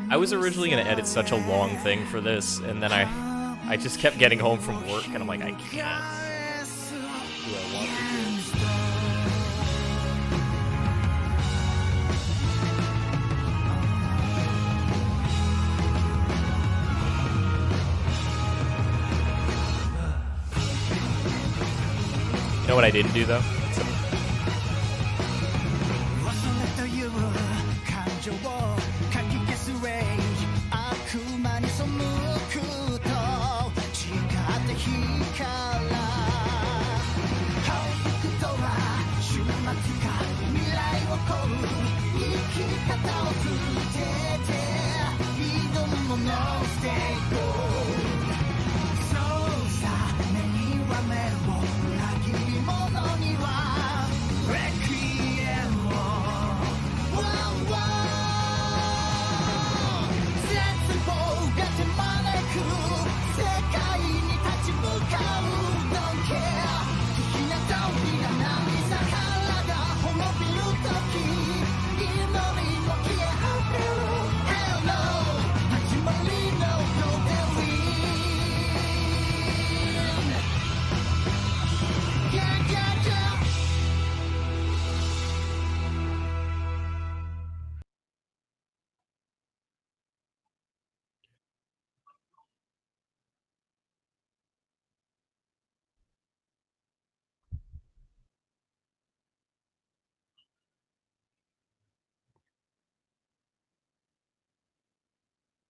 I was originally going to edit such a long thing for this, and then I just kept getting home from work, and I'm like, I can't. Do I want to do it? You know what I didn't do, though?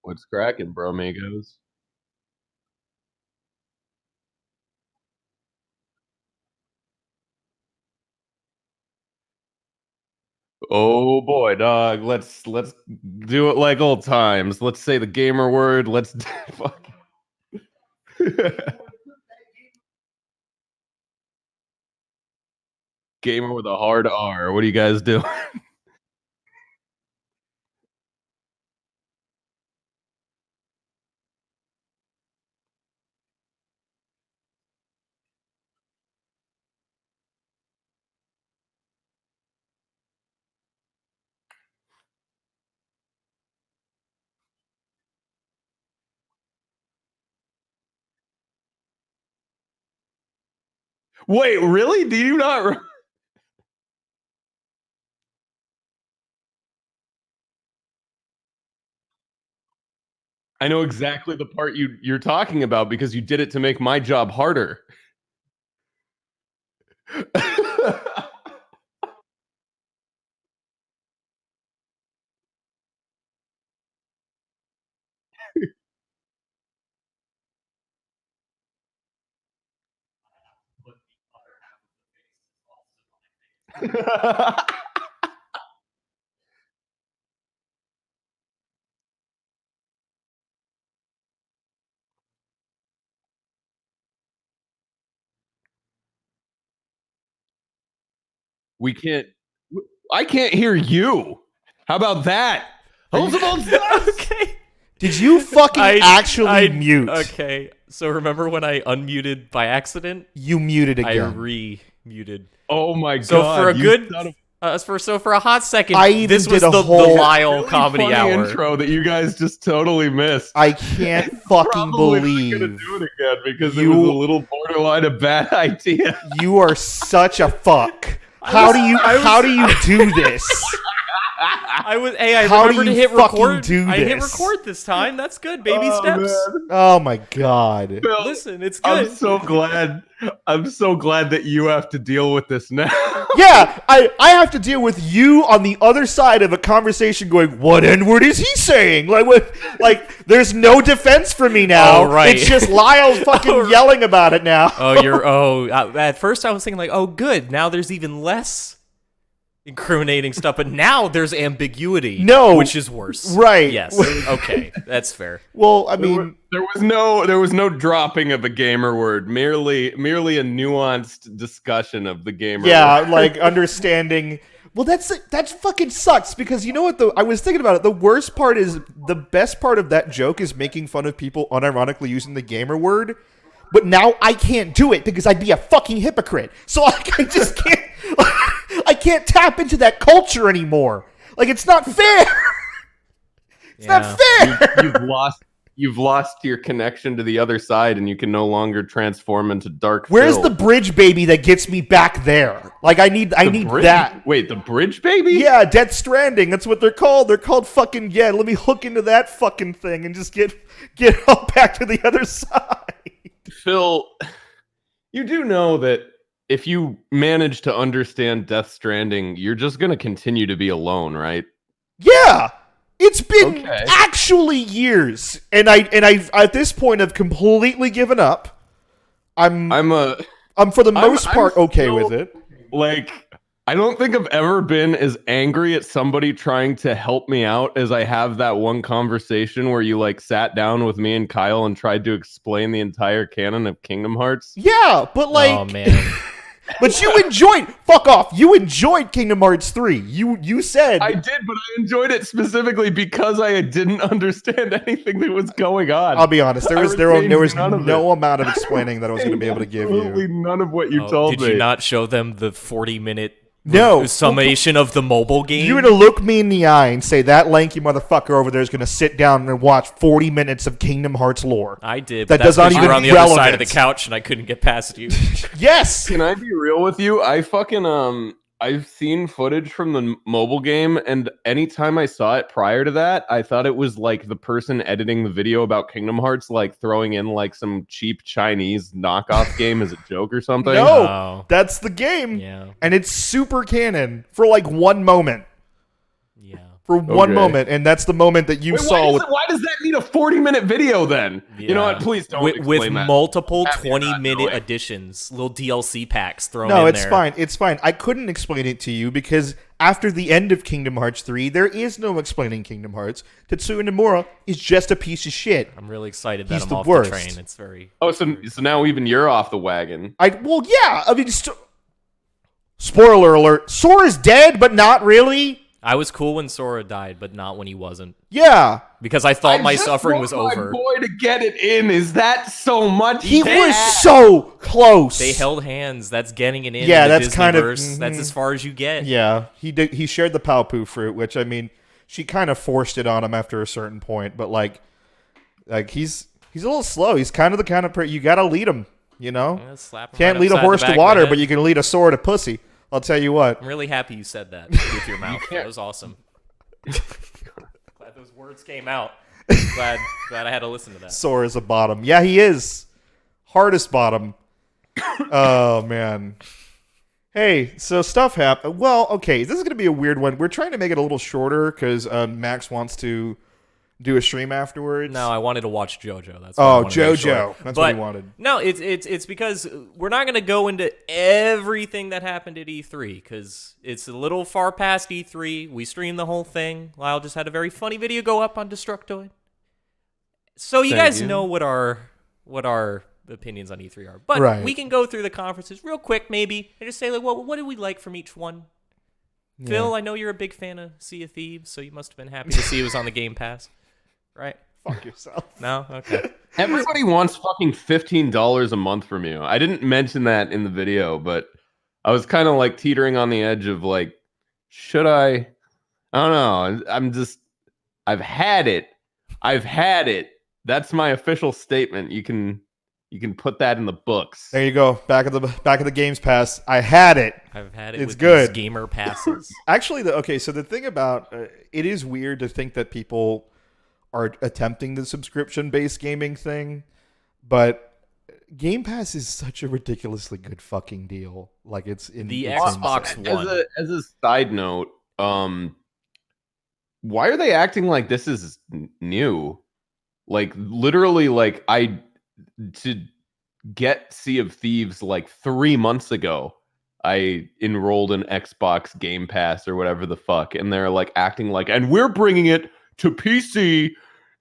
What's cracking, bro, amigos? Oh boy, dog. Let's do it like old times. Let's say the gamer word. Let's fuck. Gamer with a hard R. What are you guys doing? Wait, really? Do you not? I know exactly the part you're talking about because you did it to make my job harder. We can't. I can't hear you. How about that? Hold some old stuff. Okay. Did you fucking actually mute? Okay, so remember when I unmuted by accident? You muted I again. re-muted. Oh my god! So for a you good, son of for a hot second, I even this was did a the whole- Lyle really comedy funny hour. intro that you guys just totally missed. I can't fucking Probably not believe gonna do it again because it you- was a little borderline a bad idea. you are such a fuck. How do you do this? I How do remembered to you hit fucking record. do I hit this? record this time. That's good. Baby Oh, steps. man. Oh my god. Bill, Listen, it's good. I'm so glad. I'm so glad that you have to deal with this now. Yeah, I have to deal with you on the other side of a conversation going, what N-word is he saying? Like there's no defense for me now. Oh, right. It's just Lyle fucking yelling about it now. At first I was thinking like, oh, good. Now there's even less incriminating stuff, but now there's ambiguity. No. Which is worse. Right. Yes. Okay. That's fair. Well, I mean, there was no dropping of a gamer word. Merely a nuanced discussion of the gamer. yeah, word. like understanding. Well, that fucking sucks because you know what? I was thinking about it. The worst part is the best part of that joke is making fun of people unironically using the gamer word. But now I can't do it because I'd be a fucking hypocrite. So I just can't. I can't tap into that culture anymore. Like, it's not fair. It's not fair. You've lost your connection to the other side, and you can no longer transform into Dark Where's Phil. the bridge baby that gets me back there? Like, I need Bridge? that. Wait, the bridge baby? Yeah, Death Stranding. That's what they're called. They're called fucking, yeah, let me hook into that fucking thing and just get all back to the other side. Phil, you do know that if you manage to understand Death Stranding, you're just going to continue to be alone, right? Yeah. It's been actually years, and I've at this point have completely given up. I'm for the most part okay with it. Like, I don't think I've ever been as angry at somebody trying to help me out as I have that one conversation where you like sat down with me and Kyle and tried to explain the entire canon of Kingdom Hearts. Yeah, but like, oh man. But you enjoyed. Fuck off. You enjoyed Kingdom Hearts 3. You said I did, but I enjoyed it specifically because I didn't understand anything that was going on. I'll be honest. There was no it. amount of explaining that I was going to be able to give Absolutely you. none of what you told me. Did you not show them the 40-minute No summation of the mobile game? You're going to look me in the eye and say that lanky motherfucker over there is going to sit down and watch 40 minutes of Kingdom Hearts lore. I did. That But does not you even were on the relevant. other side of the couch and I couldn't get past you. Yes. Can I be real with you? I fucking I've seen footage from the mobile game, and anytime I saw it prior to that, I thought it was like the person editing the video about Kingdom Hearts, like throwing in like some cheap Chinese knockoff game as a joke or something. No, that's the game. Yeah. And it's super canon for like one moment. Yeah. For one moment, and that's the moment that you saw. Why does that need a 40-minute video then? Yeah. You know what? Please don't with explain that. multiple Have you not 20-minute knowing? additions, little DLC packs thrown No, in it's there. fine. It's fine. I couldn't explain it to you because after the end of Kingdom Hearts 3, there is no explaining Kingdom Hearts. Tetsuya Nomura is just a piece of shit. I'm really excited that He's I'm the off worst. the train. It's very... Oh, so now even you're off the wagon. Well, yeah. I mean, spoiler alert: Sora's dead, but not really. I was cool when Sora died, but not when he wasn't. Yeah, Because I thought my just suffering want was my over. boy to get it in. Is that so much? he bad? was so close. They held hands. That's getting it in. Yeah, in the that's kind of- Disneyverse. That's as far as you get. Yeah, he did. He shared the Palpu fruit, which I mean, she kind of forced it on him after a certain point. But like he's a little slow. He's kind of the kind of you gotta lead him. You know, Yeah, slap him can't right lead a upside horse the to back of the water, head. but you can lead a Sora to pussy. I'll tell you what. I'm really happy you said that with your mouth. That was awesome. Glad those words came out. Glad I had to listen to that. Sora's a bottom. Yeah, he is. Hardest bottom. Oh, man. Hey, so stuff happened. Well, okay, this is going to be a weird one. We're trying to make it a little shorter because Max wants to do a stream afterwards. No, I wanted to watch JoJo. That's what I wanted to make sure. JoJo. That's what he wanted. No, it's because we're not going to go into everything that happened at E3 because it's a little far past E3. We streamed the whole thing. Lyle just had a very funny video go up on Destructoid. So you guys know what our opinions on E3 are. But we can go through the conferences real quick maybe and just say like, what did we like from each one? Yeah. Phil, I know you're a big fan of Sea of Thieves, so you must have been happy to see it was on the Game Pass. Right? Fuck yourself. No? Okay. Everybody wants fucking $15 a month from you. I didn't mention that in the video, but I was kind of like teetering on the edge of like, should I? I don't know. I've had it. That's my official statement. You can put that in the books. There you go. Back of the Games Pass. I had it. I've had it. It's with good. These gamer passes. Actually, so the thing about it is weird to think that people are attempting the subscription-based gaming thing, but Game Pass is such a ridiculously good fucking deal. Like it's in the it's Xbox insane. One. As a side note, why are they acting like this is new? Like literally, like to get Sea of Thieves like 3 months ago, I enrolled in Xbox Game Pass or whatever the fuck, and they're like acting like, and we're bringing it to PC.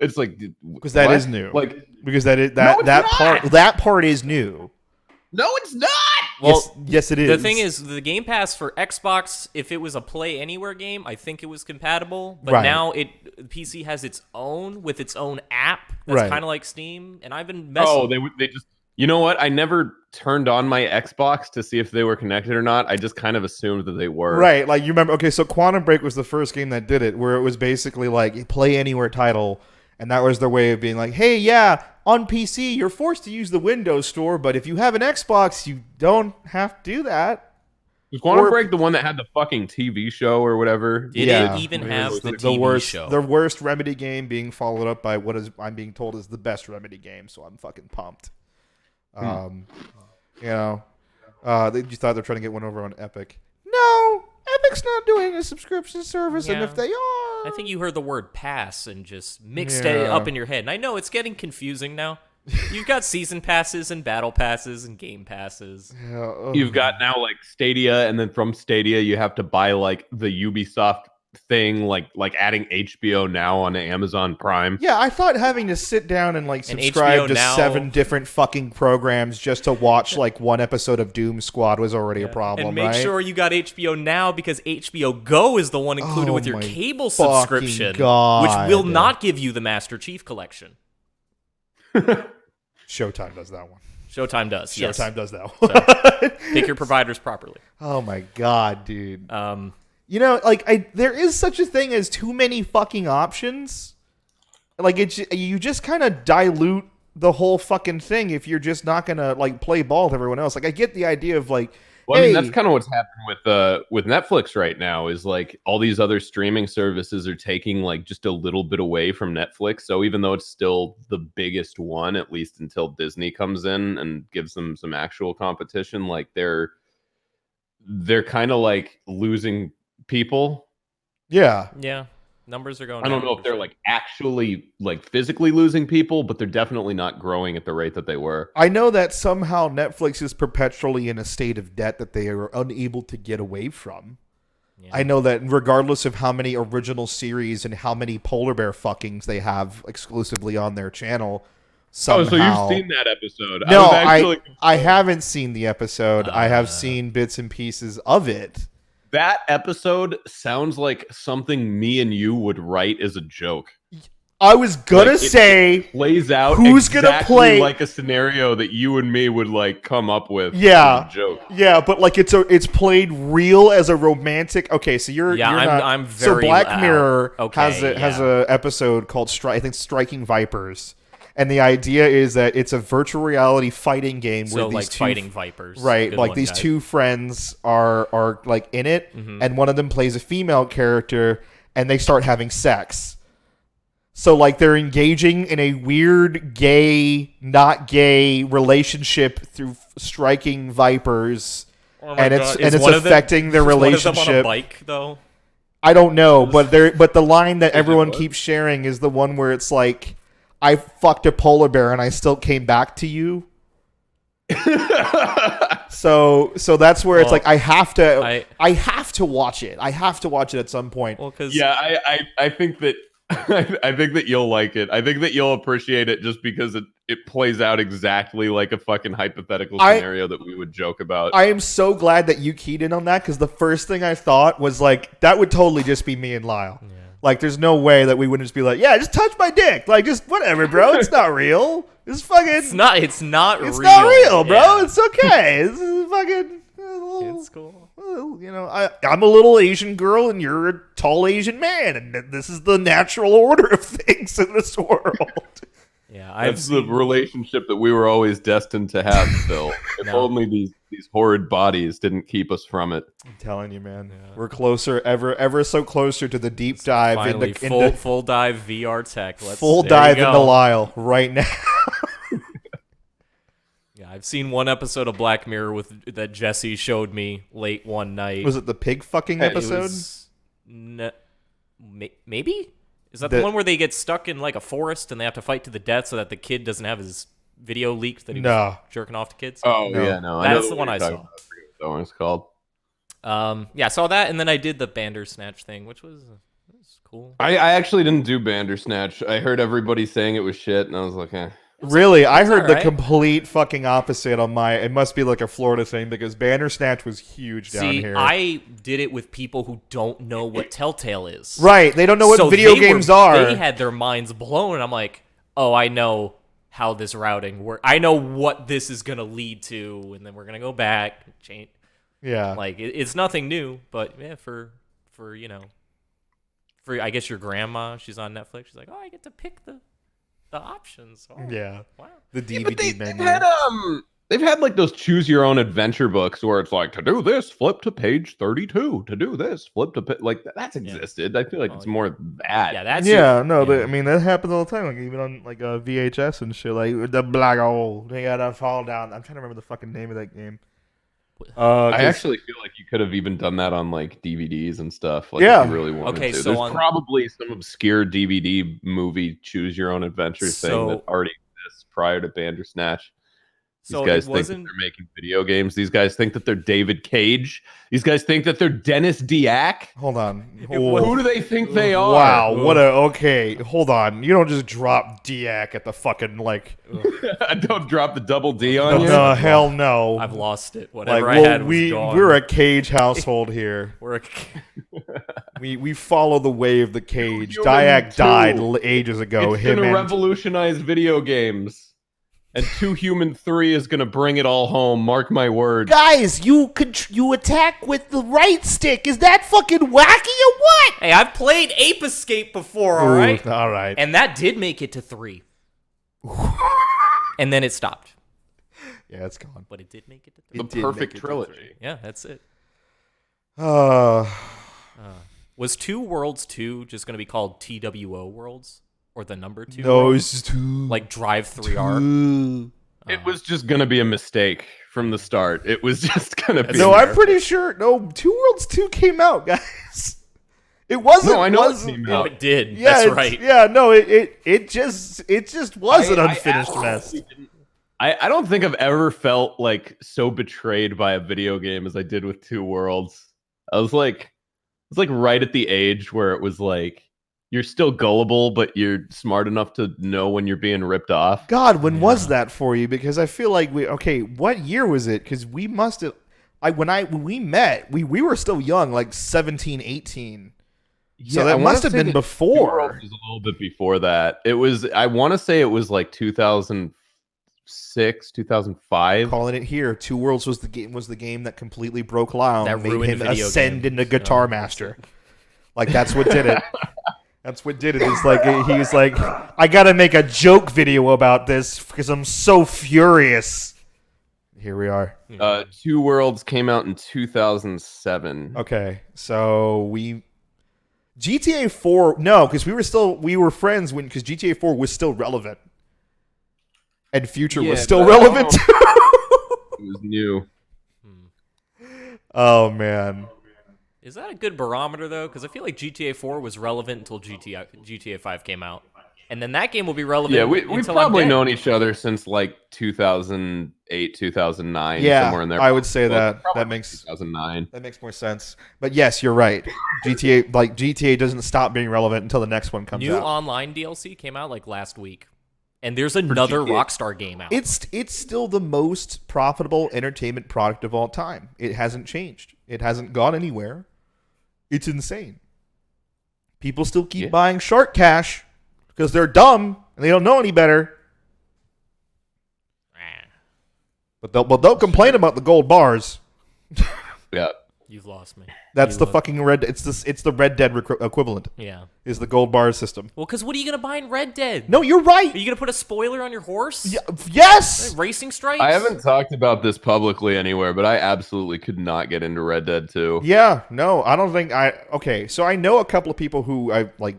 It's like because that is new. Like because that part is new. No, it's not. Well, yes, it is. The thing is, the Game Pass for Xbox, if it was a Play Anywhere game, I think it was compatible. But now PC has its own with its own app that's kind of like Steam, and I've been messing. Oh, they just You know what? I never turned on my Xbox to see if they were connected or not. I just kind of assumed that they were. Right, like you remember, okay, so Quantum Break was the first game that did it, where it was basically like play anywhere title, and that was their way of being like, hey, yeah, on PC, you're forced to use the Windows Store, but if you have an Xbox, you don't have to do that. Was Quantum Break the one that had the fucking TV show or whatever? Did Yeah. it even It have was the the TV worst, show? The worst Remedy game being followed up by what is I'm being told is the best Remedy game, so I'm fucking pumped. You know, they just thought they're trying to get one over on Epic. No, Epic's not doing a subscription service, and Yeah. if they are, I think you heard the word pass and just mixed it up in your head. And I know it's getting confusing now. You've got season passes and battle passes and game passes. You've got now like Stadia, and then from Stadia you have to buy like the Ubisoft thing, like adding HBO Now on Amazon Prime. Yeah, I thought having to sit down and like And subscribe HBO to Now- 7 different fucking programs just to watch like one episode of Doom Squad was already a problem, And make right? sure you got HBO Now, because HBO Go is the one included Oh with your my cable fucking subscription, God. which will not give you the Master Chief Collection. Showtime does that one. Showtime does. yes. Showtime does that one. Pick your providers properly. Oh my God, dude. Um, You know, like there is such a thing as too many fucking options. Like you just kind of dilute the whole fucking thing if you're just not gonna like play ball with everyone else. Like I get the idea of like, Well, I hey, mean, that's kind of what's happening with Netflix right now. Is like all these other streaming services are taking like just a little bit away from Netflix. So even though it's still the biggest one, at least until Disney comes in and gives them some actual competition, like they're kind of like losing people. yeah. yeah, numbers are going I don't down know if for they're sure. like actually like physically losing people, but they're definitely not growing at the rate that they were. I know that somehow Netflix is perpetually in a state of debt that they are unable to get away from. Yeah. I know that regardless of how many original series and how many polar bear fuckings they have exclusively on their channel, somehow... Oh, so you've seen that episode? No, was actually I haven't seen the episode. I have seen bits and pieces of it. That episode sounds like something me and you would write as a joke. I was gonna Like, it say, Plays out Who's gonna exactly play- like a scenario that you and me would like come up with Yeah. as a joke. yeah, but like it's played real as a romantic. Okay, so you're Yeah, you're I'm not, very so Black out. Mirror Okay, has a episode called I think Striking Vipers, and the idea is that it's a virtual reality fighting game where So these like two fighting vipers, right, Good like one, these guys. two friends are like in it, and one of them plays a female character, and they start having sex. So like they're engaging in a weird gay, not gay relationship through striking vipers, Oh my and God. it's Is one of them- affecting their is one of them on a relationship. bike though. I don't know, but the line that everyone what? keeps sharing is the one where it's like, I fucked a polar bear and I still came back to you. So that's where it's Well, like I have to I- watch it. I have to watch it at some point. Well, because Yeah, I think that I think that you'll like it. I think that you'll appreciate it just because it plays out exactly like a fucking hypothetical scenario that we would joke about. I am so glad that you keyed in on that, because the first thing I thought was like, that would totally just be me and Lyle. Like, there's no way that we wouldn't just be like, yeah, just touch my dick. Like, just whatever, bro. It's not real. It's fucking. it's not It's real. not real, bro. Yeah. It's okay. This is fucking. It's cool. You know, I'm a little Asian girl and you're a tall Asian man, and this is the natural order of things in this world. Yeah, I've That's the relationship that we were always destined to have, Phil. If No. only these horrid bodies didn't keep us from it. I'm telling you, man, we're closer, ever so closer to the deep dive finally into full dive VR tech. full There you dive go. into Lyle right now. Yeah, I've seen one episode of Black Mirror that Jesse showed me late one night. Was it the pig fucking Hey, it episode? Maybe? Is that The- the one where they get stuck in like a forest and they have to fight to the death so that the kid doesn't have his video leaked that he was No. jerking off to kids? Oh No. yeah, no, That's know the one you're I talking saw. about. I forget what that one's called. Yeah, I saw that, and then I did the Bandersnatch thing, which was cool. I actually didn't do Bandersnatch. I heard everybody saying it was shit, and I was like, eh. Really, I heard the alright. complete fucking opposite on my. It must be like a Florida thing, because Bandersnatch was huge down See, here. I did it with people who don't know what Telltale is. Right, they don't know what So video they games were- are. They had their minds blown, and I'm like, oh, I know how this routing works. I know what this is gonna lead to, and then we're gonna go back and change. Yeah. Like it's nothing new, but yeah, for for I guess your grandma, she's on Netflix. She's like, oh, I get to pick the options. Oh, Yeah. wow. The DVD but menu. they've had like those choose your own adventure books where it's like, to do this, flip to page 32. To do this, flip to like that's existed. I feel like it's more that. Yeah, that's I mean that happens all the time. Like even on like VHS and shit. Like the black hole, they gotta fall down. I'm trying to remember the fucking name of that game. I actually feel like you could have even done that on like DVDs and stuff. Like, Yeah. if you really wanted Okay, to. so There's probably some obscure DVD movie choose your own adventure thing that already exists prior to Bandersnatch. These So guys it think that they're making video games. These guys think that they're David Cage. These guys think that they're Dennis Diac. Hold on. Who do they think they are? Wow, okay. Hold on. You don't just drop Diac at the fucking like. Don't drop the double D on you. No, hell no. I've lost it. Whatever like, I had was gone. we're a Cage household here. We follow the way of the Cage. Diac died ages ago. It's gonna revolutionize video games. And 2 Human 3 is gonna bring it all home. Mark my words. Guys, you attack with the right stick. Is that fucking wacky or what? Hey, I've played Ape Escape before, all right? All right. And that did make it to 3. And then it stopped. Yeah, it's gone. But it did make it to 3. The perfect trilogy. Yeah, that's it. Uh, Was 2 Worlds 2 just going to be called TWO Worlds? Or the number 2? no, Worlds? it's too. Like Drive 3R? It was just gonna be a mistake from the start. It was just gonna be. No, I'm pretty sure. No, 2 Worlds 2 came out, guys. It wasn't. No, I know it wasn't, came No, out. it did. Yeah, That's right. Yeah, no, it just was an unfinished mess. I don't think I've ever felt like so betrayed by a video game as I did with 2 Worlds. I was like right at the age where it was like you're still gullible, but you're smart enough to know when you're being ripped off. God, when was that for you? Because I feel like what year was it? Because we must have. When we met, we were still young, like 17, 18. So that must have been before. 2 Worlds was a little bit before that. It was. I want to say it was like 2006, 2005. Calling it here. 2 Worlds was the game that completely broke Lyle That and made ruined him video ascend games. into Guitar Master. Like that's what did it. That's what did it. It's like he was like, I gotta make a joke video about this because I'm so furious. Here we are. 2 Worlds came out in 2007. Okay, so GTA 4. No, because we were friends because GTA 4 was still relevant, and Future was still relevant too. It was new. Oh man. Is that a good barometer, though? Because I feel like GTA 4 was relevant until GTA 5 came out. And then that game will be relevant We've until probably I'm dead. known each other since like 2008, 2009, Yeah, somewhere in there. I would say Well, that. probably That makes 2009. more sense. But yes, you're right. GTA doesn't stop being relevant until the next one comes New out. online DLC came out like last week. And there's another GTA. Rockstar game out. It's still the most profitable entertainment product of all time. It hasn't changed. It hasn't gone anywhere. It's insane. People still keep buying Shark Cash because they're dumb and they don't know any better. But they'll complain about the gold bars. Yeah. You've lost me. That's the fucking red. It's the Red Dead equivalent. Yeah. Is the gold bar system? Well, because what are you going to buy in Red Dead? No, you're right. Are you going to put a spoiler on your horse? Yes. Racing stripes? I haven't talked about this publicly anywhere, but I absolutely could not get into Red Dead 2. Yeah, no, I don't think okay, so I know a couple of people who I like.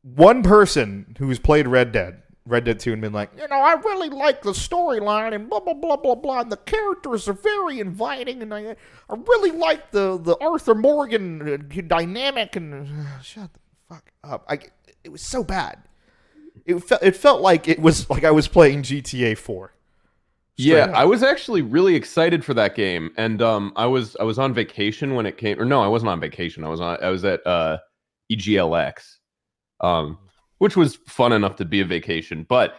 One person who's played Red Dead 2 and been like, I really like the storyline and blah, blah, blah, blah, blah, and the characters are very inviting, and I really like the Arthur Morgan dynamic, and shut the fuck up. It was so bad. It felt like it was like I was playing GTA 4. Yeah, I was actually really excited for that game, and I was on vacation when it came. Or no, I wasn't on vacation. I was at EGLX, which was fun enough to be a vacation. But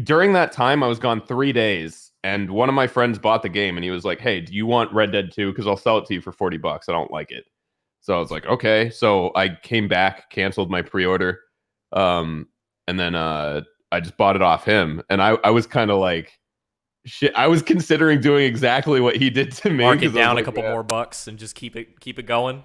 during that time, I was gone 3 days, and one of my friends bought the game, and he was like, "Hey, do you want Red Dead 2? Because I'll sell it to you for $40. I don't like it." So I was like, "Okay." So I came back, canceled my pre-order, and then I just bought it off him, and I was kind of like, shit. I was considering doing exactly what he did to me. Mark it down like, a couple more bucks and just keep it going.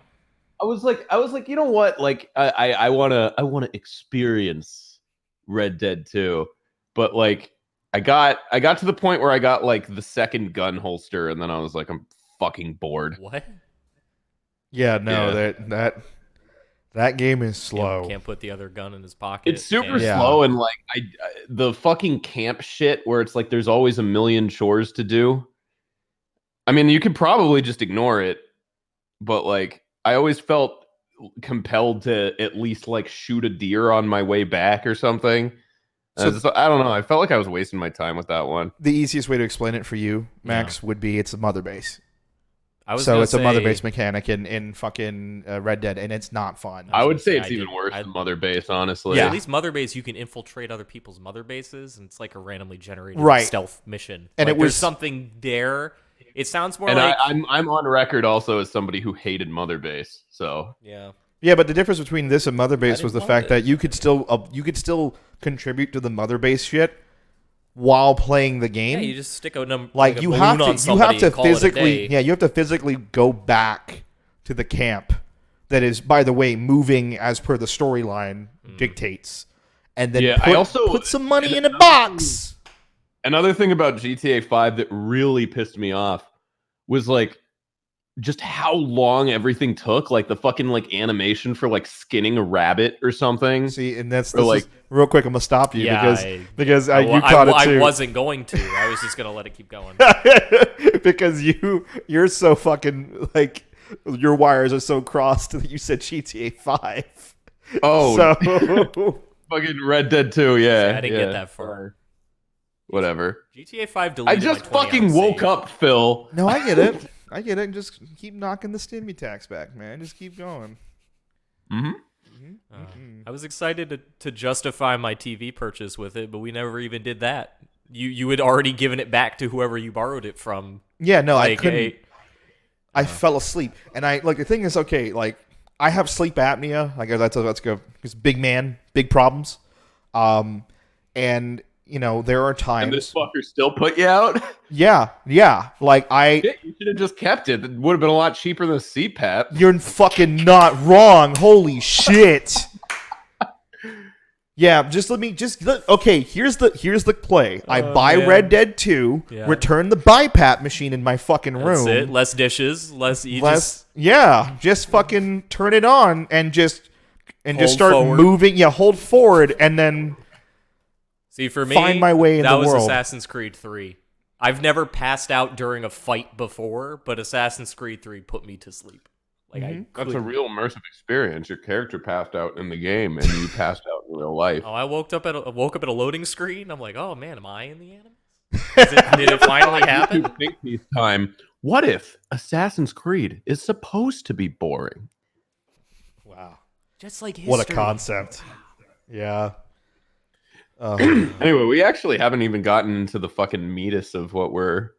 I was like, you know what? Like, I wanna experience Red Dead 2, but like, I got to the point where I got like the second gun holster, and then I was like, I'm fucking bored. What? Yeah, no, Yeah. that game is slow. Can't put the other gun in his pocket. It's super Yeah. slow, and like the fucking camp shit where it's like there's always a million chores to do. I mean, you could probably just ignore it, but like I always felt compelled to at least like shoot a deer on my way back or something. So I don't know. I felt like I was wasting my time with that one. The easiest way to explain it for you, Max, would be it's a mother base. So it's a mother base mechanic in fucking Red Dead, and it's not fun. I would say it's even worse than mother base, honestly. Yeah, at least mother base, you can infiltrate other people's mother bases, and it's like a randomly generated stealth mission. And like, it was there's something there. It sounds more and like I'm on record also as somebody who hated mother base. So yeah, but the difference between this and mother base was the fact it. that you could still contribute to the mother base shit while playing the game. you just stick a number like a you balloon have on to somebody and call it a physically day. you have to physically go back to the camp that is, by the way, moving as per the storyline dictates, and then put some money in a box. Another thing about GTA 5 that really pissed me off was like just how long everything took, like the fucking like animation for like skinning a rabbit or something. See, and that's like real quick. I'm gonna stop you because you I caught it too. I wasn't going to. I was just gonna let it keep going. Because you're so fucking like your wires are so crossed that you said GTA 5. Oh, so fucking Red Dead 2. Yeah, I didn't get that far. Whatever. GTA 5 I deleted just my 20 fucking hours woke save. up, Phil. no, I get it. I get it. Just keep knocking the stimmy tax back, man. Just keep going. I was excited to justify my TV purchase with it, but we never even did that. You had already given it back to whoever you borrowed it from. Yeah, no, I Like, couldn't. I fell asleep, and I like the thing is okay. Like I have sleep apnea. Like let's go. Because big man, big problems. And you know there are times. And this fucker still put you out? Yeah. Like Shit, you should have just kept it. It would have been a lot cheaper than a CPAP. You're fucking not wrong. Holy shit. Yeah, okay, here's the play. I buy man. Red Dead 2, return the BiPAP machine in my fucking room. That's it. Less dishes, just fucking turn it on and just start forward. moving. Yeah, hold forward and then See, for me, find my way in that the was world. Assassin's Creed 3. I've never passed out during a fight before, but Assassin's Creed 3 put me to sleep. Like That's a real immersive experience. Your character passed out in the game, and you passed out in real life. I woke up at a loading screen. I'm like, oh man, am I in the anime? Did it finally happen? Think piece time. What if Assassin's Creed is supposed to be boring? Wow. Just like history. What a concept. Yeah. Anyway, we actually haven't even gotten into the fucking meatus of what we're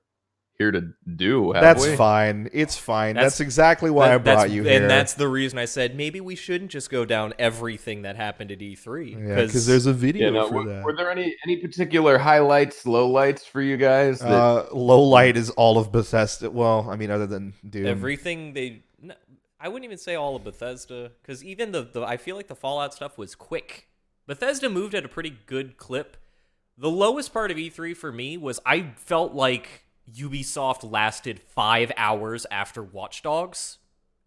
here to do. That's fine. It's fine. That's exactly why I brought you here. And that's the reason I said maybe we shouldn't just go down everything that happened at E3. Yeah, because there's a video for that. Were there any particular highlights, lowlights for you guys? Low light is all of Bethesda. Well, I mean, other than Doom. Everything I wouldn't even say all of Bethesda, because even the I feel like the Fallout stuff was quick. Bethesda moved at a pretty good clip. The lowest part of E3 for me was I felt like Ubisoft lasted 5 hours after Watch Dogs.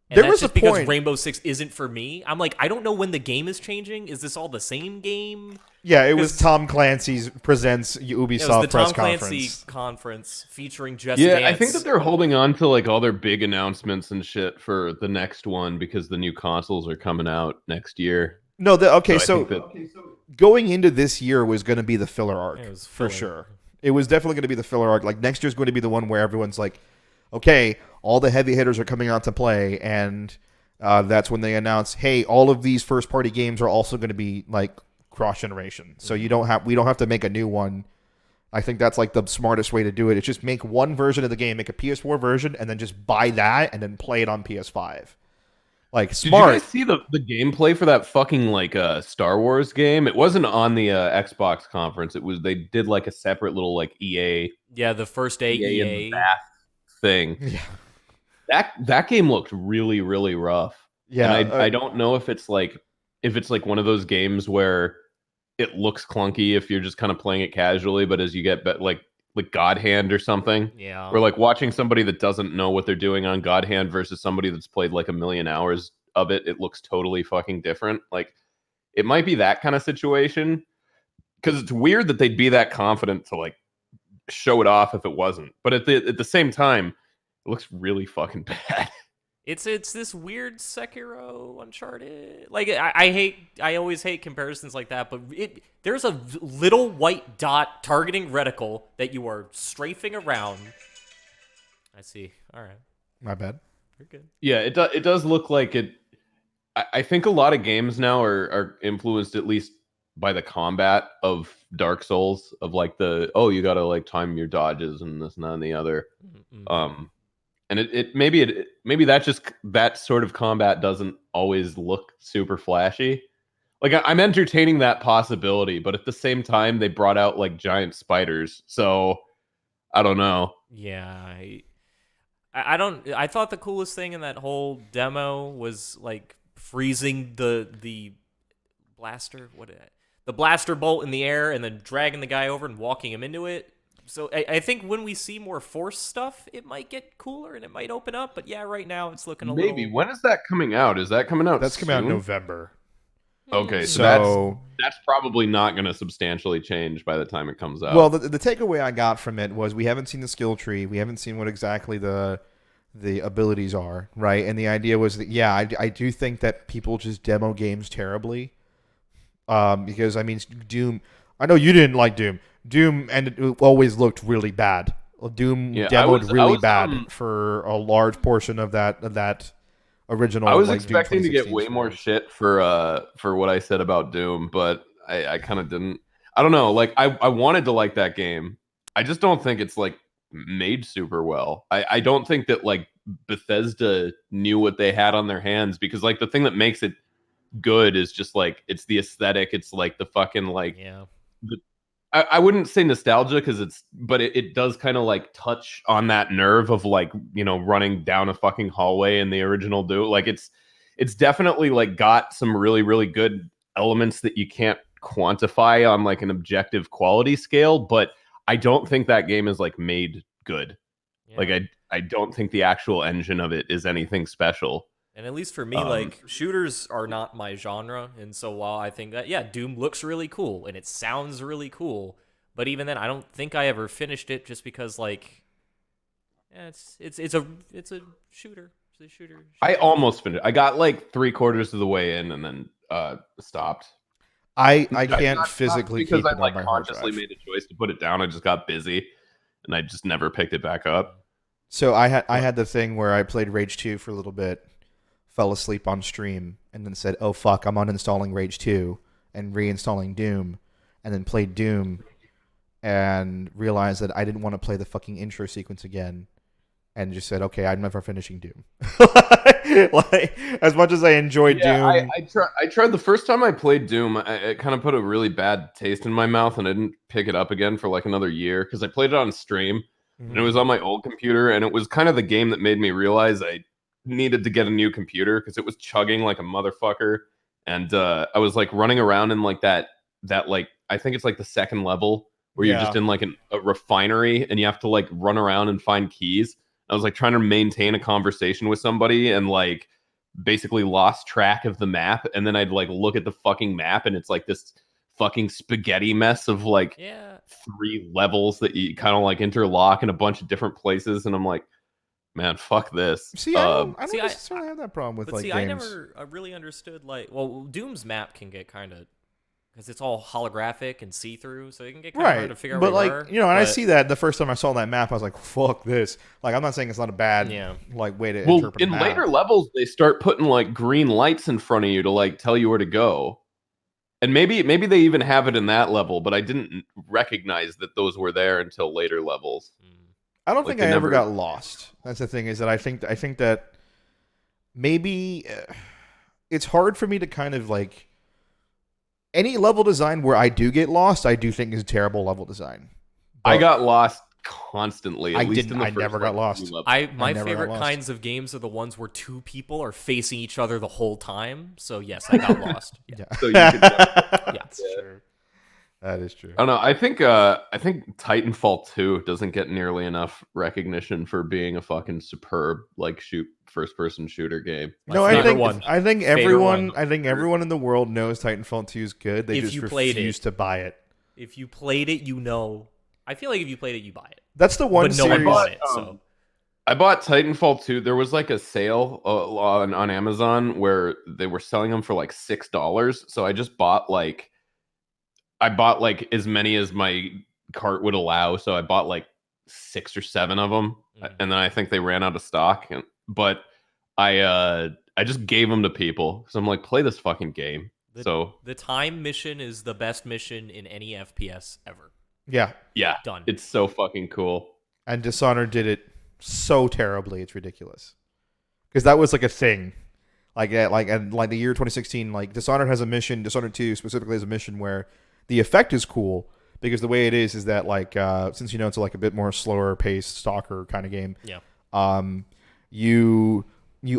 And There that's was just a because point. Rainbow Six isn't for me. I'm like, I don't know when the game is changing. Is this all the same game? Yeah, it was Tom Clancy's presents It was Ubisoft the press Tom Clancy conference. conference featuring Just yeah, Dance. I think that they're holding on to like all their big announcements and shit for the next one because the new consoles are coming out next year. No, I so think going into this year was going to be the filler arc It was for filler. sure. It was definitely going to be the filler arc. Like next year's going to be the one where everyone's like, okay, all the heavy hitters are coming out to play, and that's when they announce, hey, all of these first party games are also going to be like cross generation. So we don't have to make a new one. I think that's like the smartest way to do it. It's just make one version of the game, make a PS4 version, and then just buy that and then play it on PS5. Like, Did you smart. guys see the gameplay for that fucking like Star Wars game? It wasn't on the Xbox conference. It was they did like a separate little like Yeah, the first EA in the AEA. bath thing. Yeah. That game looked really really rough. And Yeah. I don't know if it's like one of those games where it looks clunky if you're just kind of playing it casually, but as you get like God Hand or something, Yeah. or like watching somebody that doesn't know what they're doing on God Hand versus somebody that's played like a million hours of it, it looks totally fucking different. Like it might be that kind of situation because it's weird that they'd be that confident to like show it off if it wasn't. But at the same time, it looks really fucking bad. It's this weird Sekiro Uncharted. Like I always hate comparisons like that, but there's a little white dot targeting reticle that you are strafing around. I see. All right. My bad. You're good. Yeah, it does look like it. I think a lot of games now are influenced at least by the combat of Dark Souls, of like you gotta like time your dodges and this and that and the other. Mm-hmm. And maybe that sort of combat doesn't always look super flashy. Like I'm entertaining that possibility, but at the same time they brought out like giant spiders, so I don't know. Yeah, I don't. I thought the coolest thing in that whole demo was like freezing the blaster. The blaster bolt in the air and then dragging the guy over and walking him into it. So I think when we see more Force stuff, it might get cooler and it might open up. But yeah, right now it's looking a Maybe little. when is that coming out? Is that coming out? That's coming out in soon? November. Okay, So that's probably not going to substantially change by the time it comes out. well, the takeaway I got from it was we haven't seen the skill tree. We haven't seen what exactly the abilities are, right? And the idea was that I do think that people just demo games terribly. Because I mean, Doom. I know you didn't like Doom. Doom and it always looked really bad. Doom demoed really bad for a large portion of that original. I was like, expecting Doom to get way more story. shit for what I said about Doom, but I kind of didn't. I don't know. Like I wanted to like that game. I just don't think it's like made super well. I don't think that like Bethesda knew what they had on their hands, because like the thing that makes it good is just like it's the aesthetic. It's like the fucking like Yeah. I wouldn't say nostalgia because but it does kind of like touch on that nerve of like, running down a fucking hallway in the original Doom. Like it's definitely like got some really, really good elements that you can't quantify on like an objective quality scale, but I don't think that game is like made good. Yeah. Like I don't think the actual engine of it is anything special. And at least for me, like, shooters are not my genre. And so while I think that, yeah, Doom looks really cool and it sounds really cool, but even then, I don't think I ever finished it just because, like, yeah, it's a shooter. It's a shooter. I almost finished. I got like 3/4 of the way in and then stopped. I can't Not physically because keep I it on like my hard consciously drive. made a choice to put it down. I just got busy and I just never picked it back up. So I had the thing where I played Rage 2 for a little bit, fell asleep on stream, and then said, "Oh fuck, I'm uninstalling Rage 2 and reinstalling Doom," and then played Doom and realized that I didn't want to play the fucking intro sequence again, and just said, "Okay, I'm never finishing Doom." Like, as much as I enjoyed Doom, I tried the first time I played Doom. It kind of put a really bad taste in my mouth, and I didn't pick it up again for like another year because I played it on stream. And it was on my old computer, and it was kind of the game that made me realize I needed to get a new computer because it was chugging like a motherfucker. And I was like running around in like that like, I think it's like the second level where you're just in like a refinery and you have to like run around and find keys. I was like trying to maintain a conversation with somebody and like basically lost track of the map. And then I'd like look at the fucking map and it's like this fucking spaghetti mess of like 3 levels that you kind of like interlock in a bunch of different places, and I'm like, man, fuck this. see, I don't necessarily have that problem with but like see, games. I never really understood, like, well, Doom's map can get kind of, because it's all holographic and see-through, so it can get kind of hard to figure out but where like, you are. and I see that the first time I saw that map, I was like, fuck this. Like, I'm not saying it's not a bad like way to interpret a in map. later levels they start putting like green lights in front of you to like tell you where to go. And maybe they even have it in that level, but I didn't recognize that those were there until later levels. I don't Like, think I ever got lost. That's the thing, is that I think that maybe it's hard for me to kind of like any level design where I do get lost. I do think is terrible level design. I But got lost constantly. At I least didn't. in the I first, never got lost. few levels. My never got favorite lost. kinds of games are the ones where two people are facing each other the whole time. So yes, I got lost. Yeah. So you could, That's true. That is true. I don't know. I think Titanfall 2 doesn't get nearly enough recognition for being a fucking superb like first person shooter game. No, favorite one. I think Favorite everyone. one. I think everyone in the world knows Titanfall 2 is good. They If just you played refuse it. to buy it. If you played it, you know. I feel like if you played it, you buy it. That's the one But no series. one bought it. So I bought Titanfall 2. There was like a sale on Amazon where they were selling them for like $6. So I just bought like as many as my cart would allow. So I bought like 6 or 7 of them, and then I think they ran out of stock. But I just gave them to people. So I'm like, play this fucking game. the time mission is the best mission in any FPS ever. Yeah, Yeah, Done. it's so fucking cool. and Dishonored did it so terribly. It's ridiculous. Because that was like a thing. Like the year 2016, like Dishonored has a mission. Dishonored 2 specifically has a mission where the effect is cool because the way it is that like since it's like a bit more slower paced stalker kind of game. Yeah. You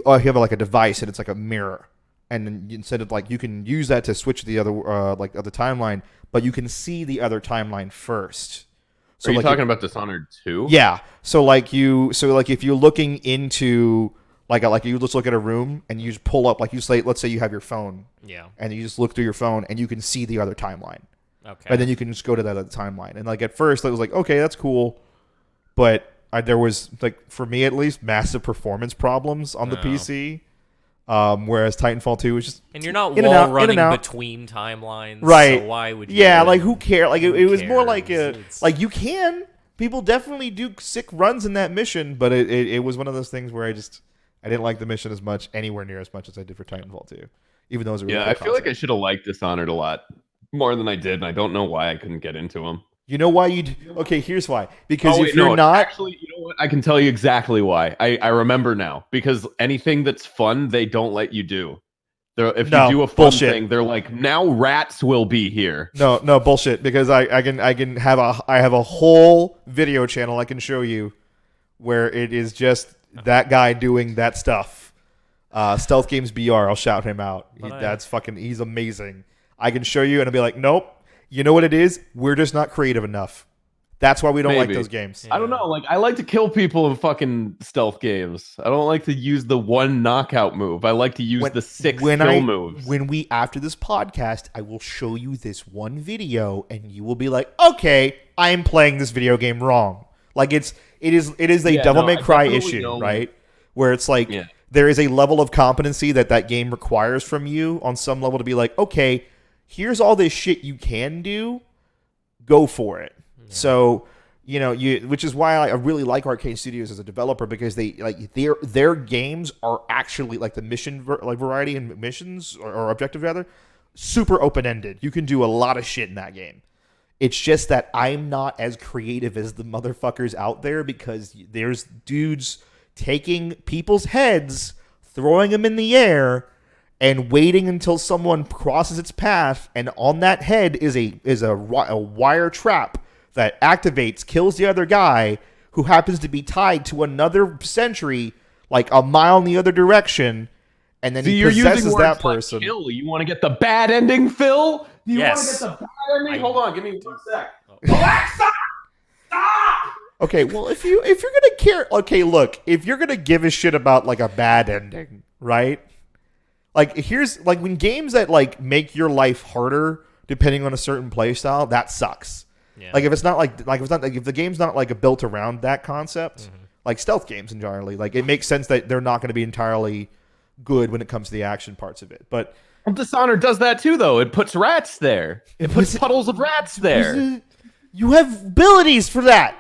have like a device and it's like a mirror, and then instead of like you can use that to switch the other other timeline, but you can see the other timeline first. So Are you like talking about Dishonored 2? yeah. So like if you're looking into like you just look at a room and you just pull up like let's say you have your phone Yeah. and you just look through your phone and you can see the other timeline. Okay. And then you can just go to that other timeline. And like at first, I was like, okay, that's cool, but there was like for me at least massive performance problems on the No. PC. Whereas Titanfall 2 was just And you're not in and wall out, in running and out. between timelines, Right. So why would you? Yeah, do like it? who cares? Like it was more like cares? a It's- like you can. People definitely do sick runs in that mission, but it was one of those things where I didn't like the mission as much, anywhere near as much as I did for Titanfall 2. Even though it was a really Yeah, cool I feel like I concept. should have liked Dishonored a lot more than I did, and I don't know why I couldn't get into them. You know why okay, here's why. Because if you're not actually, you know what? I can tell you exactly why. I remember now because anything that's fun, they don't let you do. If No, you do a fun bullshit. thing, they're like, now rats will be here. No bullshit. Because I can have a whole video channel I can show you where it is just that guy doing that stuff. Stealth Games BR, I'll shout him out. He's amazing. I can show you and I'll be like, nope. You know what it is? We're just not creative enough. That's why we don't like Maybe. those games. I don't know. Like, I like to kill people in fucking stealth games. I don't like to use the one knockout move. I like to use the 6 kill moves. When we after this podcast, I will show you this one video, and you will be like, "Okay, I am playing this video game wrong." Like it is a Yeah, Devil no, May I Cry definitely issue, know. right? Where it's like Yeah. there is a level of competency that game requires from you on some level to be like, "Okay, here's all this shit you can do. Go for it." Yeah. So. Which is why I really like Arcane Studios as a developer because they like their games are actually like the mission variety and missions or objective rather super open ended. You can do a lot of shit in that game. It's just that I'm not as creative as the motherfuckers out there because there's dudes taking people's heads, throwing them in the air, and waiting until someone crosses its path, and on that head is a wire trap that activates, kills the other guy who happens to be tied to another sentry like a mile in the other direction, and then he possesses that person. Like kill. You want to get the bad ending, Phil? Do you Yes. want to get the bad ending? Hold on, give me 1 sec. Oh. Okay, well if you're gonna care, okay, look, if you're gonna give a shit about like a bad ending, right? Like here's like when games that like make your life harder depending on a certain play style, that sucks. Yeah. Like if the game's not like built around that concept, like stealth games entirely, like it makes sense that they're not going to be entirely good when it comes to the action parts of it. But Well, Dishonored does that too, though. It puts rats there. It puts puddles of rats there. you have abilities for that.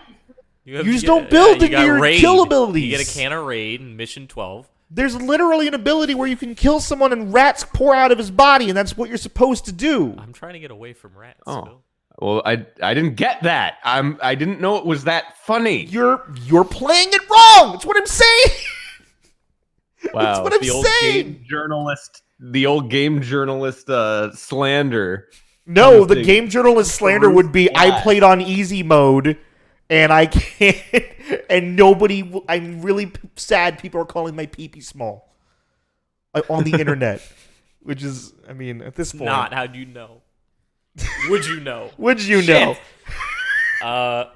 You just don't build into your kill abilities. You get a can of Raid in Mission 12. There's literally an ability where you can kill someone and rats pour out of his body, and that's what you're supposed to do. I'm trying to get away from rats, Oh. Phil. Well, I didn't get that. I didn't know it was that funny. You're playing it wrong. That's what I'm saying. That's Wow, what I'm the old saying. game journalist slander. No, comes the to- game journalist slander roost would be I flat. played on easy mode and I can't, and nobody, I'm really sad people are calling my pee-pee small on the internet, which is, I mean, at this point. Not how'd you know? Would you know? Would you Shit. know?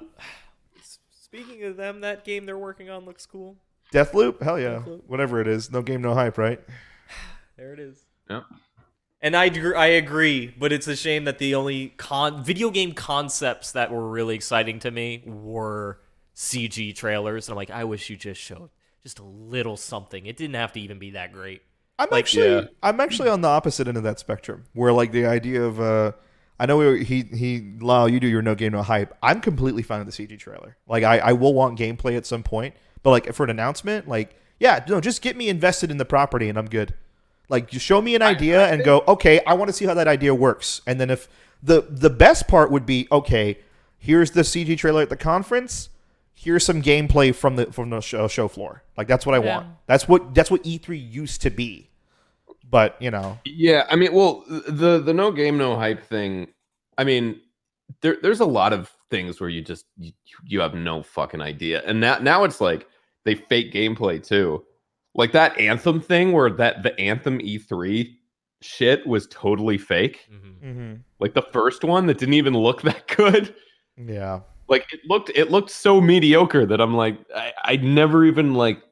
Speaking of them, that game they're working on looks cool. Deathloop? Hell yeah. Deathloop. Whatever it is. No game, no hype, right? There it is. Yep. And I agree, but it's a shame that the only video game concepts that were really exciting to me were CG trailers. And I'm like, I wish you just showed just a little something. It didn't have to even be that great. I'm Like, actually on the opposite end of that spectrum, where like the idea of I know Lyle, you do your no game no hype. I'm completely fine with the CG trailer. Like I will want gameplay at some point, but like for an announcement, like yeah, no, just get me invested in the property and I'm good. Like you show me an idea and go, okay, I want to see how that idea works. And then if the best part would be, okay, here's the CG trailer at the conference. Here's some gameplay from the show floor. Like that's what I want. That's what E3 used to be. But you know, Yeah, I mean, well, the no game no hype thing. I mean, there's a lot of things where you have no fucking idea, and now it's like they fake gameplay too. Like that Anthem thing where the Anthem E3 shit was totally fake. Like the first one that didn't even look that good. yeah. Like it looked so mediocre that I'm like I never even like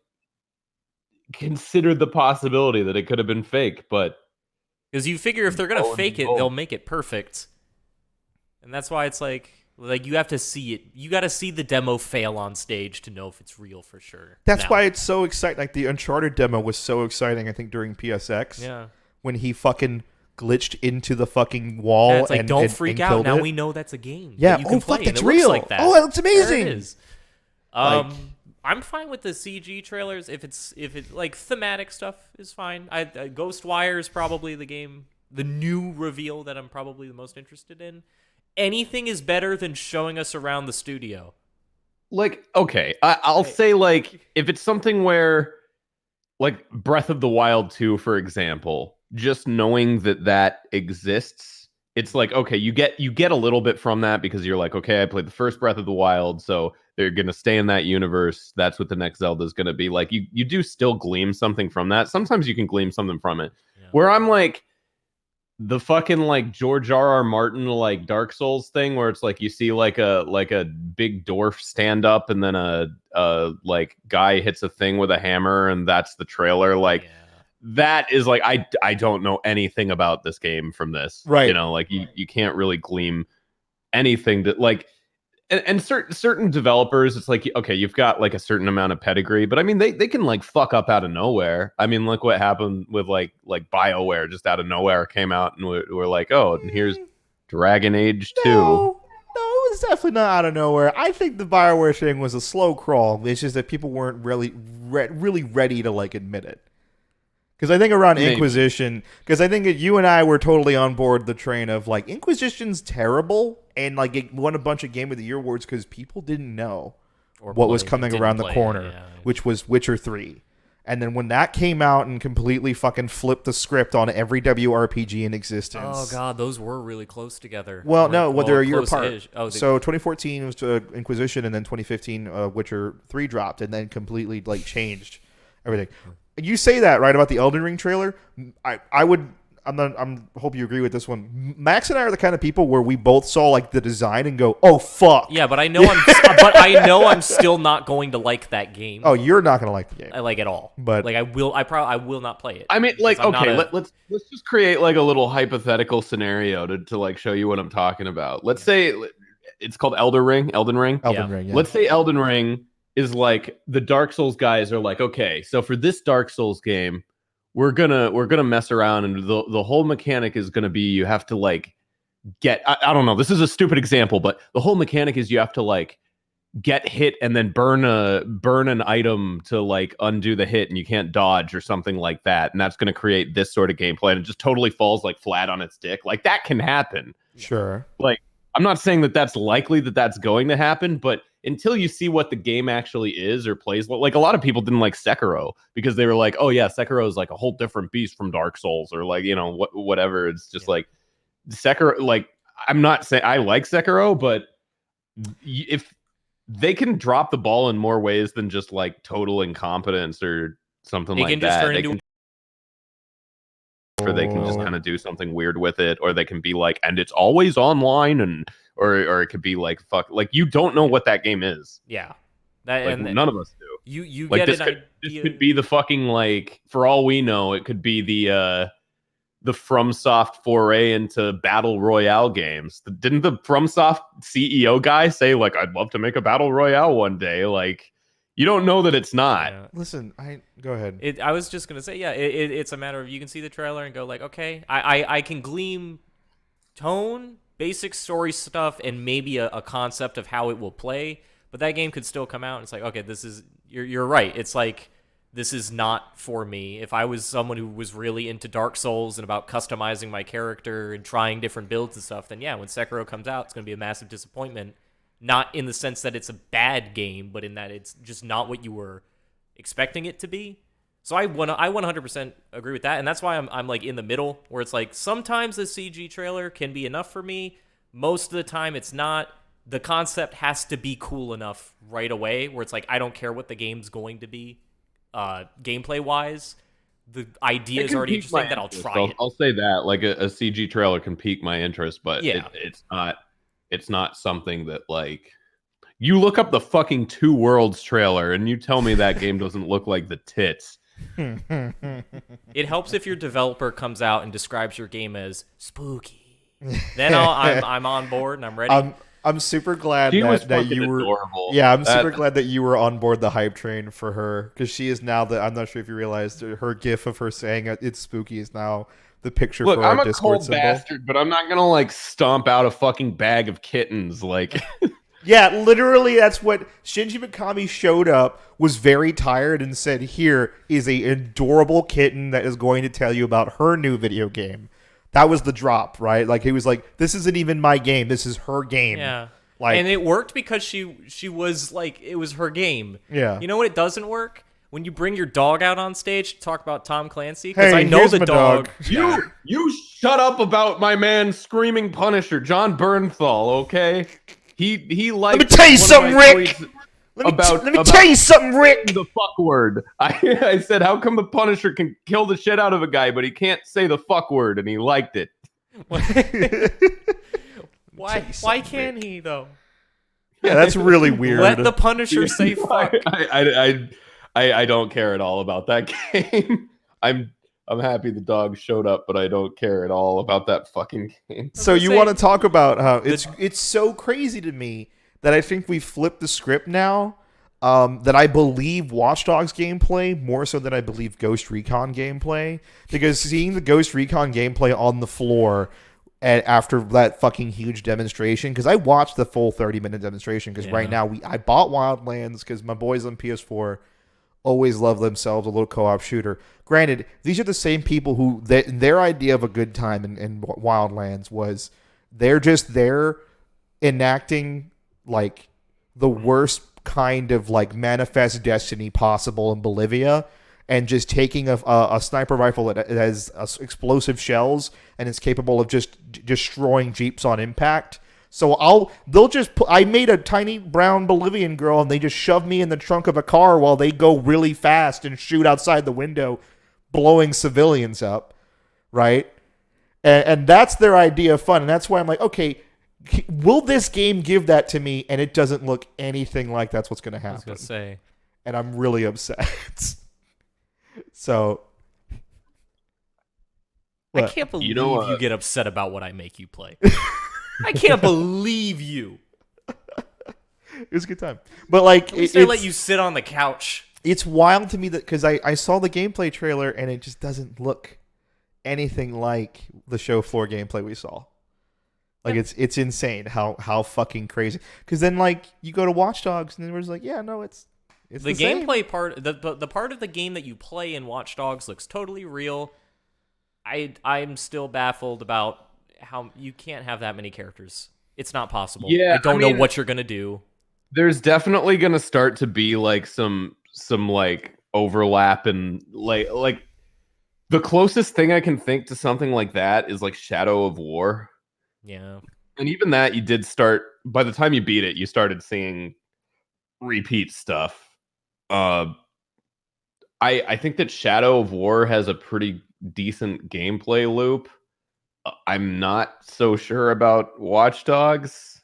considered the possibility that it could have been fake, but because you figure if they're gonna fake it, behold. they'll make it perfect, and that's why it's like you have to see it. You got to see the demo fail on stage to know if it's real for sure. That's why it's so exciting. Like the Uncharted demo was so exciting. I think during PSX, when he fucking glitched into the fucking wall. Yeah, it's like, and don't freak out. Now it. we know that's a game. Yeah. That you can play, fuck, that's and it real. Looks like that. Oh, that's amazing. There it is. Like- I'm fine with the CG trailers if it's like thematic stuff is fine. Ghostwire is probably the new reveal that I'm probably the most interested in. Anything is better than showing us around the studio. like okay, I'll say like if it's something where like Breath of the Wild 2, for example, just knowing that exists, it's like okay, you get a little bit from that because you're like, okay, I played the first Breath of the Wild, so they're gonna stay in that universe. That's what the next Zelda is gonna be. Like you do still glean something from that. Sometimes you can glean something from it. Yeah. Where I'm like the fucking like George R.R. Martin like Dark Souls thing, where it's like you see like a big dwarf stand up and then a like guy hits a thing with a hammer and that's the trailer. Like that is like I don't know anything about this game from this. Right. You know, like you can't really glean anything that like and certain developers, it's like okay, you've got like a certain amount of pedigree, but I mean they can like fuck up out of nowhere. I mean, look what happened with like BioWare, just out of nowhere came out and we're like, oh, and here's Dragon Age 2. No, it's definitely not out of nowhere. I think the BioWare thing was a slow crawl. It's just that people weren't really ready to like admit it. Because I think around Inquisition, because I think that you and I were totally on board the train of like Inquisition's terrible, and like it won a bunch of Game of the Year awards because people didn't know what was coming around the corner, which was Witcher 3. And then when that came out and completely fucking flipped the script on every WRPG in existence. Oh god, those were really close together. Well, no, they're a year apart. Close-ish. Oh, so 2014 was Inquisition, and then 2015 Witcher 3 dropped, and then completely like changed everything. You say that right about the Elden Ring trailer. I hope you agree with this one. Max and I are the kind of people where we both saw like the design and go, "Oh fuck." Yeah, but I know I'm still not going to like that game. Oh, you're not gonna like the game. I like it all. But like I will not play it. I mean, like, I'm okay, not let's just create like a little hypothetical scenario to like show you what I'm talking about. Let's say it's called Elden Ring. Elden Ring. Yeah. Let's say Elden Ring is like the Dark Souls guys are like, okay, so for this Dark Souls game, we're gonna mess around, and the whole mechanic is gonna be you have to like get I don't know, this is a stupid example, but the whole mechanic is you have to like get hit and then burn an item to like undo the hit, and you can't dodge or something like that, and that's gonna create this sort of gameplay, and it just totally falls like flat on its dick. Like that can happen. Sure. Like I'm not saying that that's likely that that's going to happen, but until you see what the game actually is or plays, like a lot of people didn't like Sekiro because they were like, oh yeah, Sekiro is like a whole different beast from Dark Souls, or like, you know, whatever. It's just like Sekiro, like, I'm not saying I like Sekiro, but if they can drop the ball in more ways than just like total incompetence or something like that, or they can just kind of do something weird with it, or they can be like, and it's always online, and or it could be like, fuck, like, you don't know what that game is. Yeah, like, and none of us do. You like, get this could be the fucking, like, for all we know, it could be the FromSoft foray into battle royale games. Didn't the FromSoft CEO guy say, like, I'd love to make a battle royale one day? Like, you don't know that it's not. Yeah. Listen, go ahead. I was just gonna say, yeah, it's a matter of, you can see the trailer and go like, okay, I can glean tone, basic story stuff, and maybe a concept of how it will play. But that game could still come out, and it's like, okay, this is, you're right. It's like, this is not for me. If I was someone who was really into Dark Souls and about customizing my character and trying different builds and stuff, then yeah, when Sekiro comes out, it's going to be a massive disappointment. Not in the sense that it's a bad game, but in that it's just not what you were expecting it to be. So I 100% agree with that, and that's why I'm like in the middle, where it's like, sometimes the CG trailer can be enough for me. Most of the time it's not. The concept has to be cool enough right away, where it's like, I don't care what the game's going to be gameplay-wise. The idea is already interesting, that I'll try it. I'll say that, like, a CG trailer can pique my interest, but yeah. It's not something that, like, you look up the fucking Two Worlds trailer and you tell me that game doesn't look like the tits. It helps if your developer comes out and describes your game as spooky. Then I'm on board and I'm ready. I'm super glad that you were adorable. Yeah, I'm super glad that you were on board the hype train for her, because she is now I'm not sure if you realized, her gif of her saying it's spooky is now the picture for our Discord symbol. I'm a cold bastard, but I'm not gonna, like, stomp out a fucking bag of kittens, like. Yeah, literally, that's what Shinji Mikami showed up, was very tired, and said, here is a adorable kitten that is going to tell you about her new video game. That was the drop, right? Like, he was like, this isn't even my game, this is her game. Yeah. Like, and it worked because she was like, it was her game. Yeah. You know what, it doesn't work? When you bring your dog out on stage to talk about Tom Clancy, because hey, I know the dog. You shut up about my man screaming Punisher, John Bernthal, okay? He liked. Let me tell you something, Rick. Let me tell you something, Rick. The fuck word. I said, how come the Punisher can kill the shit out of a guy, but he can't say the fuck word, and he liked it. Why can't he though? Yeah, that's really weird. Let the Punisher say fuck. I don't care at all about that game. I'm happy the dog showed up, but I don't care at all about that fucking game. So you want to talk about how it's so crazy to me that I think we flipped the script now. That I believe Watch Dogs gameplay more so than I believe Ghost Recon gameplay, because seeing the Ghost Recon gameplay on the floor after that fucking huge demonstration, because I watched the full 30-minute demonstration, because right now I bought Wildlands because my boys on PS4 always love themselves a little co-op shooter. Granted, these are the same people who their idea of a good time in Wildlands was they're just there enacting like the worst kind of like Manifest Destiny possible in Bolivia, and just taking a sniper rifle that has explosive shells and is capable of just destroying jeeps on impact. So I made a tiny brown Bolivian girl, and they just shove me in the trunk of a car while they go really fast and shoot outside the window, blowing civilians up, right? And that's their idea of fun, and that's why I'm like, okay, will this game give that to me? And it doesn't look anything like that's what's going to happen. I was going to say. And I'm really upset. So. I can't believe you get upset about what I make you play. I can't believe you. It was a good time. But like, at least I let you sit on the couch. It's wild to me that, because I saw the gameplay trailer and it just doesn't look anything like the show floor gameplay we saw. Like, it's insane how fucking crazy. Because then, like, you go to Watch Dogs and it was like, yeah, no, it's the gameplay same. part. The part of the game that you play in Watch Dogs looks totally real. I'm still baffled about how you can't have that many characters. It's not possible. Yeah, I don't know what you're gonna do. there's definitely gonna start to be like some like overlap and like the closest thing I can think to something like that is like Shadow of War. Yeah. And even that you did start by the time you beat it, you started seeing repeat stuff. I think that Shadow of War has a pretty decent gameplay loop. I'm not so sure about Watch Dogs,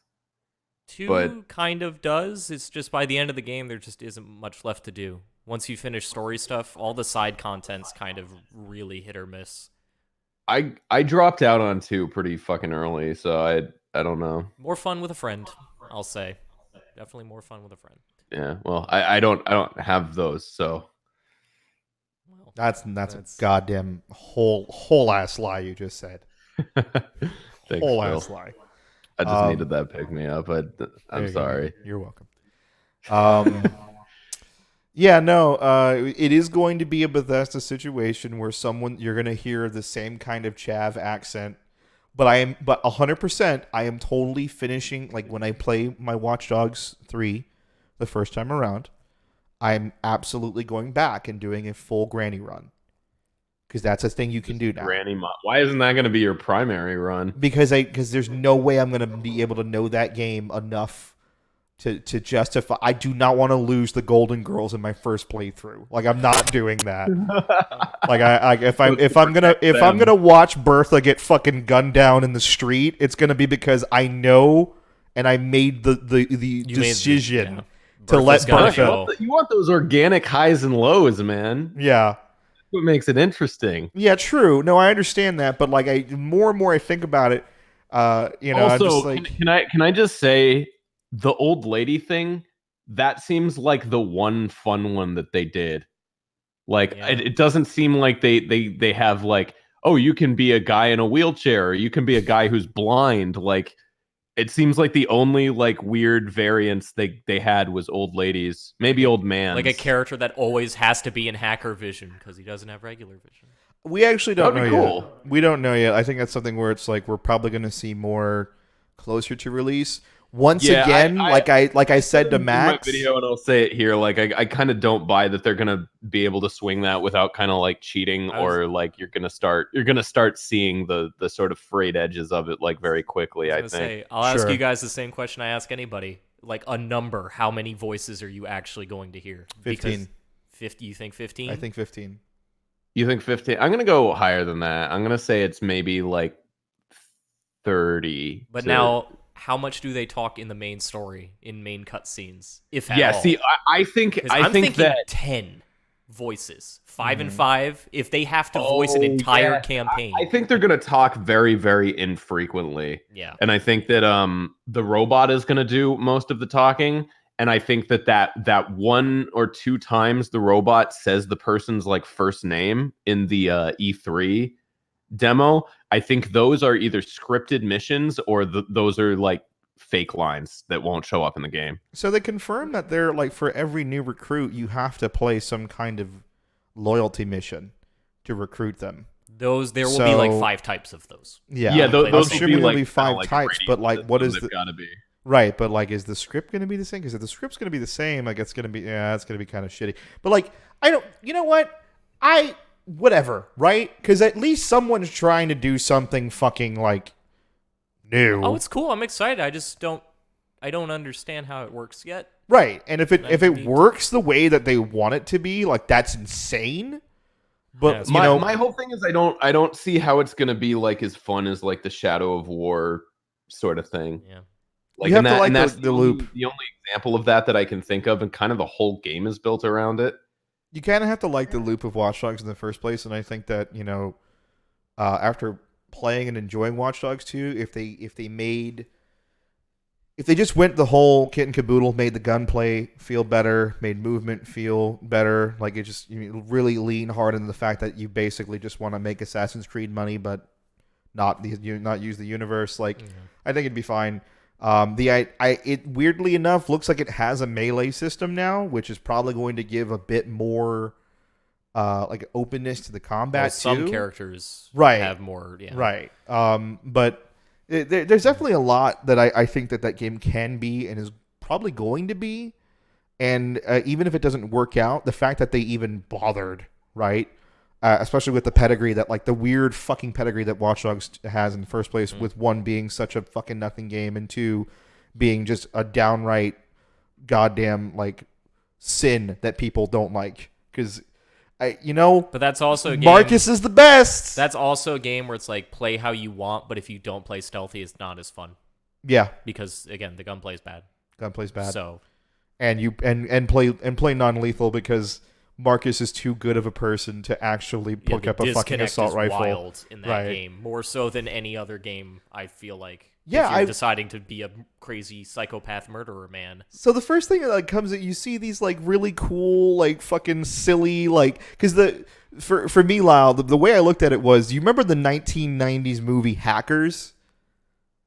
but 2 kind of does. It's just by the end of the game, there just isn't much left to do. Once you finish story stuff, all the side content's kind of really hit or miss. I dropped out on 2 pretty fucking early, so I don't know. More fun with a friend, I'll say. Definitely more fun with a friend. Yeah, well, I don't have those, so Well, That's a goddamn whole ass lie you just said. thanks, Whole Phil. ass lie. I just needed that pick me up. I'm sorry. You're welcome. Yeah, no, it is going to be a Bethesda situation where you're going to hear the same kind of chav accent, but 100%, I am totally finishing, like when I play my Watch Dogs 3 the first time around, I'm absolutely going back and doing a full granny run. Because that's a thing you can do now. Why isn't that going to be your primary run? Because there's no way I'm going to be able to know that game enough to justify. I do not want to lose the Golden Girls in my first playthrough. Like, I'm not doing that. Like if I'm gonna watch Bertha get fucking gunned down in the street, it's gonna be because I know and I made the decision to let Bertha. You want those organic highs and lows, man. Yeah. What makes it interesting. Yeah, true. No, I understand that, but like more and more I think about it, also, I'm just like, can I just say the old lady thing, that seems like the one fun one that they did. Like it doesn't seem like they have like, oh, you can be a guy in a wheelchair or you can be a guy who's blind. Like it seems like the only like weird variants they had was old ladies, maybe old man, like a character that always has to be in hacker vision because he doesn't have regular vision. We actually don't know cool. yet. We don't know yet. I think that's something where it's like we're probably going to see more closer to release. Once again, like I said to Max, my video, and I'll say it here. Like I kind of don't buy that they're gonna be able to swing that without kind of like cheating, or like you're gonna start seeing the sort of frayed edges of it like very quickly. I think. I'll ask you guys the same question I ask anybody. Like a number, how many voices are you actually going to hear? 15. 50? You think 15? I think 15. You think 15? I'm gonna go higher than that. I'm gonna say it's maybe like 30. But now, how much do they talk in the main story, in main cutscenes, if at all? See, I think I'm thinking that 10 voices, 5 and 5. If they have to voice an entire campaign, I think they're gonna talk very, very infrequently. Yeah, and I think that the robot is gonna do most of the talking. And I think that 1 or 2 times the robot says the person's like first name in the E3 demo, I think those are either scripted missions or those are like fake lines that won't show up in the game. So they confirm that they're like, for every new recruit, you have to play some kind of loyalty mission to recruit them. there will be like 5 types of those. Yeah, those will be like 5 types. But like, what is the gotta be? Right, but like, is the script going to be the same? Because if the script's going to be the same, like it's going to be it's going to be kind of shitty. But like, you know what? Whatever, right? Because at least someone's trying to do something fucking like new. Oh, it's cool. I'm excited. I don't understand how it works yet. Right, and if it works the way that they want it to be, like that's insane. But my whole thing is I don't see how it's going to be like as fun as like the Shadow of War sort of thing. Yeah. Like, you have to like the loop. The only example of that I can think of, and kind of the whole game is built around it. You kind of have to like the loop of Watch Dogs in the first place, and I think that after playing and enjoying Watch Dogs 2, if they just went the whole kit and caboodle, made the gunplay feel better, made movement feel better, like it just really lean hard into the fact that you basically just want to make Assassin's Creed money, but not use the universe. Like, I think it'd be fine. It weirdly enough looks like it has a melee system now, which is probably going to give a bit more like openness to the combat. Some characters have more, right. But there's definitely a lot that I think that game can be and is probably going to be. And even if it doesn't work out, the fact that they even bothered, right? Especially with the pedigree that, like, the weird fucking pedigree that Watch Dogs has in the first place, with 1 being such a fucking nothing game and 2 being just a downright goddamn, like, sin that people don't like. Because, but that's also a game, Marcus is the best. That's also a game where it's like, play how you want, but if you don't play stealthy, it's not as fun. Yeah. Because, again, the gunplay is bad. Gunplay's bad. So... And you play non-lethal because Marcus is too good of a person to actually pick up a fucking assault rifle. Wild in that game, more so than any other game. I feel like, yeah, if you're deciding to be a crazy psychopath murderer man. So the first thing that like comes at you see these like really cool like fucking silly like because for me, Lyle, the way I looked at it was, you remember the 1990s movie Hackers?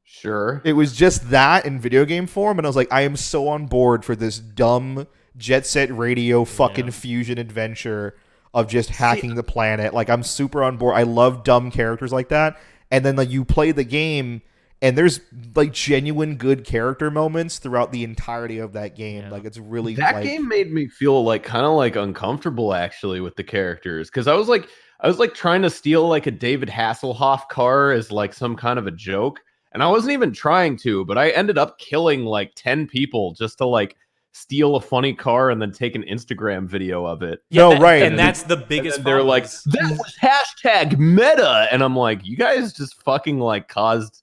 Sure. It was just that in video game form, and I was like, I am so on board for this dumb Jet Set Radio fucking fusion adventure of just hacking the planet. Like, I'm super on board. I love dumb characters like that. And then like you play the game, and there's like genuine good character moments throughout the entirety of that game. Yeah. Like, it's really that game made me feel like kind of like uncomfortable actually with the characters, because I was like trying to steal like a David Hasselhoff car as like some kind of a joke. And I wasn't even trying to, but I ended up killing like 10 people just to like steal a funny car and then take an Instagram video of it. Yeah, no, right. And that's the biggest They're like, that was hashtag meta. And I'm like, you guys just fucking like caused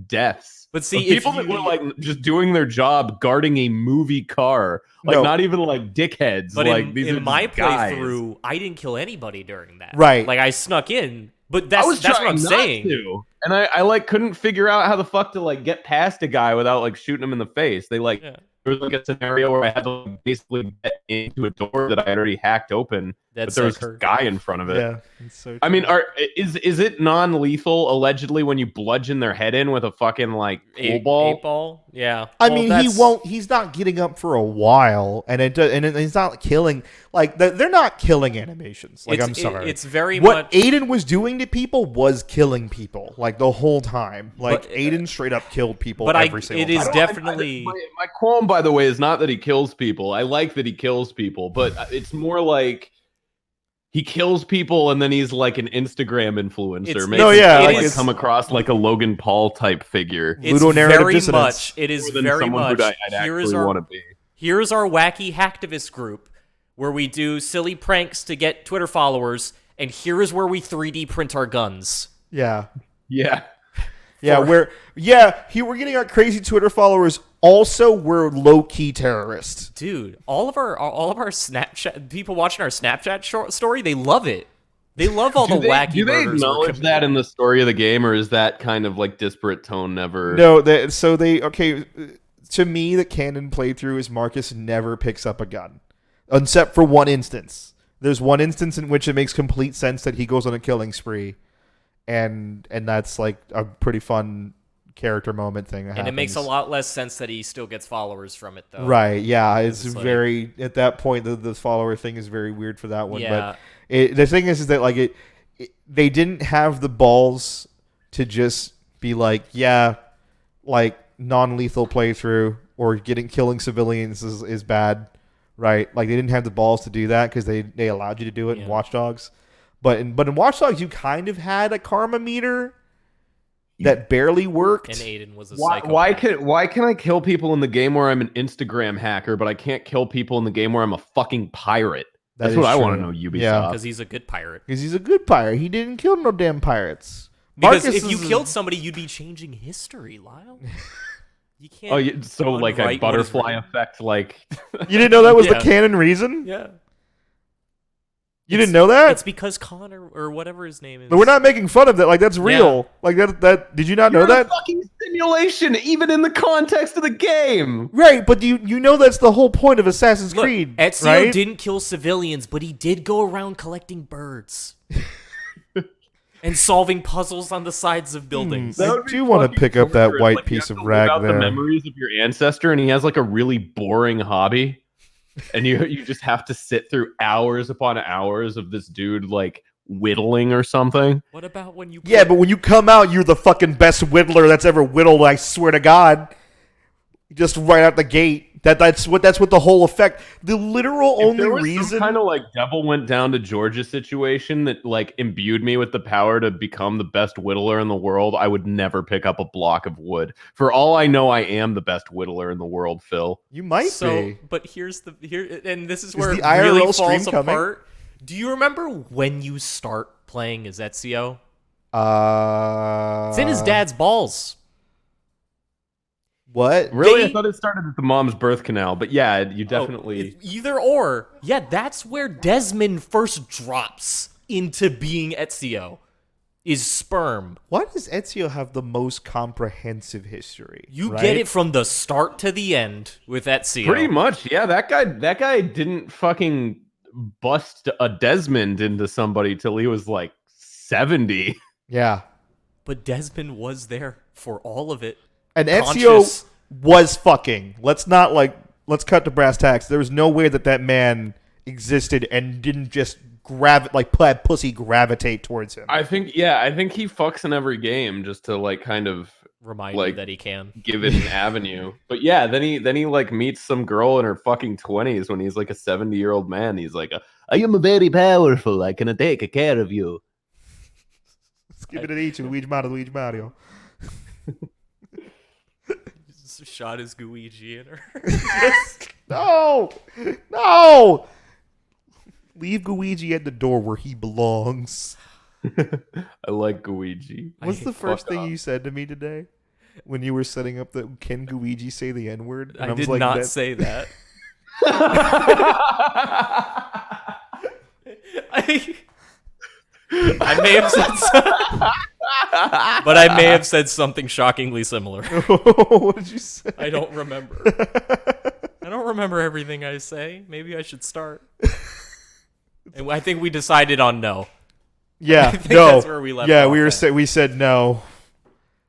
deaths. But see, people that were like just doing their job guarding a movie car, like not even like dickheads. But like in my playthrough, I didn't kill anybody during that. Right. Like, I snuck in. But that's what I'm saying. And I like couldn't figure out how the fuck to like get past a guy without like shooting him in the face. They like there was like a scenario where I had to like, basically get into a door that I had already hacked open, but there was a guy in front of it. Yeah, it's so true. I mean, is it non-lethal allegedly when you bludgeon their head in with a fucking like pool ball? 8-ball? Yeah. I mean, he won't. He's not getting up for a while, and he's not killing. Like they're not killing animations. Like I'm sorry, it's very what much Aiden was doing to people was killing people. Like the whole time, like Aiden straight up killed people. But every single time. It is definitely my qualm, by the way, is not that he kills people. I like that he kills people, but it's more like he kills people and then he's like an Instagram influencer. Maybe come across like a Logan Paul type figure. It's very much. It is very much. I'd actually want to be. Here's our wacky hacktivist group where we do silly pranks to get Twitter followers, and here is where we 3D print our guns. Yeah. Yeah. Yeah, we're getting our crazy Twitter followers. Also, we're low-key terrorists. Dude, all of our Snapchat people watching our Snapchat story, they love it. They love all the wacky. Do they acknowledge that in the story of the game, or is that kind of like disparate tone never? No, to me, the canon playthrough is Marcus never picks up a gun, except for one instance. There's one instance in which it makes complete sense that he goes on a killing spree, and that's like a pretty fun character moment thing. And it makes a lot less sense that he still gets followers from it, though. Right? Yeah, it's very at that point the follower thing is very weird for that one. Yeah. But the thing is that like they didn't have the balls to just be like, yeah, like non-lethal playthrough or killing civilians is bad, right? Like they didn't have the balls to do that because they allowed you to do it in Watch Dogs. But in Watch Dogs, you kind of had a karma meter that barely worked. And Aiden was a psychopath. Why can I kill people in the game where I'm an Instagram hacker, but I can't kill people in the game where I'm a fucking pirate? That's what I want to know, Ubisoft. Yeah. Because he's a good pirate. Because he's a good pirate. He didn't kill no damn pirates. Because if you killed somebody, you'd be changing history, Lyle. You can't. Oh, so like a butterfly effect, like. You didn't know that was the canon reason? Yeah. You didn't know that? It's because Connor or whatever his name is. But we're not making fun of that. Like that's real. Yeah. Like that. Did you not know that? A fucking simulation, even in the context of the game. Right, but you know that's the whole point of Assassin's Creed. Ezio didn't kill civilians, but he did go around collecting birds. And solving puzzles on the sides of buildings. I do want to pick up that white piece of rag there. The memories of your ancestor, and he has like a really boring hobby, and you just have to sit through hours upon hours of this dude like whittling or something. What about when you? Yeah, but when you come out, you're the fucking best whittler that's ever whittled. I swear to God. just right out the gate. That's what the whole effect. The literal If only there was reason. some kind of like devil went down to Georgia situation that like imbued me with the power to become the best whittler in the world, I would never pick up a block of wood. For all I know, I am the best whittler in the world, Phil. You might be. But and this is where the it really IRL stream falls coming? apart. Do you remember when you start playing as Ezio? It's in his dad's balls. What? Really? I thought it started at the mom's birth canal, but yeah, you definitely... Either or. Yeah, that's where Desmond first drops into being Ezio, is sperm. Why does Ezio have the most comprehensive history? You right? get it from the start to the end with Ezio. Pretty much, yeah. That guy didn't fucking bust a Desmond into somebody till he was like 70. Yeah. But Desmond was there for all of it. And Conscious. Ezio was fucking. Let's cut to brass tacks. There was no way that man existed and didn't just had pussy gravitate towards him. I think he fucks in every game just to like kind of Remind like him that he can give it an avenue. But yeah, then he like meets some girl in her fucking 20s when he's like a 70-year-old man. He's like, I am very powerful. I can take care of you. Give it an each, Luigi Mario. Shot his Guigi in her. No! Leave Guigi at the door where he belongs. I like Guigi. What's the first thing you said to me today when you were setting up the can Guigi say the N-word? I did not say that. I may have said but I may have said something shockingly similar. What did you say? I don't remember. I don't remember everything I say. Maybe I should start. And I think we decided on no. Yeah, I think that's where we left off we said no.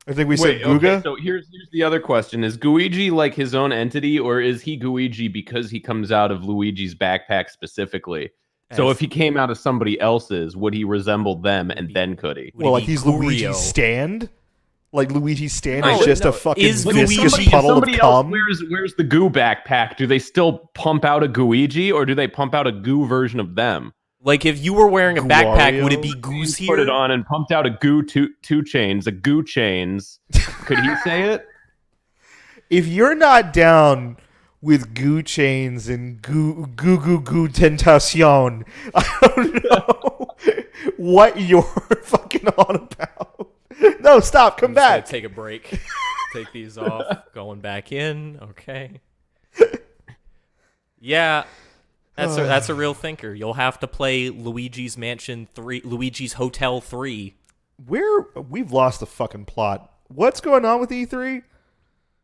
I think we said Guga. Okay, so here's the other question. Is Guigi like his own entity, or is he Guigi because he comes out of Luigi's backpack specifically? So if he came out of somebody else's, would he resemble them, and then could he? Well, like he's Gurio? Luigi's stand? Like Luigi's stand No, is just no, a fucking is viscous Luigi- puddle of somebody else cum? wears the goo backpack, do they still pump out a Guigi, or do they pump out a goo version of them? Like if you were wearing a backpack, would it be He's Goose here? put it on and pumped out a goo two chains, a goo chains. Could he say it? If you're not down with goo chains and goo tentacion, I don't know what you're fucking on about. No, stop. Come back. Take a break. Take these off. Going back in. Okay. Yeah. That's a real thinker. You'll have to play Luigi's Mansion 3, Luigi's Hotel 3. We've lost the fucking plot. What's going on with E3?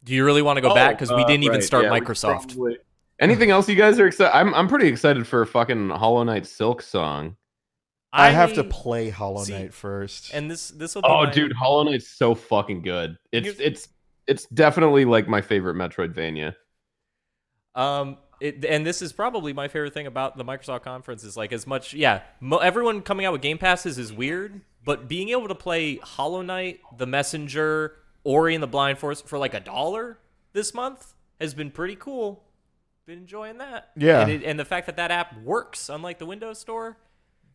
Do you really want to go back? Because we didn't even start Microsoft. Anything else you guys are excited? I'm pretty excited for a fucking Hollow Knight Silk song. I have to play Hollow Knight first. And this will be dude, Hollow Knight's so fucking good. It's definitely like my favorite Metroidvania. And this is probably my favorite thing about the Microsoft conference is like as much, everyone coming out with Game Passes is weird, but being able to play Hollow Knight, The Messenger, Ori and the Blind Forest for like $1 this month has been pretty cool. Been enjoying that. Yeah. And the fact that app works, unlike the Windows Store.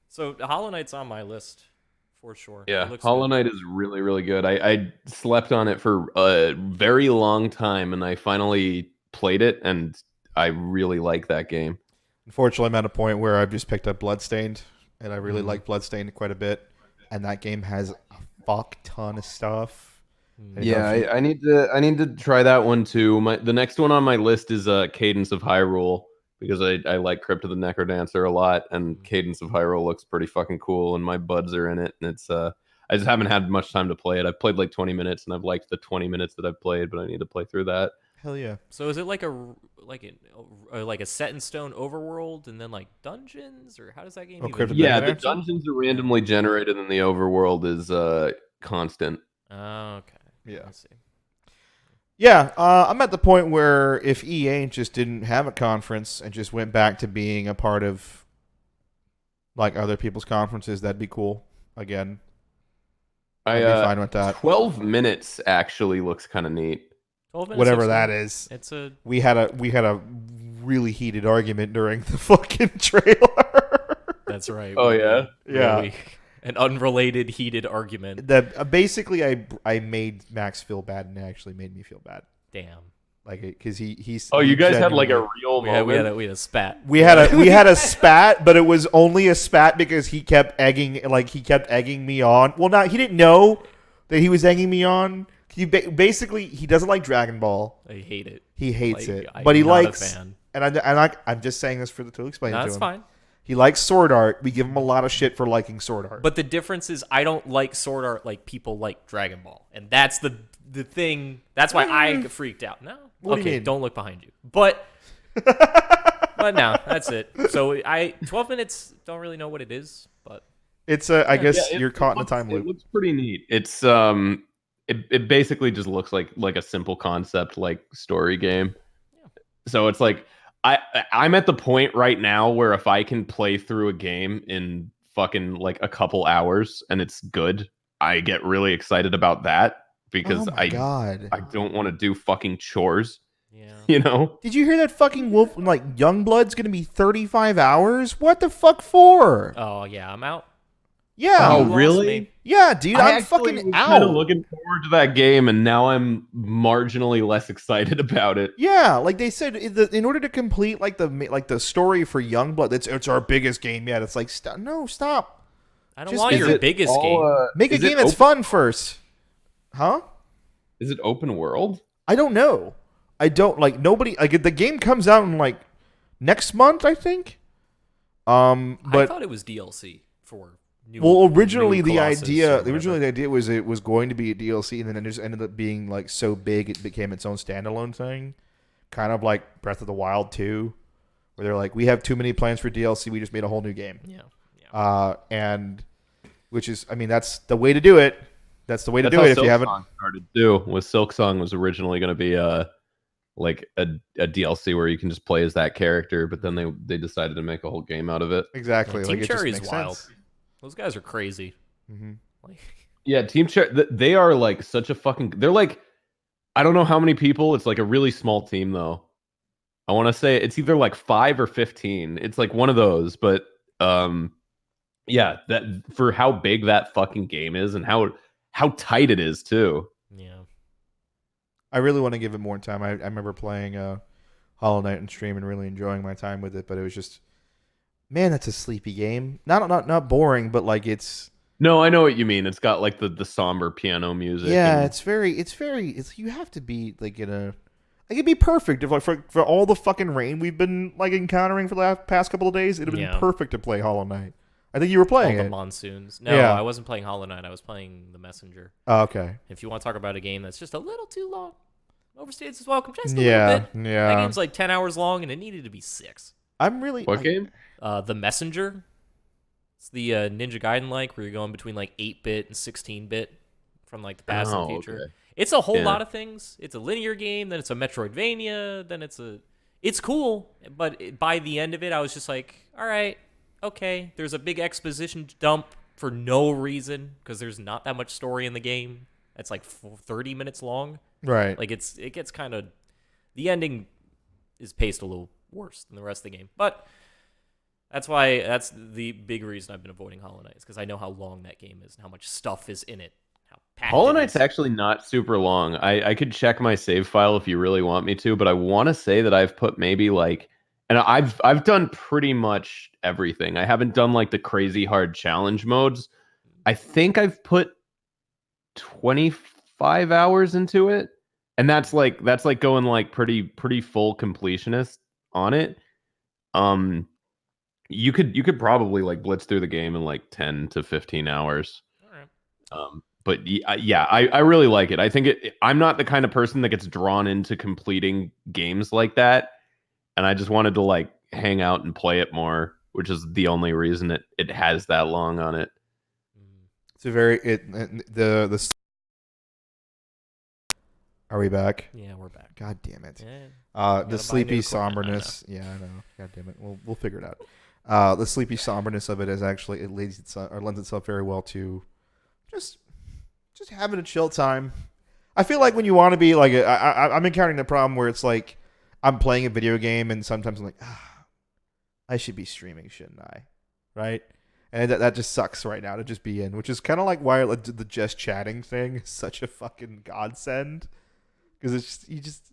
So Hollow Knight's on my list for sure. Yeah, Hollow Knight is really, really good. I slept on it for a very long time, and I finally played it, and I really like that game. Unfortunately, I'm at a point where I've just picked up Bloodstained, and I really like Bloodstained quite a bit, and that game has a fuck ton of stuff. Yeah, I need to try that one too. The next one on my list is Cadence of Hyrule, because I like Crypt of the Necrodancer a lot, and Cadence of Hyrule looks pretty fucking cool, and my buds are in it, and it's I just haven't had much time to play it. I've played like 20 minutes, and I've liked the 20 minutes that I've played, but I need to play through that. Hell yeah! So is it like a set in stone overworld and then like dungeons, or how does that game? The dungeons are randomly generated, and the overworld is constant. Oh, okay. Yeah. I see. Yeah, I'm at the point where if EA just didn't have a conference and just went back to being a part of like other people's conferences, that'd be cool. Again, I'd be fine with that. 12 minutes actually looks kind of neat. 12 minutes. Whatever looks that good. is. It's a We had a really heated argument during the fucking trailer. That's right. Oh, we yeah? did. Yeah. Really, an unrelated heated argument. Basically, I made Max feel bad, and it actually made me feel bad. Damn. Like, because he's. Oh, you guys had like a genuinely- real We had, moment. we had a spat. We had a spat, but it was only a spat because he kept egging me on. Well, not he didn't know that he was egging me on. Basically, he doesn't like Dragon Ball. I hate it. He hates Like, it, I'm but he not a likes. fan. And I'm just saying this to explain No, it to that's him. fine. He likes sword art. We give him a lot of shit for liking sword art. But the difference is I don't like sword art like people like Dragon Ball. And that's the thing. That's why I get freaked out. No. What do you okay, mean? don't look behind you. But but no, that's it. So 12 minutes, don't really know what it is, but it's I guess Yeah, you're caught in a time It loop. looks pretty neat. It's it basically just looks like a simple concept like story game. Yeah. So it's like I'm at the point right now where if I can play through a game in fucking like a couple hours and it's good, I get really excited about that because Oh my god! I don't want to do fucking chores, yeah. you know? Did you hear that fucking Wolf? Like Youngblood's gonna be 35 hours. What the fuck for? Oh yeah, I'm out. Yeah, Oh, You lost really? me. yeah, dude. I I'm actually fucking was kind of out. looking forward to that game, and now I'm marginally less excited about it. Yeah, like they said, in order to complete like the story for Youngblood, it's our biggest game yet. It's like no, stop. I don't Just want is your it biggest game. Make a game that's fun first, huh? Is it open world? I don't know. I don't like nobody. Like the game comes out in like next month, I think. I But thought it was DLC for new. well, originally new the Colossus idea, or whatever. was it was going to be a DLC, and then it just ended up being like so big it became its own standalone thing, kind of like Breath of the Wild 2, where they're like, we have too many plans for DLC, we just made a whole new game. Yeah. And which is, I mean, that's the way to do it. That's the way to That's do how it if you haven't. Silksong started too. Was Silksong was originally going to be like a DLC where you can just play as that character, but then they decided to make a whole game out of it. Exactly. Yeah, like Team it just Cherry is makes wild. sense. Those guys are crazy. Mhm. Like, Yeah, Team Cherry, they are like such a fucking. They're like, I don't know how many people. It's like a really small team though. I want to say it's either like 5 or 15. It's like one of those, but yeah, that for how big that fucking game is and how tight it is too. yeah. I really want to give it more time. I remember playing Hollow Knight and stream and really enjoying my time with it, but it was just, man, that's a sleepy game. Not boring, but like it's. No, I know what you mean. It's got like the somber piano music. Yeah, and- it's you have to be like in a. Like it'd be perfect if like for all the fucking rain we've been like encountering for the past couple of days, it'd have been Yeah. perfect to play Hollow Knight. I think you were All playing the it. monsoons. No, Yeah. I wasn't playing Hollow Knight. I was playing The Messenger. Oh, okay. If you want to talk about a game that's just a little too long, Overstates is welcome. Just a Yeah, little bit. That yeah. game's like 10 hours long, and it needed to be 6. I'm really. What game? The Messenger. It's the Ninja Gaiden like, where you're going between like 8-bit and 16-bit from like the past and future. Okay. It's a whole Yeah. lot of things. It's a linear game, then it's a Metroidvania, then it's cool, but by the end of it, I was just like, all right, okay. There's a big exposition dump for no reason because there's not that much story in the game. It's like 30 minutes long. Right. Like it gets kind of, the ending is paced a little worse than the rest of the game, but that's the big reason I've been avoiding Hollow Knight is because I know how long that game is and how much stuff is in it. How packed Hollow it Knight's is. actually not super long. I could check my save file if you really want me to, but I want to say that I've put maybe like, and I've done pretty much everything. I haven't done like the crazy hard challenge modes. I think I've put 25 hours into it, and that's like going like pretty full completionist on it. You could probably like blitz through the game in like 10 to 15 hours. All right. But yeah, I really like it. I think I'm not the kind of person that gets drawn into completing games like that, and I just wanted to like hang out and play it more, which is the only reason it has that long on it. It's a very the. Are we back? Yeah, we're back. God damn it. Yeah. The gotta buy sleepy new equipment, I know. somberness. Yeah, I know. God damn it. We'll figure it out. The sleepy somberness of it is actually it lends itself very well to just having a chill time. I feel like when you want to be like, I'm encountering the problem where it's like I'm playing a video game and sometimes I'm like, I should be streaming, shouldn't I? Right? And that just sucks right now to just be in, which is kind of like why the just chatting thing is such a fucking godsend, because it's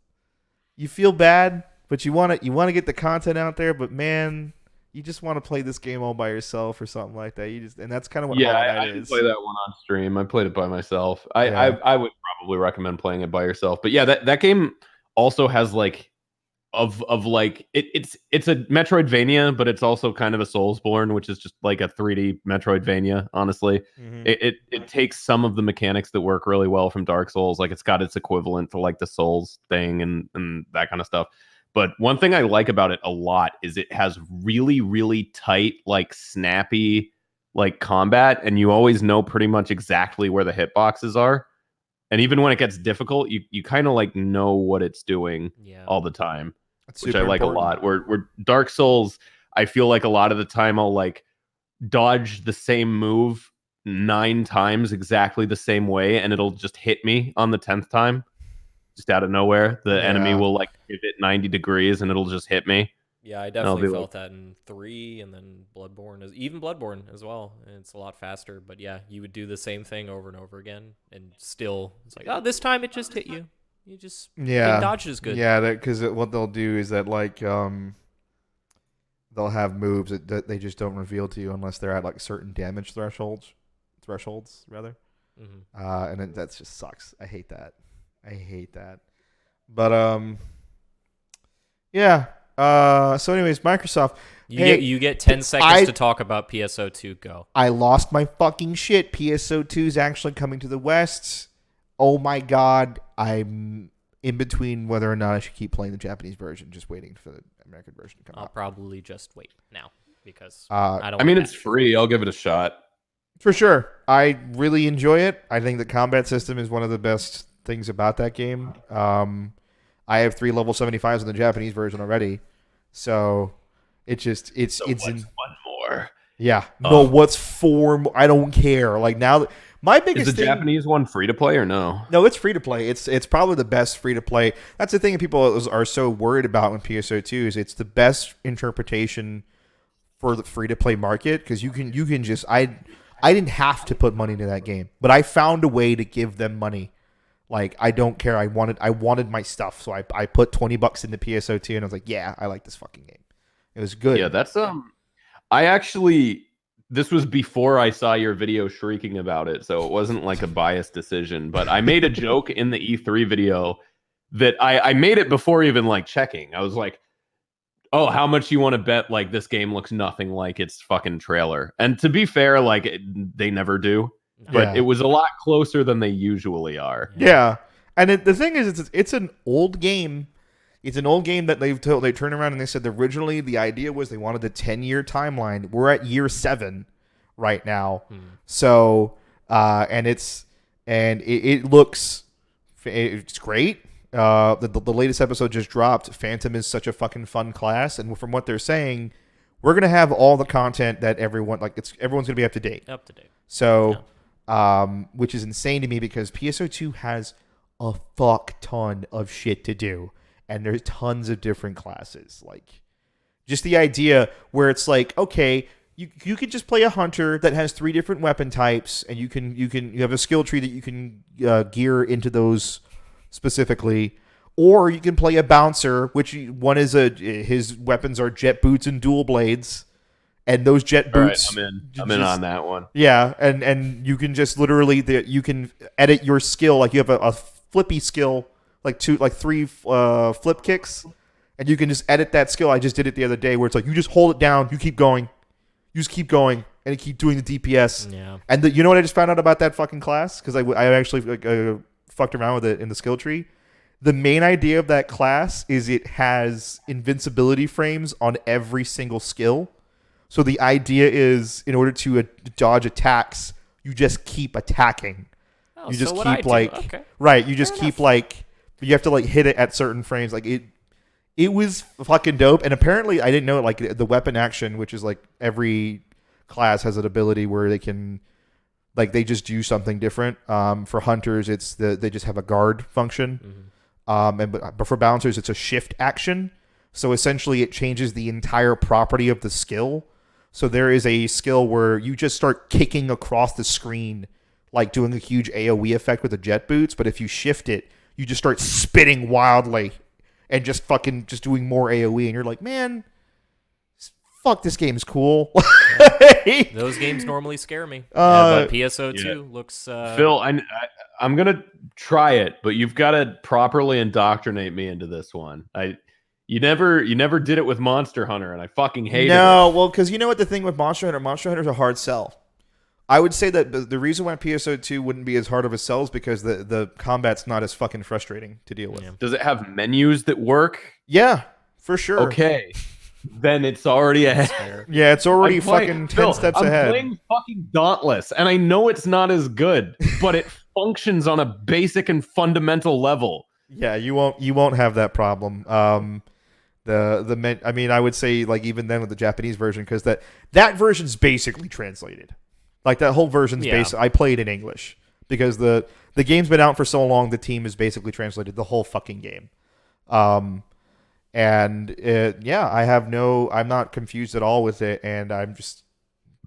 you feel bad, but you want to get the content out there, but man, you just want to play this game all by yourself or something like that. And that's kind of what Hollow Knight I didn't is. play that one on stream. I played it by myself. Yeah. I would probably recommend playing it by yourself. But yeah, that game also has like of like it's a Metroidvania, but it's also kind of a Soulsborne, which is just like a 3D Metroidvania. Honestly, it takes some of the mechanics that work really well from Dark Souls. Like it's got its equivalent to like the Souls thing and that kind of stuff. But one thing I like about it a lot is it has really, really tight, like snappy, like combat, and you always know pretty much exactly where the hitboxes are. And even when it gets difficult, you kind of like know what it's doing all the time, That's which I super like important. a lot. Where Dark Souls, I feel like a lot of the time I'll like dodge the same move 9 times exactly the same way, and it'll just hit me on the 10th time. Just out of nowhere, the enemy will like pivot 90 degrees and it'll just hit me. Yeah, I definitely felt that in 3, and then Bloodborne as well. And it's a lot faster, but yeah, you would do the same thing over and over again, and still, it's like, oh, this time it just hit you. You just didn't dodge as good. Yeah, because what they'll do is that like they'll have moves that they just don't reveal to you unless they're at like certain damage thresholds rather. And that just sucks. I hate that. But yeah. So anyways, Microsoft. You get 10 seconds to talk about PSO2. Go. I lost my fucking shit. PSO2 is actually coming to the West. Oh my god. I'm in between whether or not I should keep playing the Japanese version, just waiting for the American version to come out. I'll probably just wait now because I mean, it's free. I'll give it a shot. For sure. I really enjoy it. I think the combat system is one of the best things about that game. I have 3 level 75s in the Japanese version already. So it's one more. Yeah. No, what's 4 more? I don't care. Like now my biggest is the Japanese one free to play or no? No, it's free to play. It's probably the best free to play. That's the thing that people are so worried about when PSO2 is it's the best interpretation for the free to play market, because you can just I didn't have to put money into that game, but I found a way to give them money. Like, I don't care. I wanted my stuff, so I put $20 into PSO2, and I was like, yeah, I like this fucking game. It was good. Yeah, that's I actually, this was before I saw your video shrieking about it, so it wasn't like a biased decision. But I made a joke in the E3 video that I made it before even like checking. I was like, oh, how much you want to bet like this game looks nothing like its fucking trailer? And to be fair, like they never do. But it was a lot closer than they usually are. Yeah, and the thing is, it's an old game. It's an old game that they turned around and they said originally the idea was they wanted a 10-year timeline. We're at year 7 right now, so and it looks it's great. The latest episode just dropped. Phantom is such a fucking fun class, and from what they're saying, we're gonna have all the content that everyone's gonna be up to date. So. Yeah. Which is insane to me because PSO2 has a fuck ton of shit to do, and there's tons of different classes. Like, just the idea where it's like, okay, you could just play a hunter that has 3 different weapon types, and you have a skill tree that you can gear into those specifically, or you can play a bouncer, which one is his weapons are jet boots and dual blades. And those jet boots. All right, I'm in on that one. Yeah, and you can just literally you can edit your skill. Like you have a flippy skill, like 3 flip kicks, and you can just edit that skill. I just did it the other day, where it's like you just hold it down, you keep going, and you keep doing the DPS. Yeah. And you know what I just found out about that fucking class, because I actually fucked around with it in the skill tree. The main idea of that class is it has invincibility frames on every single skill. So the idea is, in order to dodge attacks, you just keep attacking. Oh, you just so keep right. You just keep you have to like hit it at certain frames. Like it was fucking dope. And apparently, I didn't know it. Like the weapon action, which is like every class has an ability where they can Like they just do something different. For hunters, they just have a guard function. But for balancers, it's a shift action. So essentially, it changes the entire property of the skill. So there is a skill where you just start kicking across the screen, like doing a huge AoE effect with the jet boots. But if you shift it, you just start spitting wildly and just doing more AoE. And you're like, man, fuck, this game's cool. Those games normally scare me. But PSO2 looks... Phil, I'm going to try it, but you've got to properly indoctrinate me into this one. You never did it with Monster Hunter, and I fucking hated it. No, well, because you know what the thing with Monster Hunter's a hard sell. I would say that the reason why PSO2 wouldn't be as hard of a sell is because the combat's not as fucking frustrating to deal with. Yeah. Does it have menus that work? Yeah, for sure. Okay. Then it's already ahead. Yeah, it's already fucking 10 steps ahead. I'm playing fucking Dauntless, and I know it's not as good, but it functions on a basic and fundamental level. Yeah, you won't have that problem. I would say like even then with the Japanese version, because that version's basically translated. Like that whole version's I played in English because the game's been out for so long. The team has basically translated the whole fucking game. I'm not confused at all with it, and I'm just,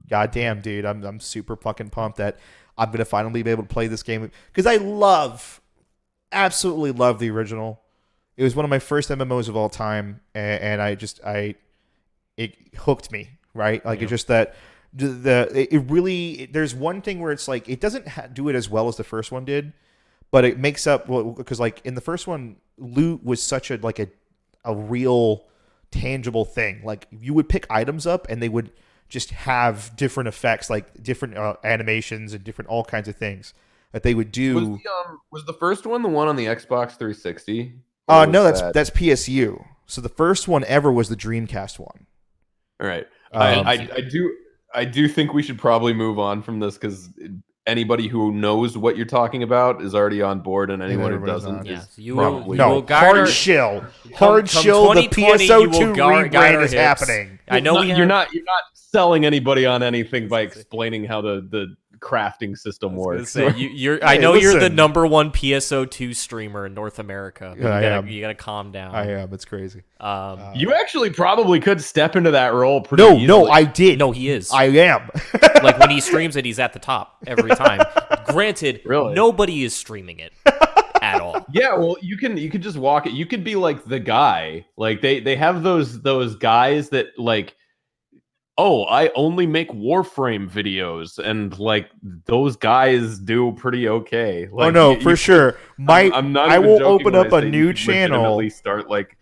goddamn, dude, I'm super fucking pumped that I'm gonna finally be able to play this game because I absolutely love the original. It was one of my first MMOs of all time, and it hooked me, right? Like it's just that it really, there's one thing where it's like it doesn't do it as well as the first one did, but it makes up because like in the first one, loot was such a real tangible thing. Like you would pick items up and they would just have different effects, like different animations and different all kinds of things that they would do. Was the first one the one on the Xbox 360? No, that's PSU. So the first one ever was the Dreamcast one. All right. I do think we should probably move on from this because anybody who knows what you're talking about is already on board, and anyone who doesn't is probably hard shill. The PSO2 rebrand is happening. I know you're not selling anybody on anything by explaining how the crafting system works. I know you're the number one PSO2 streamer in North America. You gotta calm down. I am. It's crazy. You actually probably could step into that role pretty easily. No, I did. No, he is. I am. Like when he streams it, he's at the top every time. Granted, nobody is streaming it at all. Yeah, well, you can just walk it. You could be like the guy. Like they have those guys that like, oh, I only make Warframe videos, and like those guys do pretty okay. Like, for sure. I will open up a new channel. Legitimately start like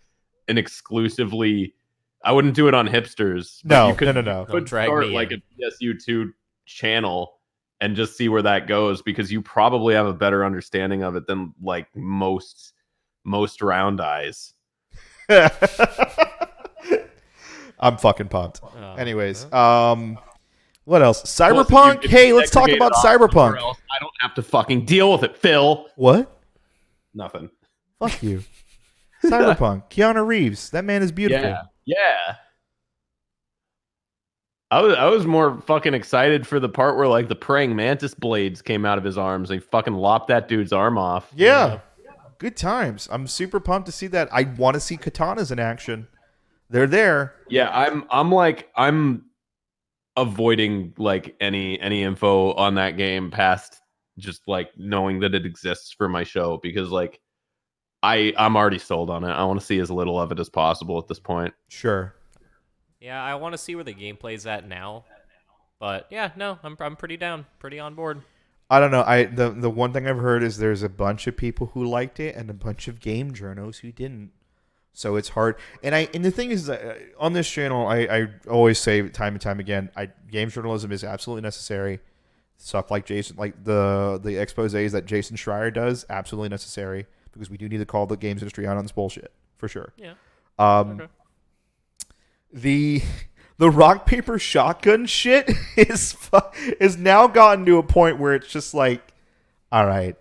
an exclusively. I wouldn't do it on Hipsters. No. Could start like a PSU2 channel and just see where that goes, because you probably have a better understanding of it than like most round eyes. I'm fucking pumped. Anyways, what else? Cyberpunk? Hey, let's talk about Cyberpunk. I don't have to fucking deal with it, Phil. What? Nothing. Fuck you. Cyberpunk. Keanu Reeves. That man is beautiful. Yeah. I was more fucking excited for the part where like the praying mantis blades came out of his arms and he fucking lopped that dude's arm off. Yeah. Good times. I'm super pumped to see that. I want to see katanas in action. They're there. Yeah, I'm avoiding like any info on that game past just like knowing that it exists for my show, because like I'm already sold on it. I want to see as little of it as possible at this point. Sure. Yeah, I want to see where the gameplay's at now. But yeah, no, I'm pretty down, pretty on board. I don't know. The one thing I've heard is there's a bunch of people who liked it and a bunch of game journos who didn't. So it's hard. And the thing is, on this channel, I always say time and time again, game journalism is absolutely necessary. Stuff like the exposés that Jason Schreier does, absolutely necessary, because we do need to call the games industry out on this bullshit for sure. Yeah. Okay. The rock paper shotgun shit is now gotten to a point where it's just like, all right,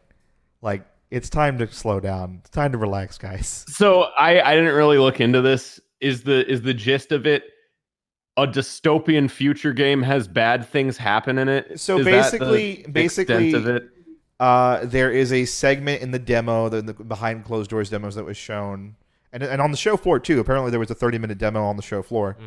like it's time to slow down. It's time to relax, guys. So I didn't really look into this. Is the gist of it? a dystopian future game has bad things happen in it. So Is basically, that the extent of it? there is a segment in the demo, the behind closed doors demos that was shown, and on the show floor too. Apparently, there was a 30-minute demo on the show floor,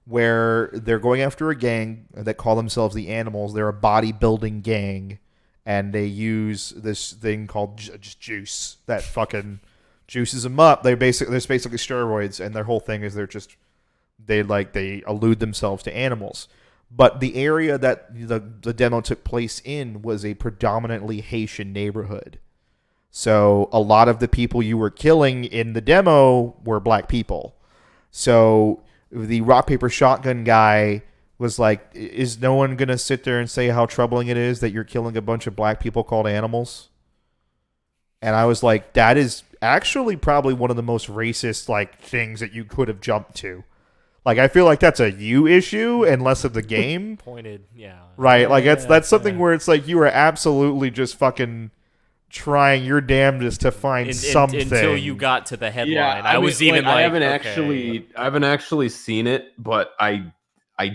where they're going after a gang that call themselves the Animals. They're a bodybuilding gang, and they use this thing called just juice that fucking juices them up. They're basically steroids, and their whole thing is they elude themselves to animals. But the area that the demo took place in was a predominantly Haitian neighborhood. So a lot of the people you were killing in the demo were black people. So the rock, paper, shotgun guy was like, is no one going to sit there and say how troubling it is that you're killing a bunch of black people called animals? And I was like, that is actually probably one of the most racist like things that you could have jumped to. Like, I feel like that's a you issue and less of the game. Pointed, yeah. Right, like that's something where it's like you are absolutely just fucking trying your damnedest to find something until you got to the headline. Yeah, I was even like, I haven't actually seen it, but I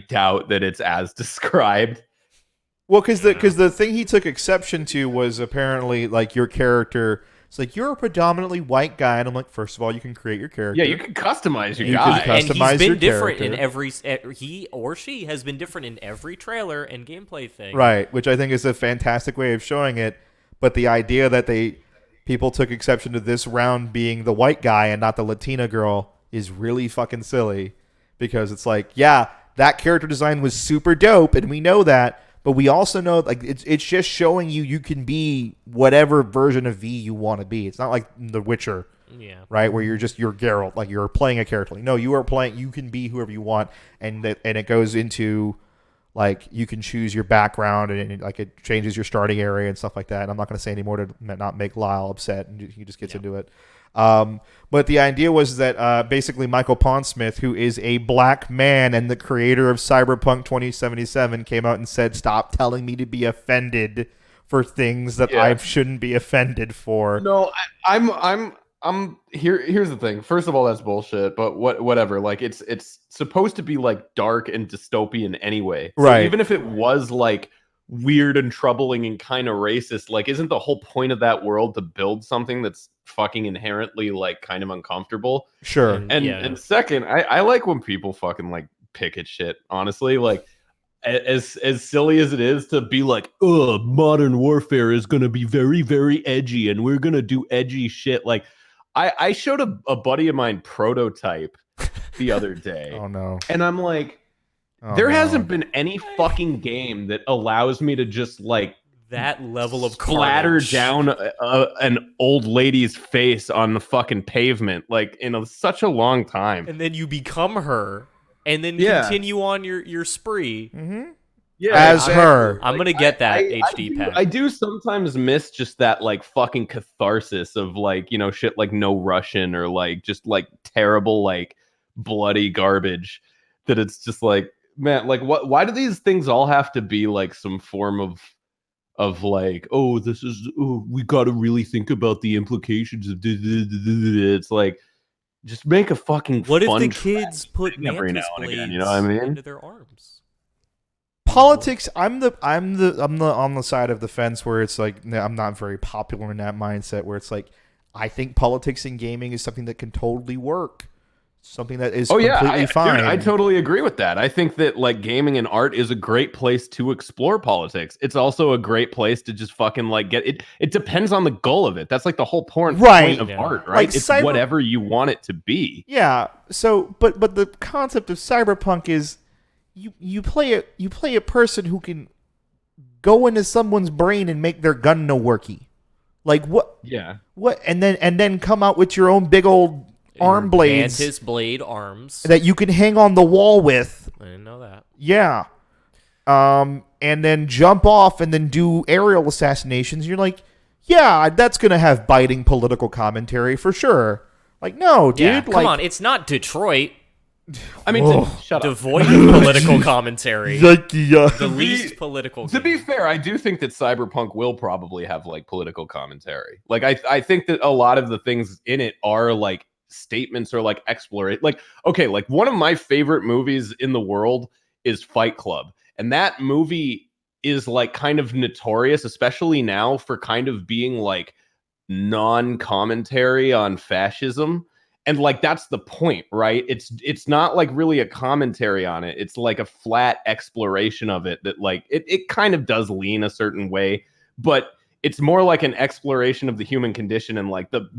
doubt that it's as described. Well, because the thing he took exception to was apparently like your character. It's like, you're a predominantly white guy, and I'm like, first of all, you can create your character. Yeah, you can customize your You guy. can and he's customize been your different character. in every he or she has been different in every trailer and gameplay thing. Right, which I think is a fantastic way of showing it. But the idea that people took exception to this round being the white guy and not the Latina girl is really fucking silly. Because it's like, yeah, that character design was super dope, and we know that. But we also know, like, it's just showing you can be whatever version of V you want to be. It's not like The Witcher, right, where you're Geralt, like you're playing a character. No, you can be whoever you want, and it goes into like you can choose your background, and like it changes your starting area and stuff like that. And I'm not going to say any more to not make Lyle upset, and he just gets into it. But the idea was that basically Michael Pondsmith, who is a black man and the creator of Cyberpunk 2077, came out and said, "Stop telling me to be offended for things that I shouldn't be offended for." No, I'm here. Here's the thing. First of all, that's bullshit. But whatever. Like it's supposed to be like dark and dystopian anyway. So right. Even if it was like weird and troubling and kind of racist, like isn't the whole point of that world to build something that's fucking inherently like kind of uncomfortable? Sure. And second, I like when people fucking like pick at shit, honestly. Like as silly as it is to be like, modern warfare is gonna be very, very edgy and we're gonna do edgy shit. Like I showed a buddy of mine Prototype the other day. Oh no. And I'm like, there hasn't been any fucking game that allows me to just like that level of splatter carnage down an old lady's face on the fucking pavement like in such a long time. and then you become her, and then continue on your spree. Mm-hmm. Yeah, as her. I'm gonna get that HD pack. I do sometimes miss just that like fucking catharsis of like, you know, shit like No Russian or like just like terrible like bloody garbage that it's just like, man, like why do these things all have to be like some form of like, we got to really think about the implications of it's like, just make a fucking what fun if the kids put every mantis now and again, blades you know what I mean? into their arms? Politics. I'm on the side of the fence where it's like I'm not very popular in that mindset. Where it's like I think politics in gaming is something that can totally work. Something that is completely fine. Dude, I totally agree with that. I think that like gaming and art is a great place to explore politics. It's also a great place to just fucking like get it. It depends on the goal of it. That's like the whole point of art, right? Like it's whatever you want it to be. Yeah. So, but the concept of cyberpunk is you play a person who can go into someone's brain and make their gun no worky. Like what? Yeah. What? And then come out with your own big old arm blades, mantis blade arms that you can hang on the wall with. I didn't know that. Yeah. And then jump off and then do aerial assassinations. You're like, yeah, that's gonna have biting political commentary for sure. Like, no, dude. Yeah, come on, it's not Detroit. I mean, shut up. Devoid of political commentary. The least political. To be fair, I do think that Cyberpunk will probably have like political commentary. Like, I think that a lot of the things in it are like statements or like explore it. Like, okay, like one of my favorite movies in the world is Fight Club. And that movie is like kind of notorious, especially now, for kind of being like non-commentary on fascism. And like that's the point, right? It's not like really a commentary on it. It's like a flat exploration of it that like it kind of does lean a certain way, but it's more like an exploration of the human condition and like the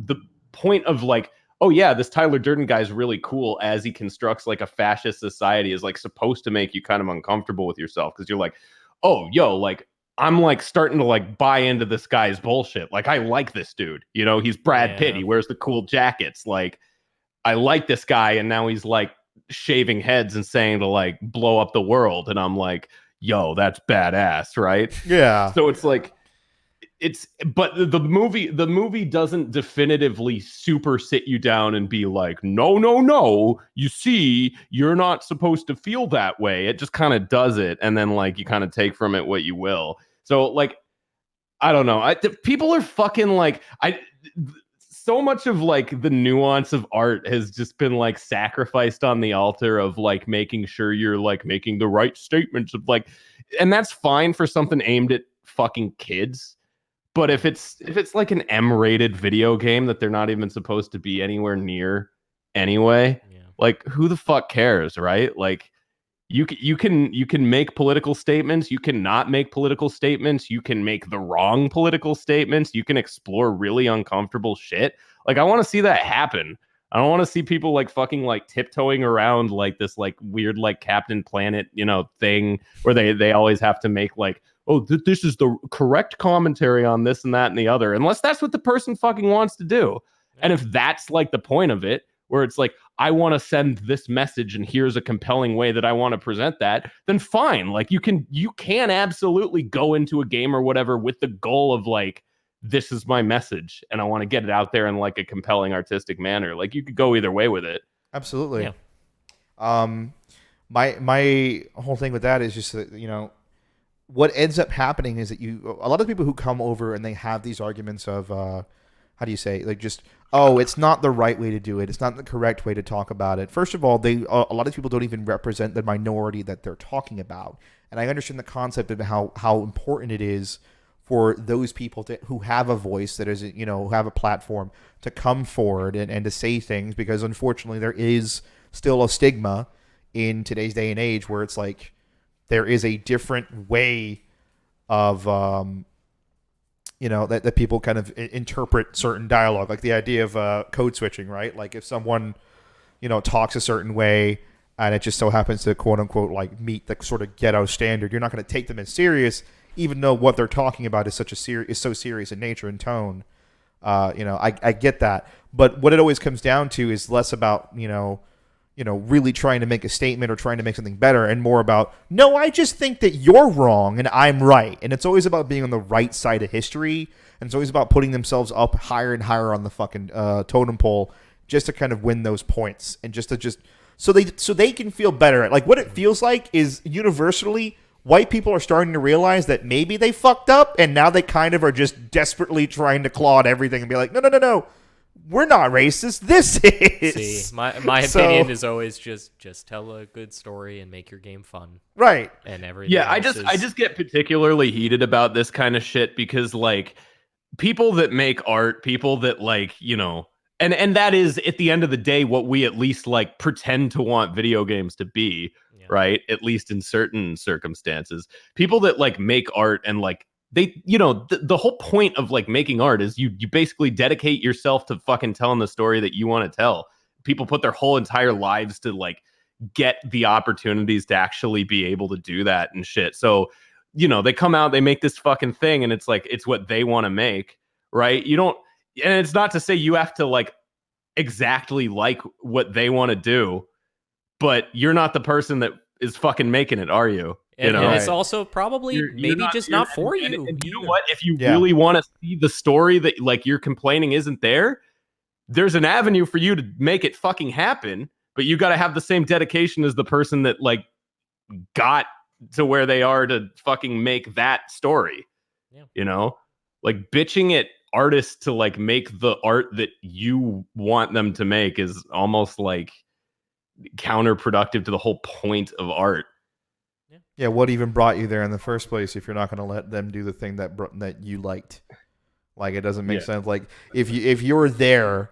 point of like, oh yeah, this Tyler Durden guy's really cool as he constructs like a fascist society is like supposed to make you kind of uncomfortable with yourself because you're like, oh, yo, like I'm like starting to like buy into this guy's bullshit. Like I like this dude, you know, he's Brad Pitt. He wears the cool jackets. Like I like this guy. And now he's like shaving heads and saying to like blow up the world. And I'm like, yo, that's badass. Right. Yeah. So it's like, but the movie doesn't definitively super sit you down and be like, no, you see, you're not supposed to feel that way. It just kind of does it, and then like you kind of take from it what you will. So like, I don't know. People are fucking like so much of like the nuance of art has just been like sacrificed on the altar of like making sure you're like making the right statements of like, and that's fine for something aimed at fucking kids. But if it's like an M-rated video game that they're not even supposed to be anywhere near anyway, like who the fuck cares, right? Like you can make political statements, you can not make political statements, you can make the wrong political statements, you can explore really uncomfortable shit. Like I want to see that happen. I don't want to see people like fucking like tiptoeing around like this like weird like Captain Planet, you know, thing where they always have to make like, oh, this is the correct commentary on this and that and the other, unless that's what the person fucking wants to do. And if that's like the point of it, where it's like, I want to send this message and here's a compelling way that I want to present that, then fine. Like you can absolutely go into a game or whatever with the goal of like, this is my message and I want to get it out there in like a compelling artistic manner. Like you could go either way with it. Absolutely. Yeah. My whole thing with that is just that, you know, what ends up happening is that a lot of people who come over and they have these arguments of, how do you say, like just, oh, it's not the right way to do it. It's not the correct way to talk about it. First of all, a lot of people don't even represent the minority that they're talking about. And I understand the concept of how important it is for those people who have a voice, that is, you know, who have a platform to come forward and to say things, because unfortunately there is still a stigma in today's day and age where it's like, there is a different way of, you know, that people kind of interpret certain dialogue, like the idea of code switching, right? Like if someone, you know, talks a certain way and it just so happens to quote unquote like meet the sort of ghetto standard, you're not going to take them as serious, even though what they're talking about is so serious in nature and tone. You know, I get that, but what it always comes down to is less about, you know, really trying to make a statement or trying to make something better, and more about, no, I just think that you're wrong and I'm right. And it's always about being on the right side of history. And it's always about putting themselves up higher and higher on the fucking totem pole just to kind of win those points and so they can feel better. Like what it feels like is universally white people are starting to realize that maybe they fucked up, and now they kind of are just desperately trying to claw at everything and be like, no. We're not racist. This is. See, my opinion is always just tell a good story and make your game fun. Right. And everything. Yeah, I just get particularly heated about this kind of shit because like people that make art, people that like, you know, and that is at the end of the day what we at least like pretend to want video games to be, right? At least in certain circumstances. People that like make art and like they, you know, the whole point of like making art is you basically dedicate yourself to fucking telling the story that you want to tell. People put their whole entire lives to like get the opportunities to actually be able to do that and shit. So, you know, they come out, they make this fucking thing and it's like, it's what they want to make, right? You don't, and it's not to say you have to like exactly like what they want to do, but you're not the person that is fucking making it, are you? And, you know, and it's also probably maybe not for you. And you know what? If you really want to see the story that like you're complaining isn't there, there's an avenue for you to make it fucking happen. But you got to have the same dedication as the person that like got to where they are to fucking make that story. Yeah. You know, like bitching at artists to like make the art that you want them to make is almost like counterproductive to the whole point of art. Yeah, what even brought you there in the first place if you're not going to let them do the thing that you liked? Like, it doesn't make sense. Like, if you were there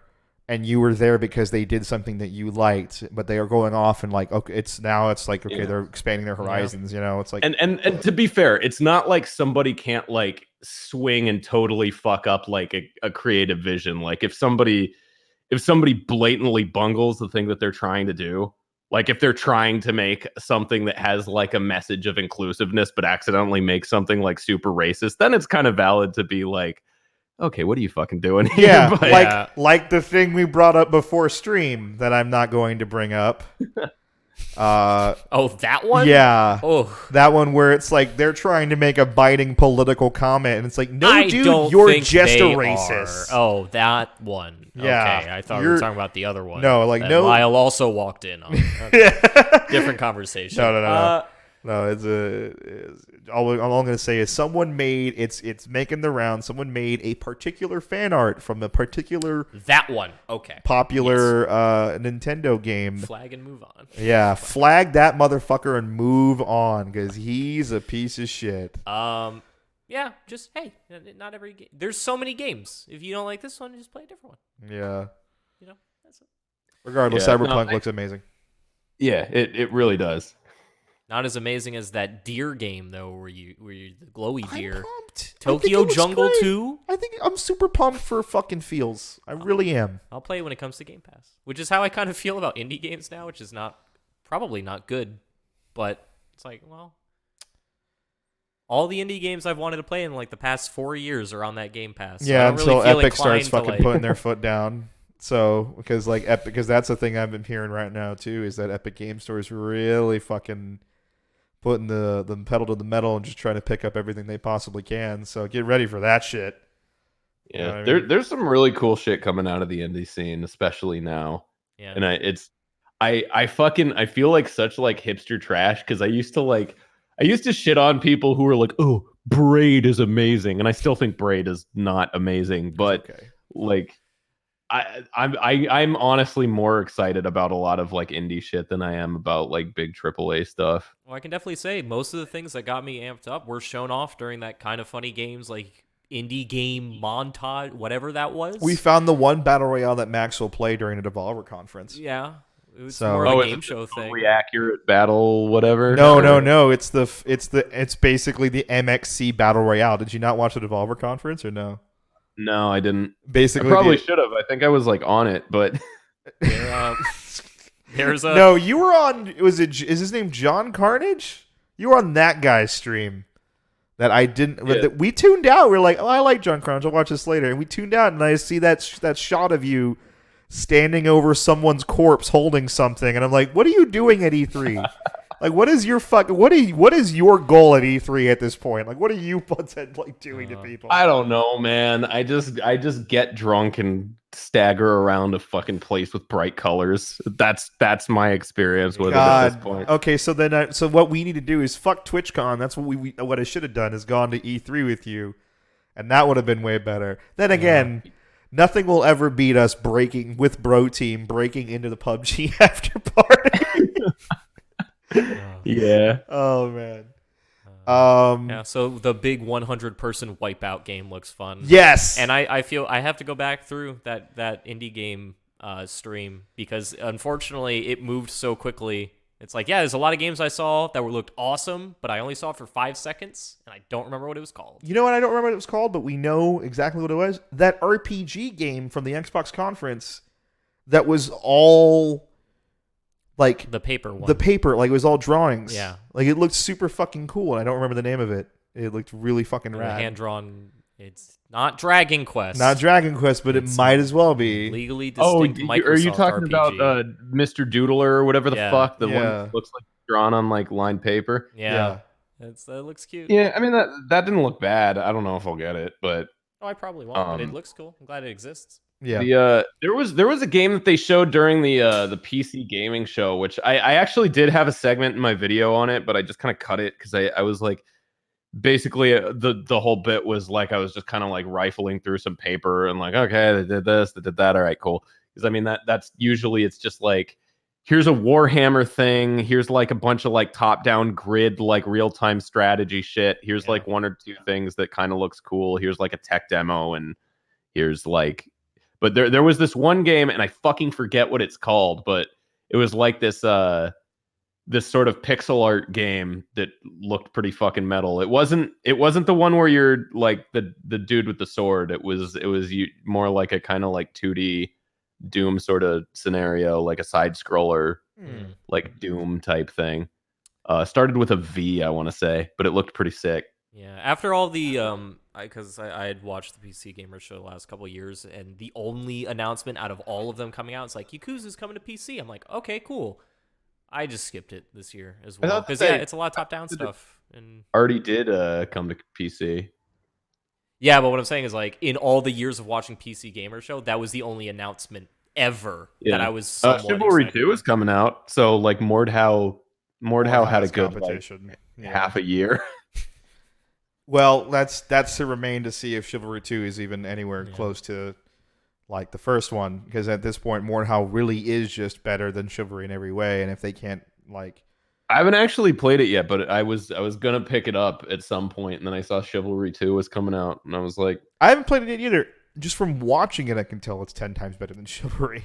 and you were there because they did something that you liked, but they are going off and like, okay, it's like, okay, they're expanding their horizons, you know? It's like, and to be fair, it's not like somebody can't like swing and totally fuck up like a creative vision. Like if somebody blatantly bungles the thing that they're trying to do, like if they're trying to make something that has like a message of inclusiveness, but accidentally make something like super racist, then it's kind of valid to be like, okay, what are you fucking doing here? yeah, But, like the thing we brought up before stream that I'm not going to bring up. That one? Yeah. Oh, that one where it's like they're trying to make a biting political comment, and it's like, no, I dude, don't you're think just they a racist. are. Oh, that one. Yeah. Okay, I thought we were talking about the other one. No, like, that no. Lyle also walked in on. Okay. Different conversation. No. No, all I'm going to say is someone made it's making the round. Someone made a particular fan art from a particular that one. Okay. popular Nintendo game. Flag and move on. Yeah, flag that motherfucker and move on because he's a piece of shit. Yeah, just hey, not every game. There's so many games. If you don't like this one, just play a different one. Yeah. You know, that's it. Regardless, Cyberpunk looks amazing. yeah, it really does. Not as amazing as that deer game though, where you the glowy deer. I'm pumped. Tokyo Jungle great. 2. I think I'm super pumped for fucking feels. I really am. I'll play it when it comes to Game Pass, which is how I kind of feel about indie games now, which is probably not good, but it's like, well, all the indie games I've wanted to play in like the past 4 years are on that Game Pass. So Yeah, I don't really until feel Epic starts inclined fucking to, putting their foot down. So because that's the thing I've been hearing right now too, is that Epic Game Store is really fucking putting the pedal to the metal and just trying to pick up everything they possibly can. So get ready for that shit. Yeah, You know what I mean? there's some really cool shit coming out of the indie scene, especially now. Yeah. And I feel like such like hipster trash because I used to shit on people who were like, oh, Braid is amazing, and I still think Braid is not amazing, but Okay. like I'm honestly more excited about a lot of like indie shit than I am about like big AAA stuff. Well, I can definitely say most of the things that got me amped up were shown off during that Kind of Funny Games like indie game montage, whatever that was. We found the one battle royale that Max will play during a Devolver conference. Yeah. It was So- more of a is game it show the thing. totally accurate battle, whatever. No. It's basically the MXC battle royale. Did you not watch the Devolver conference or no? No, I didn't. I Basically, probably should have. I think I was like on it, but There's a No, you were on. Is his name John Carnage? You were on that guy's stream. That I didn't. Yeah. That we tuned out. We're like, oh, I like John Carnage. I'll watch this later. And we tuned out, and I see that shot of you standing over someone's corpse holding something, and I'm like, what are you doing at E3? Like, what is your what is your goal at E3 at this point? Like, what are you like doing to people? I don't know, man. I just get drunk and stagger around a fucking place with bright colors. That's my experience with it at this point. Okay, so then so what we need to do is fuck TwitchCon. That's what what I should have done is gone to E3 with you, and that would have been way better. Then again, nothing will ever beat us breaking into the PUBG after party. Yeah. Oh man. yeah, so the big 100-person Wipeout game looks fun. Yes. And I feel I have to go back through that indie game stream because unfortunately it moved so quickly. It's like, yeah, there's a lot of games I saw that looked awesome, but I only saw it for 5 seconds, and I don't remember what it was called. You know what? I don't remember what it was called, but we know exactly what it was. That RPG game from the Xbox conference that was all like The paper one. like it was all drawings. Yeah. Like it looked super fucking cool, and I don't remember the name of it. It looked really fucking rad. hand-drawn. It's not Dragon Quest. Not Dragon Quest, but it might as well be. Legally Oh, distinct Microsoft are you talking RPG. about Mr. Doodler or whatever the Yeah. fuck? The one Yeah. that looks like drawn on like lined paper. Yeah. That looks cute. Yeah, I mean that didn't look bad. I don't know if I'll get it, but Oh, I probably won't, but it looks cool. I'm glad it exists. Yeah. there was a game that they showed during the PC gaming show, which I actually did have a segment in my video on it, but I just kind of cut it because I was like, basically the whole bit was like I was just kind of like rifling through some paper and like, okay, they did this, they did that, all right, cool. Because I mean that's usually it's just like, here's a Warhammer thing, here's like a bunch of like top-down grid like real-time strategy shit, here's like one or two things that kind of looks cool, here's like a tech demo, and here's like, but there was this one game and I fucking forget what it's called, but it was like this sort of pixel art game that looked pretty fucking metal. It wasn't the one where you're like the dude with the sword. It was more like a kind of like 2D Doom sort of scenario, like a side scroller, like Doom type thing. Started with a V, I want to say, but it looked pretty sick. Yeah, after all the because I had watched the PC Gamer Show the last couple of years, and the only announcement out of all of them coming out is like Yakuza's coming to PC. I'm like, okay, cool. I just skipped it this year as well because it's a lot of top-down stuff. And already did come to PC. Yeah, but what I'm saying is like in all the years of watching PC Gamer Show, that was the only announcement ever that I was somewhat Chivalry excited 2 is coming out, so like Mordhau had a good competition. Like, half a year. Well, that's to remain to see if Chivalry 2 is even anywhere close to like the first one, because at this point Mordhau really is just better than Chivalry in every way, and if they can't like, I haven't actually played it yet, but I was gonna pick it up at some point, and then I saw Chivalry 2 was coming out, and I was like, I haven't played it yet either. Just from watching it, I can tell it's 10 times better than Chivalry.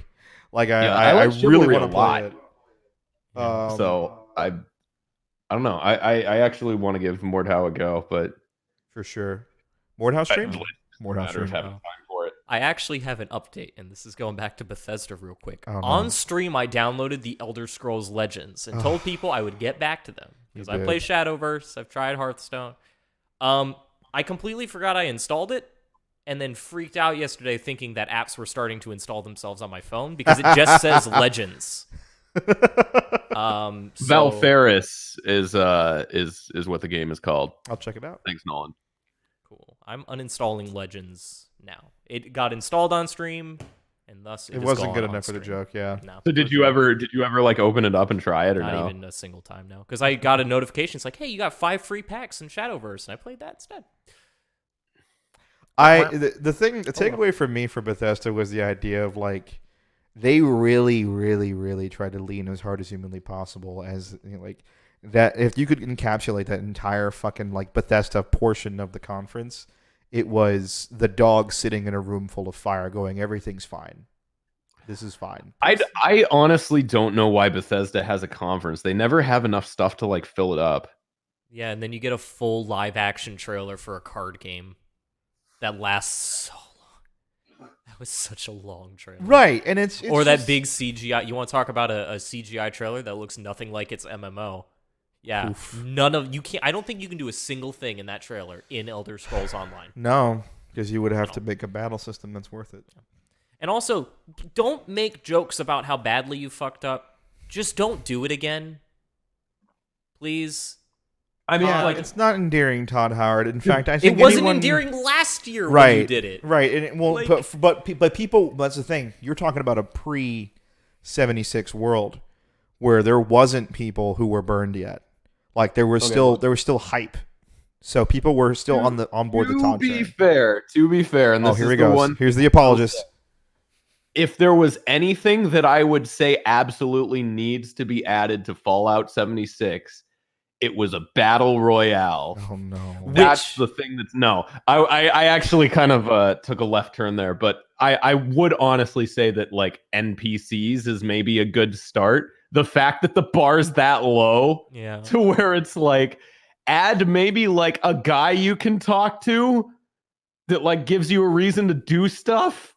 Like I like really Chivalry want to play it. So I don't know. I actually want to give Mordhau a go, but for sure, Mordhau stream. Mordhau stream. Having time for it. I actually have an update, and this is going back to Bethesda real quick. Oh, no. On stream, I downloaded the Elder Scrolls Legends and told people I would get back to them because I play Shadowverse. I've tried Hearthstone. I completely forgot I installed it, and then freaked out yesterday thinking that apps were starting to install themselves on my phone because it just says Legends. Valfaris is what the game is called. I'll check it out. Thanks, Nolan. Cool. I'm uninstalling Legends now. It got installed on stream, and thus it wasn't good enough for the joke. Yeah. No. So did you ever like open it up and try it, or Not no? even a single time, no. Because I got a notification. It's like, hey, you got 5 free packs in Shadowverse, and I played that instead. The takeaway for me for Bethesda was the idea of like, they really, really, really tried to lean as hard as humanly possible as like that. If you could encapsulate that entire fucking like Bethesda portion of the conference, it was the dog sitting in a room full of fire going, everything's fine. This is fine. I honestly don't know why Bethesda has a conference. They never have enough stuff to like fill it up. Yeah, and then you get a full live action trailer for a card game that lasts so long. That was such a long trailer. Right, and it's or just, that big CGI. You want to talk about a CGI trailer that looks nothing like its MMO? Yeah, you can't. I don't think you can do a single thing in that trailer in Elder Scrolls Online. No, because you would have to make a battle system that's worth it. And also, don't make jokes about how badly you fucked up. Just don't do it again, please. I mean, like, it's not endearing, Todd Howard. In fact, I think it wasn't endearing last year when you did it. Right, and but people. That's the thing. You're talking about a pre-76 world where there wasn't people who were burned yet. Like there was still hype, so people were still on board the Todd train. To be fair, and this here he is the goes. one. Here's the apologist. If there was anything that I would say absolutely needs to be added to Fallout 76, it was a battle royale. Oh no, that's the thing. I actually kind of took a left turn there, but I would honestly say that like NPCs is maybe a good start. The fact that the bar's that low, to where it's like, add maybe like a guy you can talk to that like gives you a reason to do stuff.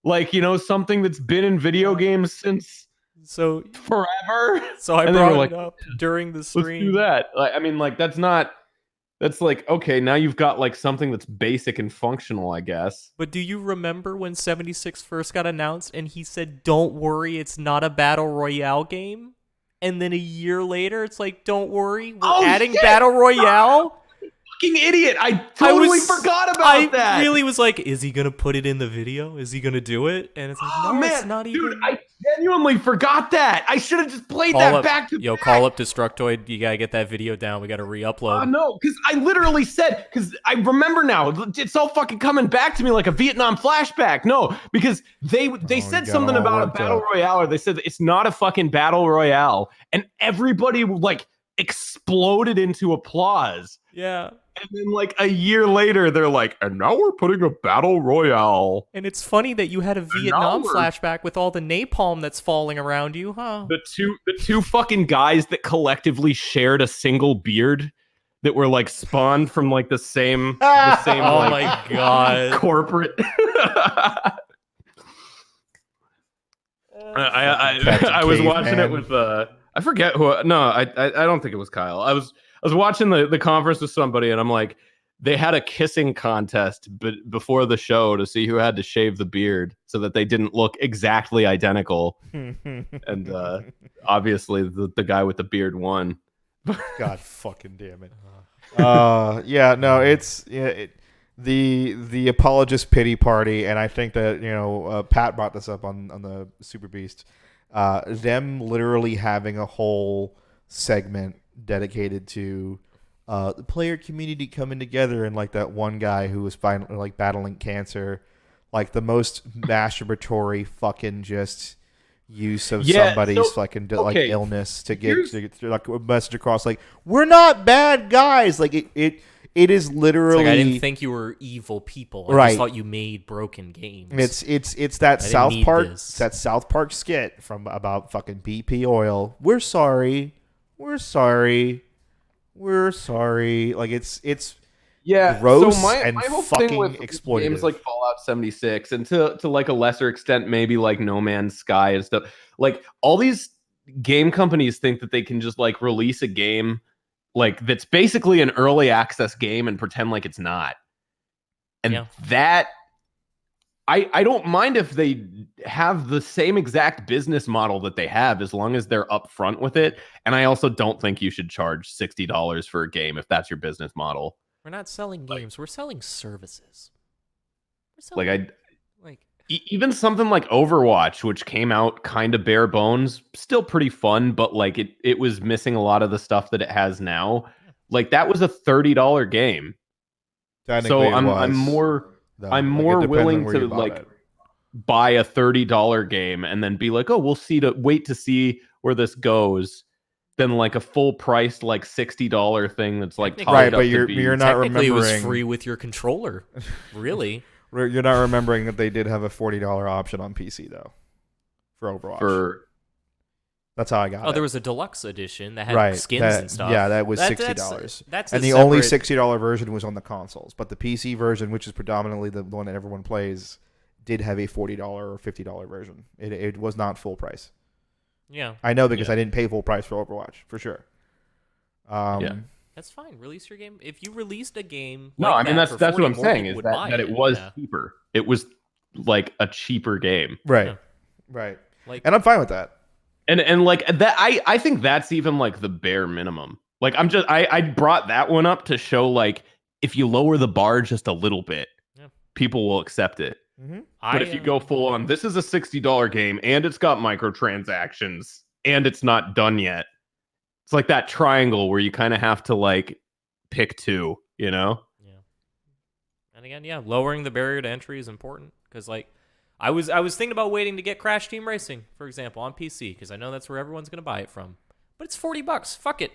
Like, you know, something that's been in video games since forever. So I brought it up during the stream. Let's do that. Like, I mean, like, that's like, okay, now you've got like something that's basic and functional, I guess. But do you remember when 76 first got announced and he said, don't worry, it's not a battle royale game? And then a year later, it's like, don't worry, we're adding battle royale? Fucking idiot. I totally forgot about that. I really was like, is he going to put it in the video? Is he going to do it? And it's like, no, man, it's not dude, even. I genuinely forgot that. I should have just played Call that up, back to yo, back. call up Destructoid. You gotta get that video down. We gotta re-upload. No, because I literally said, because I remember now, it's all fucking coming back to me like a Vietnam flashback. No, because they said something about a battle royale, or they said it's not a fucking battle royale, and everybody like exploded into applause. Yeah. And then like a year later, they're like, and now we're putting a battle royale. And it's funny that you had a Vietnam flashback with all the napalm that's falling around you, huh? The two fucking guys that collectively shared a single beard that were like spawned from like the same Oh like, my god. corporate. I was watching it with I forget who. No, I don't think it was Kyle. I was watching the conference with somebody, and I'm like, they had a kissing contest before the show to see who had to shave the beard so that they didn't look exactly identical. And obviously the guy with the beard won. God fucking damn it. Yeah, no, the apologist pity party, and I think that Pat brought this up on the Super Beast. Them literally having a whole segment dedicated to the player community coming together, and like that one guy who was finally like battling cancer, like the most masturbatory fucking just use of somebody's fucking like illness to get to like a message across, like we're not bad guys. Like it is literally. It's like, I didn't think you were evil people. I just thought you made broken games. It's that South Park skit from about fucking BP oil. We're sorry. Like it's gross. So and my whole fucking thing with exploitative. games like Fallout 76 and to like a lesser extent maybe like No Man's Sky and stuff, like all these game companies think that they can just like release a game like that's basically an early access game and pretend like it's not. And that I don't mind if they have the same exact business model that they have, as long as they're upfront with it. And I also don't think you should charge $60 for a game if that's your business model. We're not selling games. We're selling services. Even something like Overwatch, which came out kind of bare bones, still pretty fun, but like it was missing a lot of the stuff that it has now. Like that was a $30 game. So I'm more willing to like buy a $30 game and then be like, oh, wait to see where this goes, than like a full price like $60 thing that's like right, but you're not remembering it was free with your controller. Really? You're not remembering that they did have a $40 option on PC though for Overwatch. That's how I got it. Oh, there was a deluxe edition that had skins and stuff. Yeah, that was $60. That's and the only $60 version was on the consoles. But the PC version, which is predominantly the one that everyone plays, did have a $40 or $50 version. It was not full price. Yeah. I know because I didn't pay full price for Overwatch, for sure. That's fine. Release your game. If you released a game that's what I'm saying, is that it was cheaper. It was like a cheaper game. Right. Yeah. Right. And I'm fine with that. And like that, I think that's even like the bare minimum. Like I brought that one up to show like if you lower the bar just a little bit, people will accept it. Mm-hmm. But if you go full on, this is a $60 game and it's got microtransactions and it's not done yet. It's like that triangle where you kind of have to like pick two, you know? Yeah. And again, lowering the barrier to entry is important because like I was thinking about waiting to get Crash Team Racing, for example, on PC because I know that's where everyone's going to buy it from. But it's $40. Fuck it.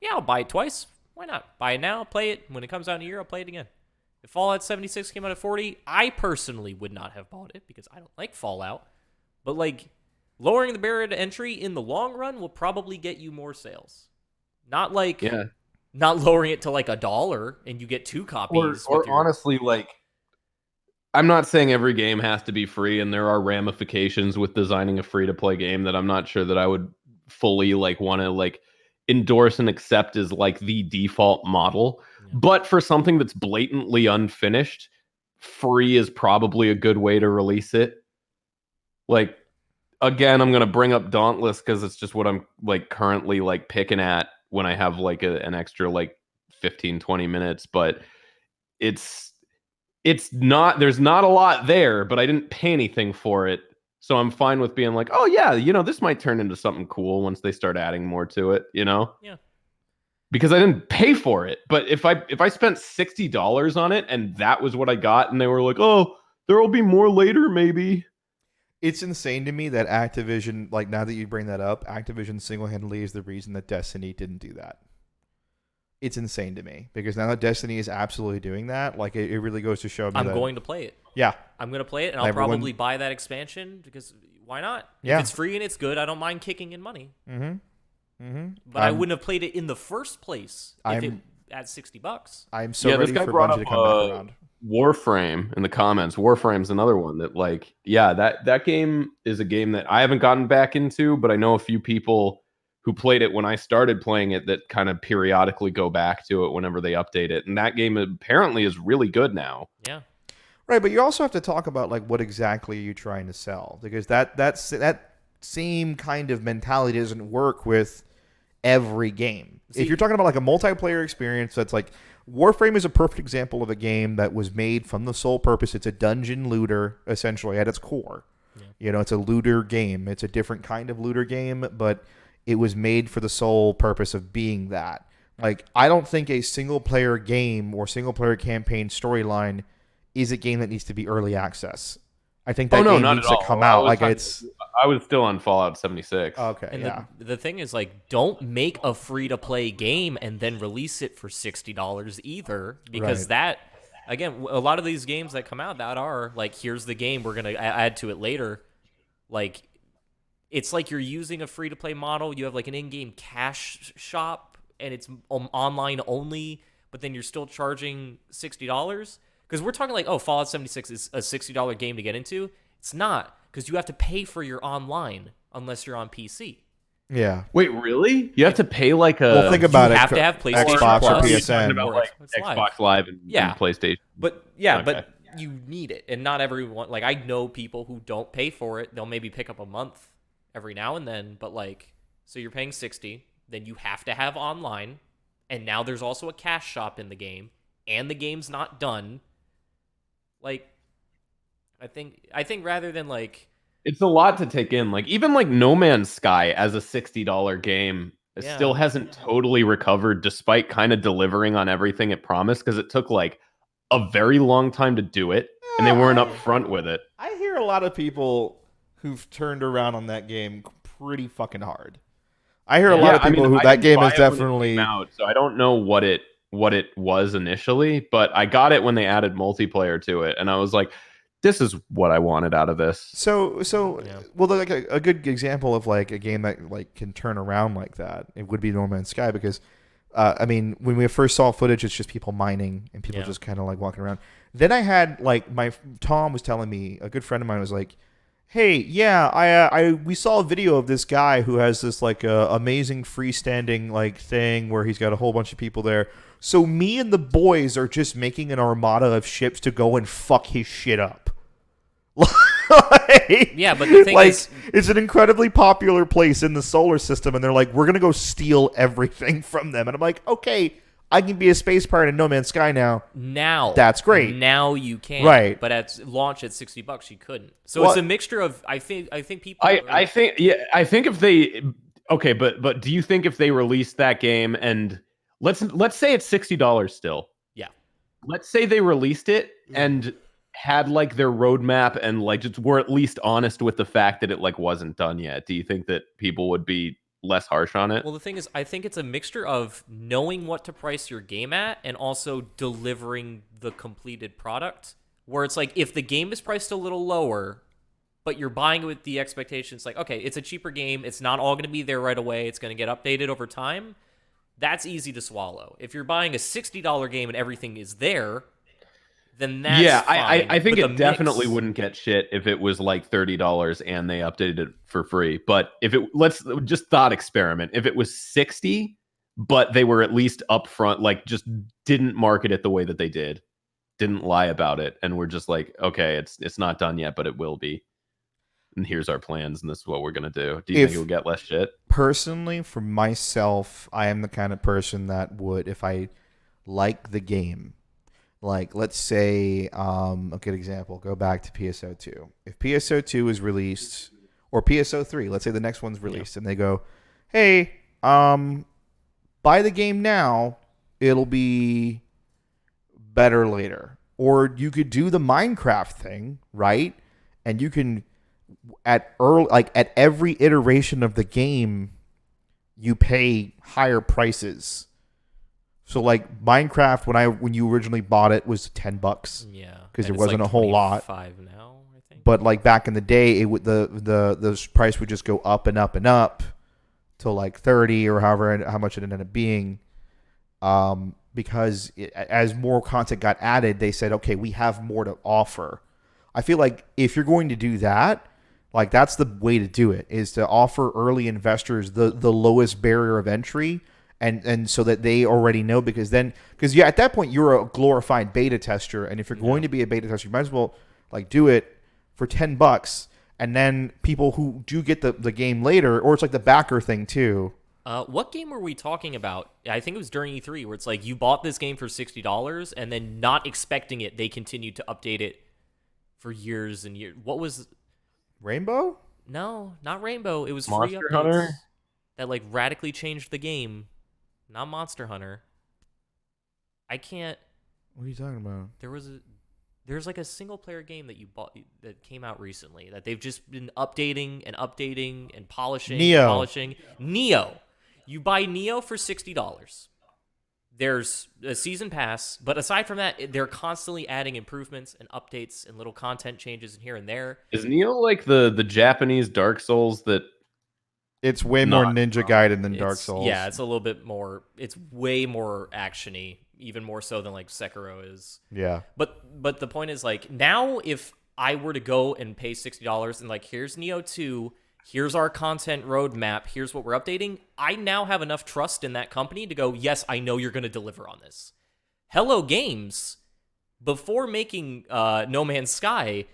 Yeah, I'll buy it twice. Why not? Buy it now, play it. When it comes out in a year, I'll play it again. If Fallout 76 came out at $40, I personally would not have bought it because I don't like Fallout. But like lowering the barrier to entry in the long run will probably get you more sales. Not lowering it to like $1 and you get 2 copies. Or honestly, like I'm not saying every game has to be free, and there are ramifications with designing a free-to-play game that I'm not sure that I would fully like want to like endorse and accept as like the default model. Yeah. But for something that's blatantly unfinished, free is probably a good way to release it. Like, again, I'm gonna bring up Dauntless because it's just what I'm like currently like picking at when I have like an extra like 15-20 minutes, but it's not, there's not a lot there, but I didn't pay anything for it, So I'm fine with being like, oh yeah, this might turn into something cool once they start adding more to it, Yeah. Because I didn't pay for it. But if I spent $60 on it and that was what I got, and they were like, oh, there will be more later, maybe. It's insane to me that Activision, like now that you bring that up, Activision single-handedly is the reason that Destiny didn't do that. It's insane to me because now that Destiny is absolutely doing that, like it really goes to show me I'm that, going to play it. Yeah. I'm going to play it, and I'll probably buy that expansion because why not? Yeah. If it's free and it's good, I don't mind kicking in money. Mm-hmm. But I wouldn't have played it in the first place if it at $60. I'm so ready for Bungie to come back around. Warframe in the comments. Warframe's another one that, like, yeah, that game is a game that I haven't gotten back into, but I know a few people who played it when I started playing it that kind of periodically go back to it whenever they update it. And that game apparently is really good now. Yeah. Right, but you also have to talk about like what exactly are you trying to sell, because that same kind of mentality doesn't work with every game. If you're talking about like a multiplayer experience, that's like Warframe is a perfect example of a game that was made from the sole purpose. It's a dungeon looter essentially at its core. Yeah. It's a looter game. It's a different kind of looter game, but it was made for the sole purpose of being that. Like, I don't think a single player game or single player campaign storyline is a game that needs to be early access. I think that game needs to come out. I was still on Fallout 76. Okay, and yeah. The thing is, like, don't make a free-to-play game and then release it for $60 either, because that, again, a lot of these games that come out that are, like, here's the game, we're going to add to it later, like, it's like you're using a free-to-play model, you have, like, an in-game cash shop, and it's online only, but then you're still charging $60? Because we're talking like, oh, Fallout 76 is a $60 game to get into. It's not, because you have to pay for your online unless you're on PC. Yeah. Wait, really? You have to pay like a... Well, think about it. You have to have PlayStation Xbox Plus. or PSN. About like Xbox Live and PlayStation. But you need it. And not everyone... Like, I know people who don't pay for it. They'll maybe pick up a month every now and then. But like, so you're paying $60. Then you have to have online. And now there's also a cash shop in the game. And the game's not done. Like, I think rather than like, it's a lot to take in. Like, even like No Man's Sky as a $60 game still hasn't totally recovered, despite kind of delivering on everything it promised, because it took like a very long time to do it, and they weren't upfront with it. I hear a lot of people who've turned around on that game pretty fucking hard. I hear a lot of people who that game is definitely out, so I don't know what it was initially, but I got it when they added multiplayer to it, and I was like, this is what I wanted out of this. So well, like a good example of like a game that like can turn around like that, it would be No Man's Sky, because I mean, when we first saw footage, it's just people mining and people just kind of like walking around. Then I had like Tom was telling me, a good friend of mine was like, hey, yeah, we saw a video of this guy who has this like amazing freestanding like thing where he's got a whole bunch of people there. So me and the boys are just making an armada of ships to go and fuck his shit up. Yeah, but the thing is, it's an incredibly popular place in the solar system, and they're like, we're gonna go steal everything from them. And I'm like, okay, I can be a space pirate in No Man's Sky now. Now that's great. Now you can, right? But at launch at $60, you couldn't. So it's a mixture of. I think people. I think if they but do you think if they released that game and let's say it's $60 still? Yeah. Let's say they released it and had like their roadmap and like just were at least honest with the fact that it like wasn't done yet. Do you think that people would be less harsh on it? Well, the thing is, I think it's a mixture of knowing what to price your game at and also delivering the completed product, where it's like, if the game is priced a little lower, but you're buying it with the expectations like, okay, it's a cheaper game, it's not all going to be there right away, it's going to get updated over time, that's easy to swallow. If you're buying a $60 game and everything is there, then that's fine. I think it definitely wouldn't get shit if it was like $30 and they updated it for free. But if it, let's just thought experiment. If it was 60, but they were at least upfront, like just didn't market it the way that they did, didn't lie about it, and we're just like, okay, it's not done yet, but it will be. And here's our plans, and this is what we're gonna do. Do you think it will get less shit? Personally, for myself, I am the kind of person that would, if I like the game, Like, let's say, a good example, go back to PSO2. If PSO2 is released, or PSO3, let's say the next one's released, and they go, hey, buy the game now, it'll be better later. Or you could do the Minecraft thing, right? And you can, at every iteration of the game, you pay higher prices. So like Minecraft, when you originally bought it, was $10. Yeah, because there and it's wasn't like a whole lot. 25 now, I think. But like back in the day, it would the price would just go up and up and up till like 30 or how much it ended up being. Because as more content got added, they said, okay, we have more to offer. I feel like if you're going to do that, like that's the way to do it, is to offer early investors the lowest barrier of entry. And so that they already know, because yeah, at that point you're a glorified beta tester, and if you're going to be a beta tester, you might as well like do it for $10, and then people who do get the game later, or it's like the backer thing too. What game were we talking about? I think it was during E3, where it's like you bought this game for $60, and then not expecting it, they continued to update it for years and years. What was Rainbow? No, not Rainbow. It was Monster free updates Hunter? that like radically changed the game. Not Monster Hunter. I can't. What are you talking about? There's like a single player game that you bought that came out recently that they've just been updating and polishing. Neo. Polishing. Neo. You buy Neo for $60. There's a season pass, but aside from that, they're constantly adding improvements and updates and little content changes in here and there. Is Neo like the Japanese Dark Souls that? It's way more Ninja Gaiden than Dark Souls. Yeah, it's a little bit more. It's way more actiony, even more so than like Sekiro is. Yeah. But the point is, like, now if I were to go and pay $60 and like, here's Neo 2, here's our content roadmap, here's what we're updating, I now have enough trust in that company to go, yes, I know you're going to deliver on this. Hello Games, before making No Man's Sky,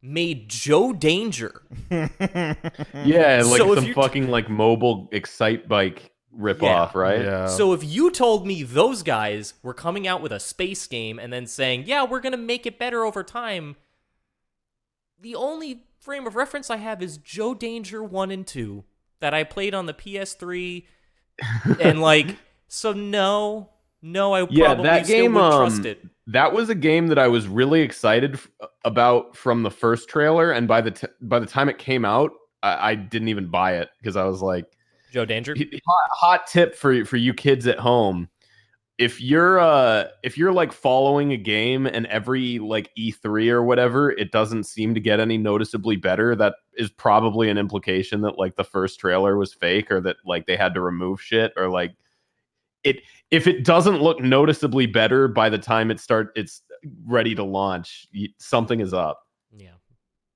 made Joe Danger. Yeah, like So if some fucking like mobile Excite Bike ripoff, right? Yeah. So if you told me those guys were coming out with a space game and then saying, yeah, we're going to make it better over time, the only frame of reference I have is Joe Danger 1 and 2 that I played on the PS3. And like, so no, I probably still would trust it. That was a game that I was really excited about from the first trailer, and by the time it came out, I didn't even buy it because I was like, Joe Danger. Hot tip for you kids at home: if you're like following a game and every like E3 or whatever, it doesn't seem to get any noticeably better, that is probably an implication that like the first trailer was fake, or that like they had to remove shit, or like if it doesn't look noticeably better by the time it's ready to launch, something is up. Yeah.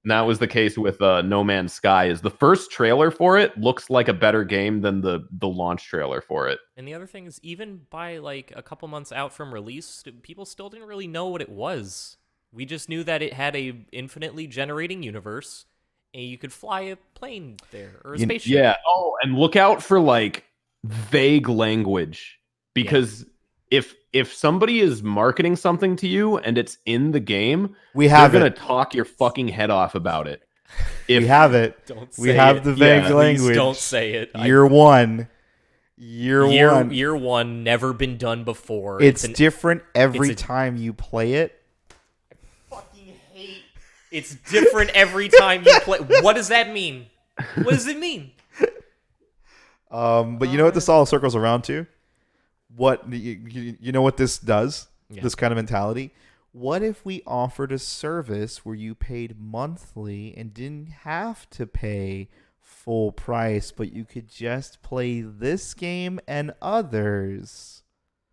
And that was the case with No Man's Sky. Is the first trailer for it looks like a better game than the launch trailer for it. And the other thing is, even by like a couple months out from release, people still didn't really know what it was. We just knew that it had a infinitely generating universe, and you could fly a plane there or a spaceship. Yeah. Oh, and look out for like vague language, because if somebody is marketing something to you and it's in the game, they're gonna talk your fucking head off about it. We have it. Don't say we have it. the vague Please language. don't say it. Year one, never been done before. It's different every time you play it. I fucking hate. It's different every time you play. What does that mean? What does it mean? But you know what this all circles around to? What you know what this does? Yeah. This kind of mentality. What if we offered a service where you paid monthly and didn't have to pay full price, but you could just play this game and others?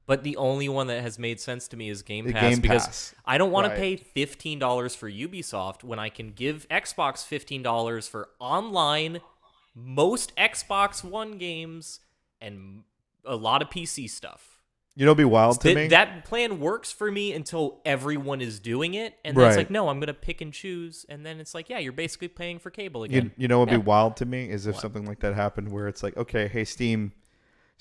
But the only one that has made sense to me is Game The Pass, Game because Pass. I don't want Right. to pay $15 for Ubisoft when I can give Xbox $15 for online, most Xbox One games, and a lot of PC stuff. You know, it'd be wild to me. That plan works for me until everyone is doing it, and then it's Right. like, no, I'm going to pick and choose, and then it's like, yeah, you're basically paying for cable again. You know, what'd Yeah. be wild to me is if something like that happened, where it's like, okay, hey, Steam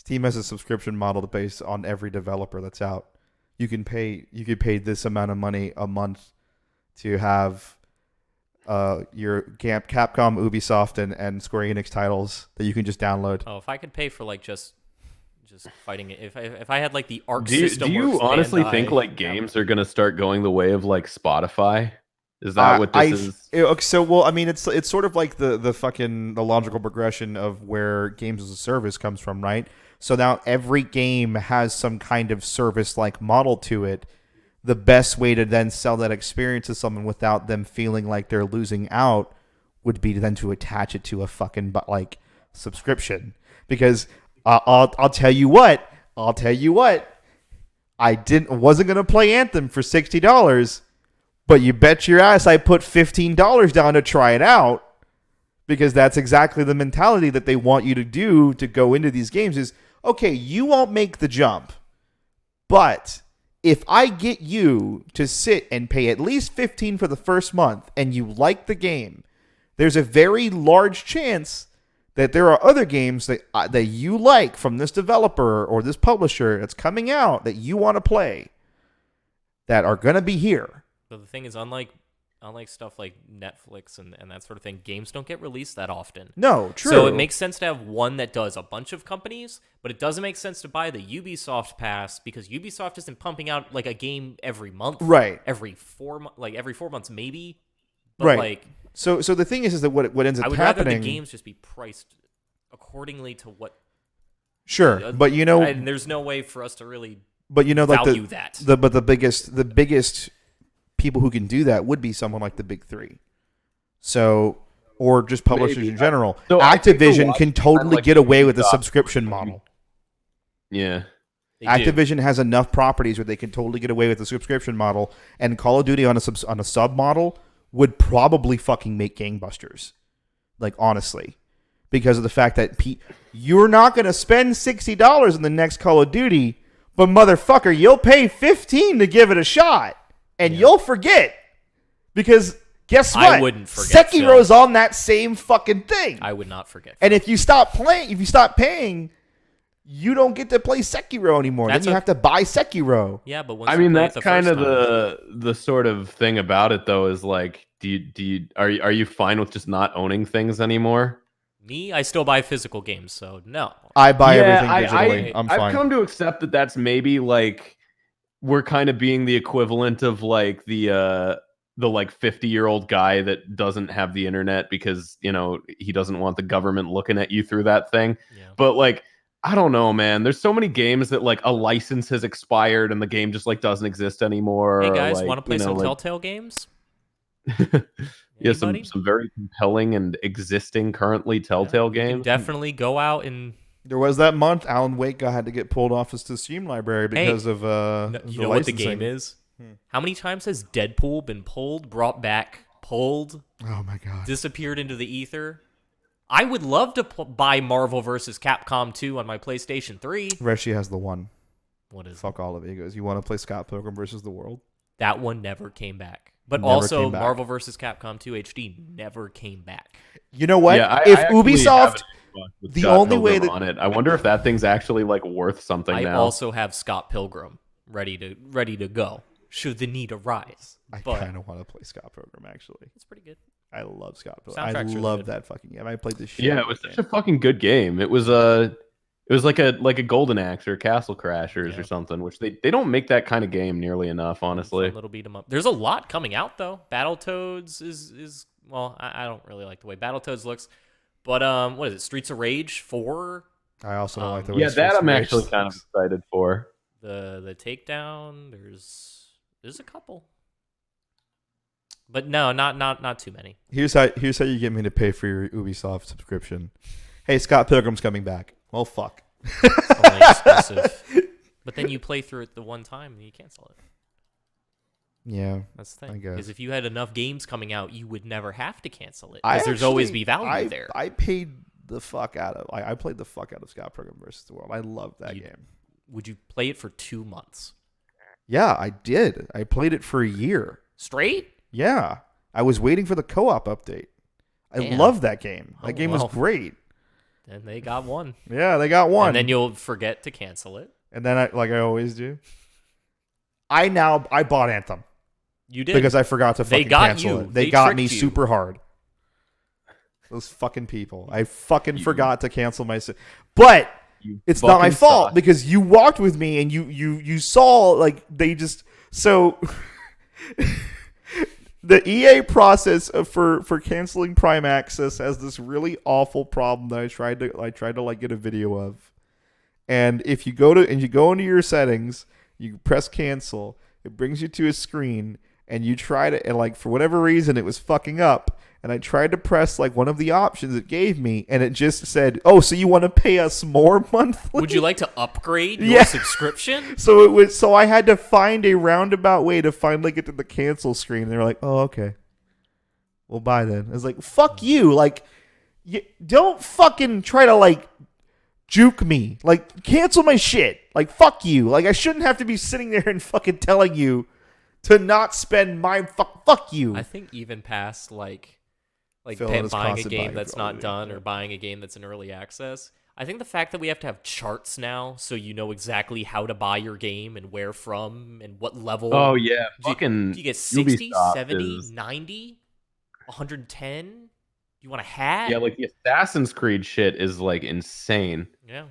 has a subscription model based on every developer that's out. you could pay this amount of money a month to have your Capcom, Ubisoft, and Square Enix titles that you can just download. Oh, if I could pay for like just fighting it, if I had like the Arc Do System. you honestly think like games are gonna start going the way of like Spotify? Is that what this is? So well, I mean, it's sort of like the logical progression of where games as a service comes from, right? So now every game has some kind of service like model to it. The best way to then sell that experience to someone without them feeling like they're losing out would be then to attach it to a fucking like subscription. Because I'll tell you what, I wasn't gonna play Anthem for $60, but you bet your ass I put $15 down to try it out, because that's exactly the mentality that they want you to do to go into these games. Is okay, you won't make the jump, but if I get you to sit and pay at least $15 for the first month and you like the game, there's a very large chance that there are other games that you like from this developer or this publisher that's coming out that you want to play that are going to be here. So the thing is, unlike stuff like Netflix and that sort of thing, games don't get released that often. No, true. So it makes sense to have one that does a bunch of companies, but it doesn't make sense to buy the Ubisoft pass because Ubisoft isn't pumping out like a game every month. Right. Every 4 months maybe. But right. Like, so the thing is that what ends up I would happening. rather the games just be priced accordingly to what. Sure, but and there's no way for us to really. But like value that. The biggest people who can do that would be someone like the big three. So, or just publishers Maybe. in general. So Activision can totally like get away with a Ubisoft. subscription model. Yeah. They do. Activision has enough properties where they can totally get away with a subscription model, and Call of Duty on a sub model would probably fucking make gangbusters. Like, honestly. Because of the fact that you're not going to spend $60 in the next Call of Duty, but motherfucker, you'll pay $15 to give it a shot. And you'll forget. Because guess what? I wouldn't forget. Sekiro's on that same fucking thing. I would not forget. And if you stop paying, you don't get to play Sekiro anymore. Then you have to buy Sekiro. Yeah, but once I mean, you play it that's the kind first of time, the sort of thing about it, though, is like, are you fine with just not owning things anymore? Me, I still buy physical games, so no. I buy everything digitally. I'm I've fine. come to accept that that's maybe like we're kind of being the equivalent of like the like 50-year-old guy that doesn't have the internet because, he doesn't want the government looking at you through that thing. Yeah. But like, I don't know, man. There's so many games that like a license has expired and the game just like doesn't exist anymore. Hey guys, like, want to play some Telltale games? Yeah, some very compelling and existing currently Telltale You can games. definitely go out and. There was that month Alan Wake had to get pulled off his Steam library because of You know what the game is? How many times has Deadpool been pulled, brought back, pulled, Oh my god. disappeared into the ether? I would love to buy Marvel vs. Capcom 2 on my PlayStation 3. Reshi has the one. What is Fuck all of it. He goes, you want to play Scott Pilgrim versus the World? that one? Never came back. But Never also, came back. Marvel vs. Capcom 2 HD never came back. You know what? Yeah, if I actually Ubisoft, have with the Scott only way Pilgrim that on it, I wonder if that thing's actually like worth something I now. also have Scott Pilgrim ready to go should the need arise. I But kind of want to play Scott Pilgrim. Actually, it's pretty good. I love Scott Pilgrim. I Soundtrack's really love good. that fucking game. I played this shit. Yeah, it was such a fucking good game. It was like a Golden Axe or Castle Crashers Yeah. or something, which they don't make that kind of game nearly enough, honestly. Fun little beat 'em up. There's a lot coming out though. Battletoads is well, I don't really like the way Battletoads looks, but what is it? Streets of Rage 4, I also don't like the way Yeah, that Streets I'm of Rage actually kind of looks. excited for. the Takedown. There's a couple, but no, not too many. Here's how you get me to pay for your Ubisoft subscription. Hey, Scott Pilgrim's coming back. Well, fuck. It's only exclusive. But then you play through it the one time and you cancel it. Yeah. That's the I thing. guess. Because if you had enough games coming out, you would never have to cancel it. I Because there's always actually- be value there. I paid the fuck out of. I played the fuck out of Scott Pilgrim versus the World. I love that game. Would you play it for 2 months Yeah, I did. I played it for a year. straight? Yeah, I was waiting for the co-op update. I Damn. love that game. That Oh, game was well. great. Then they got one. Yeah, they got one. And then you'll forget to cancel it. And then I always do. I bought Anthem. You did. Because I forgot to They fucking got cancel you. it. They They got tricked me you. super hard. Those fucking people. I fucking forgot to cancel my... But it's not my fucking fault suck. because you walked with me and you saw, like, they just... So... The EA process for canceling Prime Access has this really awful problem that I tried to like get a video of. And if you go into your settings, you press cancel, it brings you to a screen, and you try to, and like for whatever reason it was fucking up, and I tried to press like one of the options it gave me, and it just said, "Oh, so you want to pay us more monthly? Would you like to upgrade your Yeah. subscription? So I had to find a roundabout way to finally get to the cancel screen. And they were like, "Oh, okay, we'll buy then." I was like, "Fuck you!" Like, you don't fucking try to like juke me. Like, cancel my shit. Like, fuck you. Like, I shouldn't have to be sitting there and fucking telling you to not spend my fuck you. I think even past like Phil and his buying a constant game buying that's ability. not done or buying a game that's in early access. I think the fact that we have to have charts now so you know exactly how to buy your game and where from and what level. Oh yeah, Do you- fucking do you get 60, Ubisoft 70, is- 90, 110? Do you want a hat? Yeah, like the Assassin's Creed shit is like insane. Yeah.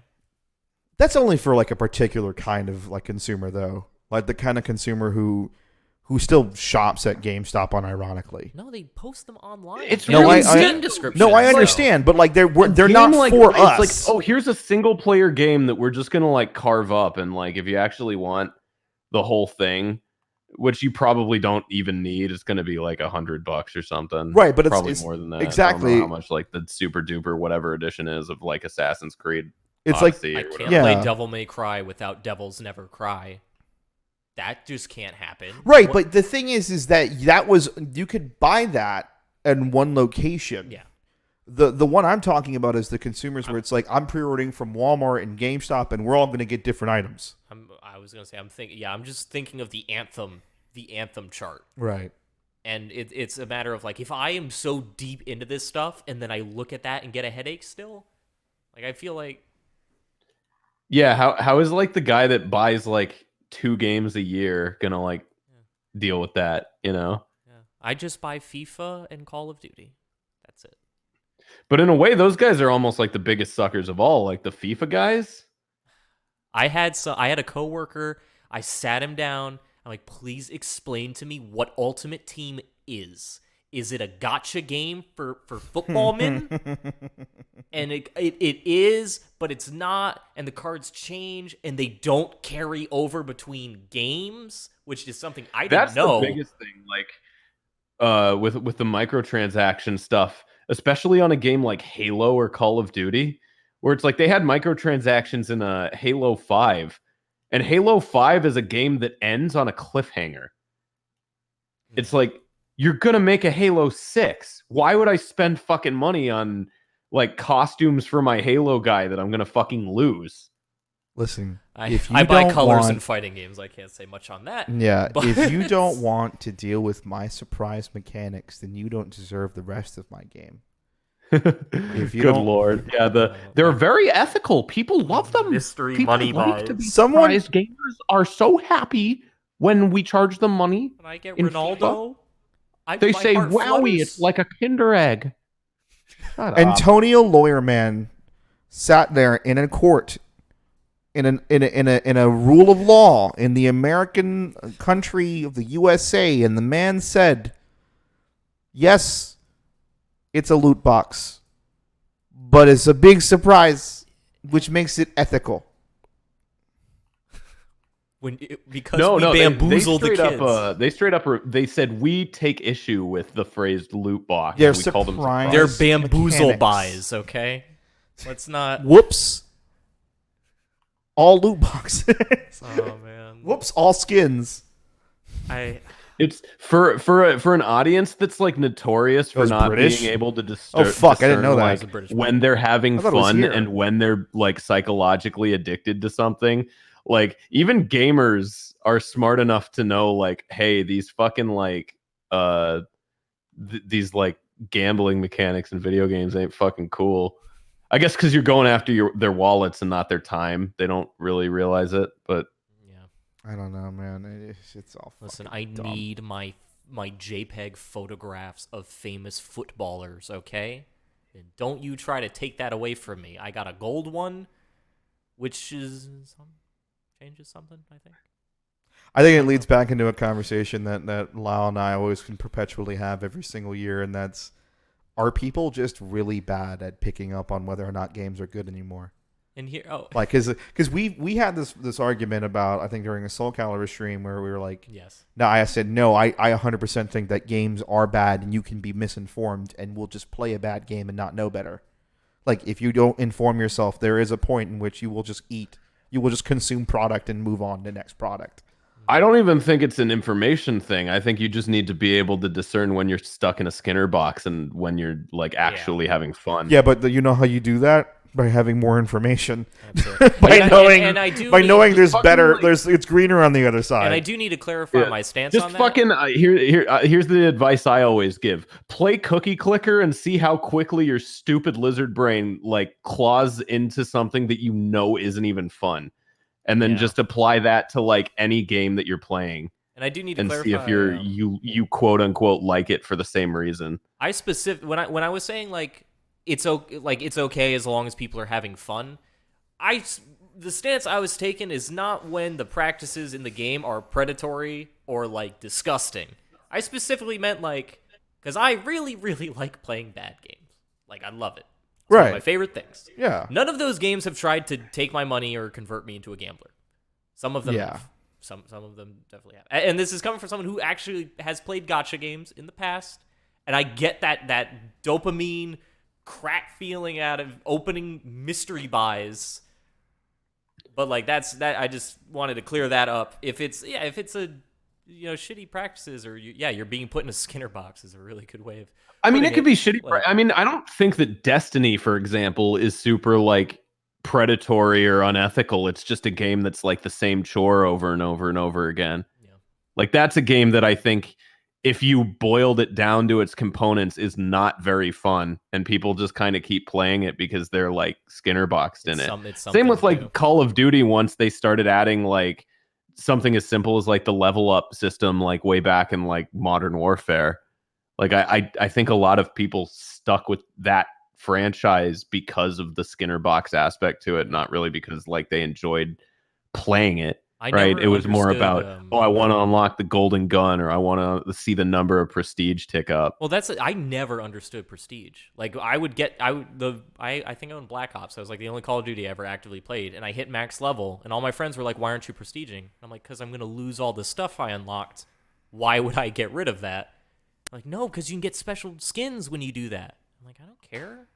That's only for like a particular kind of like consumer though. Like the kind of consumer who still shops at GameStop unironically. No, they post them online. It's No, really Steam good. descriptions. No, I so- understand, but like they're A not game like, for it's us. like, oh, here's a single player game that we're just gonna like carve up, and like if you actually want the whole thing, which you probably don't even need, it's gonna be like $100 or something. Right, but probably it's more than that. exactly- I don't know how much like the super duper whatever edition is of like Assassin's Creed. It's like Odyssey I or can't whatever. Yeah. play Devil May Cry without Devils Never Cry. That just can't happen. right, What- but the thing is that was you could buy that in one location. yeah. The one I'm talking about is the consumers where it's like I'm pre-ordering from Walmart and GameStop, and we're all going to get different items. I was gonna say I'm just thinking of the Anthem chart. Right. And it's a matter of like if I am so deep into this stuff and then I look at that and get a headache still, like I feel like Yeah, how is like the guy that buys like 2 games a year gonna like deal with that, you know? yeah, I just buy FIFA and Call of Duty. That's it. But in a way, those guys are almost like the biggest suckers of all, like the FIFA guys. I had a coworker. I sat him down. I'm like, please explain to me what Ultimate Team is. Is it a gotcha game for football men? And it is, but it's not. And the cards change, and they don't carry over between games, which is something I didn't That's know. the biggest thing, like with the microtransaction stuff, especially on a game like Halo or Call of Duty, where it's like they had microtransactions in a Halo 5, and Halo 5 is a game that ends on a cliffhanger. It's like, you're gonna make a Halo 6. Why would I spend fucking money on like costumes for my Halo guy that I'm gonna fucking lose? Listen, I if you buy don't colors want- in fighting games. I can't say much on that. Yeah, But- if you don't want to deal with my surprise mechanics, then you don't deserve the rest of my game. Good you don't- lord, yeah, they're very ethical. People love them. Mystery People money like to buys. be Someone- surprised. Gamers are so happy when we charge them money. When I get In Ronaldo, They my say, heart "Wowie, flutters. it's like a Kinder egg." Shut up. Antonio Lawyerman sat there in a court in a rule of law in the American country of the USA, and the man said, "Yes, it's a loot box, but it's a big surprise, which makes it ethical." Because No, we no, bamboozled they the straight kids. up, they straight up, they said we take issue with the phrase loot box. They're we call them surprised. They're Price bamboozle mechanics. buys, okay? Let's not. Whoops! All loot boxes. Oh man. Whoops! All skins. It's for an audience that's like notorious for was not British? being able to Oh, fuck, I didn't know that. like, It was a British when they're having I thought it was fun here. and when they're like psychologically addicted to something. Like even gamers are smart enough to know like, hey, these fucking like these like gambling mechanics in video games ain't fucking cool. I guess because you're going after their wallets and not their time. They don't really realize it, but Yeah. I don't know, man. It's all. Listen, fucking I dumb. need my JPEG photographs of famous footballers, okay? And don't you try to take that away from me. I got a gold one, which changes something, I think. I think it leads back into a conversation that Lyle and I always can perpetually have every single year, and that's, are people just really bad at picking up on whether or not games are good anymore? And here, Like, because we had this argument about, I think during a Soul Calibur stream where we were like, yes. no, I said no, I 100% think that games are bad and you can be misinformed and will just play a bad game and not know better. Like, if you don't inform yourself, there is a point in which you will just consume product and move on to the next product. I don't even think it's an information thing. I think you just need to be able to discern when you're stuck in a Skinner box and when you're like actually having fun. Yeah, but you know how you do that? By having more information. by knowing there's better, it's greener on the other side. And I do need to clarify my stance just on that. fucking here's the advice I always give: play Cookie Clicker and see how quickly your stupid lizard brain like claws into something that you know isn't even fun, and then just apply that to like any game that you're playing. And I do need to and clarify, see if you quote unquote like it for the same reason. When I was saying like it's okay as long as people are having fun. The stance I was taking is not when the practices in the game are predatory or like disgusting. I specifically meant like because I really really like playing bad games. Like I love it. It's one of my favorite things. Yeah. None of those games have tried to take my money or convert me into a gambler. Some of them have. Some of them definitely have. And this is coming from someone who actually has played gacha games in the past, and I get that dopamine crack feeling out of opening mystery buys. But like that I just wanted to clear that up. If it's a shitty practices or you're being put in a Skinner box is a really good way of I mean, it could be shitty. Like, I mean, I don't think that Destiny, for example, is super like predatory or unethical. It's just a game that's like the same chore over and over and over again. Yeah. Like that's a game that I think if you boiled it down to its components is not very fun, and people just kind of keep playing it because they're like Skinner boxed in it. Same with like Call of Duty. Once they started adding like something as simple as like the level up system, like way back in like Modern Warfare, like I think a lot of people stuck with that franchise because of the Skinner box aspect to it, not really because like they enjoyed playing it. Right, it was more about I want to unlock the golden gun, or I want to see the number of prestige tick up. Well, I never understood prestige. Like I think I owned Black Ops. I was like the only Call of Duty I ever actively played, and I hit max level, and all my friends were like, "Why aren't you prestiging?" I'm like, "Because I'm gonna lose all the stuff I unlocked. Why would I get rid of that?" I'm like, no, because you can get special skins when you do that. I'm like, I don't care.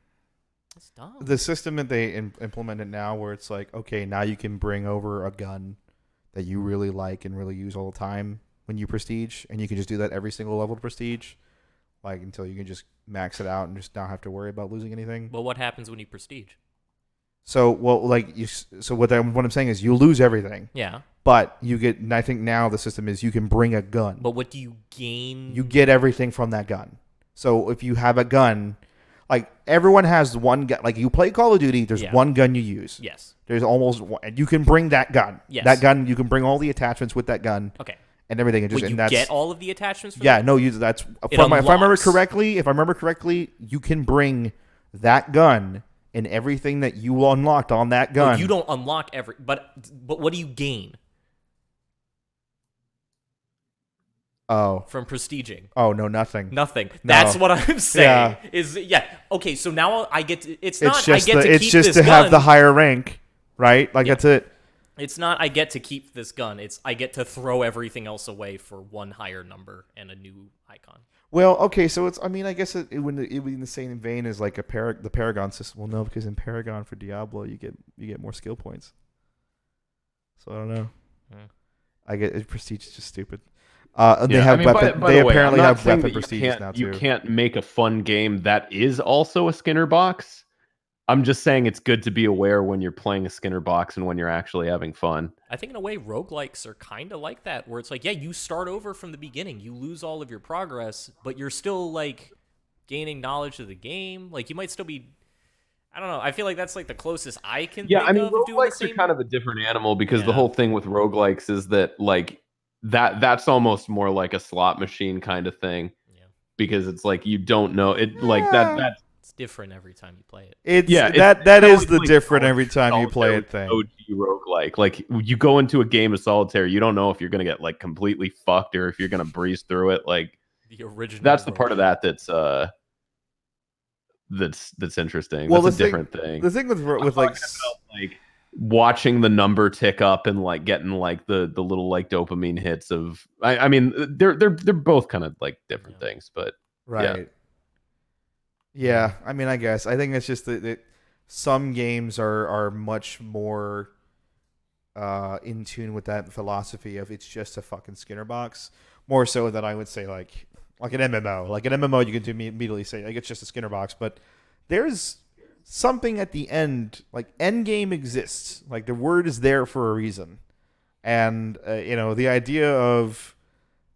That's dumb. The system that they implemented now, where it's like, okay, now you can bring over a gun that you really like and really use all the time when you prestige, and you can just do that every single level of prestige, like until you can just max it out and just not have to worry about losing anything. Well, what happens when you prestige? So, what I'm saying is you lose everything. Yeah. But you get, and I think now the system is you can bring a gun. But what do you gain? You get everything from that gun. So if you have a gun, like everyone has one gun. Like you play Call of Duty, there's one gun you use. Yes. There's almost one, and you can bring that gun. Yes. That gun, you can bring all the attachments with that gun. Okay. And everything. And get all of the attachments for that? that? No, if I remember correctly, you can bring that gun and everything that you unlocked on that gun. No, you don't unlock but what do you gain? Oh. From prestiging. Oh, no, nothing. Nothing. No. That's what I'm saying. Okay, so now I get to, it's not I get to keep this gun. It's just to have the higher rank, right? Like that's it. It's not I get to keep this gun. It's I get to throw everything else away for one higher number and a new icon. Well, okay, so it's, I mean, I guess it would be in the same vein as like the Paragon system. Well, no, because in Paragon for Diablo, you get more skill points. So I don't know. I get prestige is just stupid. They have weapon. They apparently have weapon prestige now too. You can't make a fun game that is also a Skinner box. I'm just saying it's good to be aware when you're playing a Skinner box and when you're actually having fun. I think in a way roguelikes are kind of like that, where it's like, yeah, you start over from the beginning. You lose all of your progress, but you're still like gaining knowledge of the game. Like you might still be, I don't know. I feel like that's like the closest I can Yeah, think I mean, of doing the roguelikes are same. kind of a different animal because the Yeah. whole thing with roguelikes is that like that's almost more like a slot machine kind of thing Yeah. because it's like you don't know it like Yeah. that's It's different every time you play it. It's yeah, that it's kinda is like the playing different every time you play solitaire it thing. OG roguelike. Like you go into a game of solitaire, you don't know if you're gonna get like completely fucked or if you're gonna breeze through it. Like The original. that's the part of rogue. that that's interesting. Well, That's a the thing- different thing. The thing with I'm like talking about, like watching the number tick up and like getting like the little like dopamine hits of I mean they're both kind of like different things, but right. Yeah, I mean, I guess I think it's just that some games are much more in tune with that philosophy of it's just a fucking Skinner box, more so than I would say like an MMO. Like an MMO, you can immediately say like it's just a Skinner box, but there's something at the end. Like end game exists. Like the word is there for a reason, and the idea of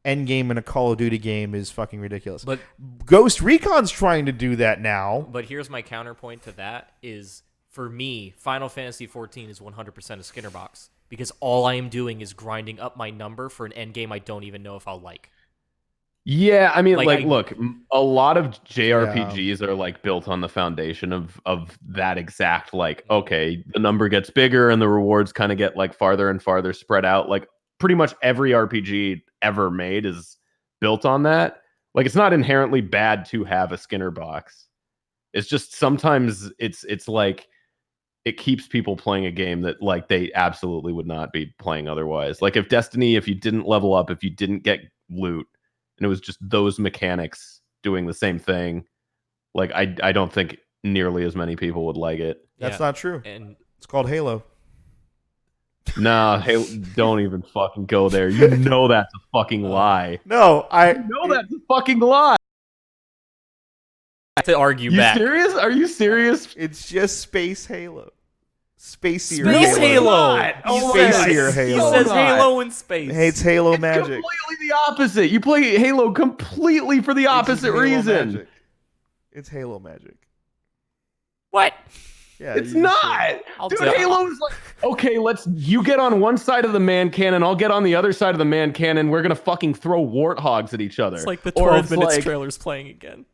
end game in a Call of Duty game is fucking ridiculous. But Ghost Recon's trying to do that now. But here's my counterpoint to that is, for me, Final Fantasy XIV is 100% a Skinner box because all I am doing is grinding up my number for an end game I don't even know if I'll like. yeah, I mean, Like, look, a lot of JRPGs are like built on the foundation of that exact like, okay, the number gets bigger and the rewards kind of get like farther and farther spread out. Like pretty much every RPG ever made is built on that. Like it's not inherently bad to have a Skinner box. It's just sometimes it's like it keeps people playing a game that like they absolutely would not be playing otherwise. Like if Destiny, if you didn't level up, if you didn't get loot, and it was just those mechanics doing the same thing, like I don't think nearly as many people would like it. That's not true. And It's called Halo. Nah, hey, don't even fucking go there. You know that's a fucking lie. No, You know that's a fucking lie. to argue You back. serious? Are you serious? It's just Space Halo. Spacier Space Halo. Not. He Oh says, my God. he Halo. says Not. Halo in space. Hey, it's Halo It's magic. completely the opposite. You play Halo completely for the It's opposite Halo reason. magic. It's Halo magic. What? Yeah, It's you not. I'll Dude, tell- Halo is like, okay, you get on one side of the man cannon, I'll get on the other side of the man cannon. We're gonna fucking throw warthogs at each other. It's like the Or 12 it's minutes like- trailer's playing again.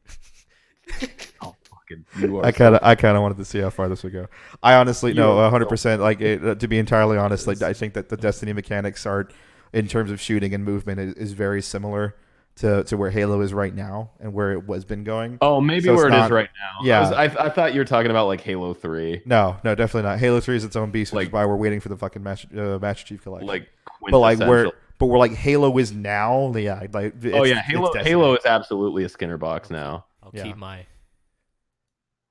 Oh, fucking, you are I kind of wanted to see how far this would go. I honestly no, You're 100%. Like to be entirely honest, like I think that the Destiny mechanics are, in terms of shooting and movement, is very similar to where Halo is right now and where it was been going. Oh, maybe So it's where it is not- right now. yeah. I thought you were talking about like Halo 3, No, definitely not. Halo 3 is its own beast, which is Like- why we're waiting for the fucking Master Chief Collection. like but like quintessential. we're like Halo is now. Yeah, like Oh yeah, it's Destiny. Halo is absolutely a Skinner box now. I'll Yeah. keep my.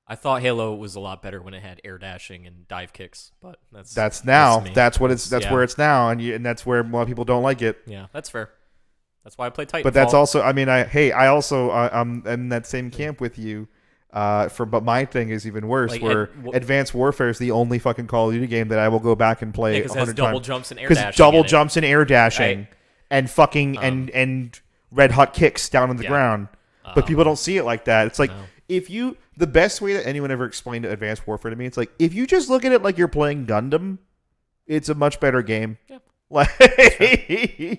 I thought Halo was a lot better when it had air dashing and dive kicks, but That's now. me. That's what it's. That's Yeah. where it's now, and that's where a lot of people don't like it. Yeah, that's fair. That's why I play Titanfall. But that's also. I mean, I also I'm in that same camp with you. But my thing is even worse. Like, where Advanced Warfare is the only fucking Call of Duty game that I will go back and play because it has 100 double times. jumps and air Because dashing. double in it. jumps and air dashing, Right. and fucking and red hot kicks down on the Yeah. ground. But people don't see it like that. It's like No. the best way that anyone ever explained Advanced Warfare to me, it's like if you just look at it like you're playing Gundam, it's a much better game. Yeah. Like,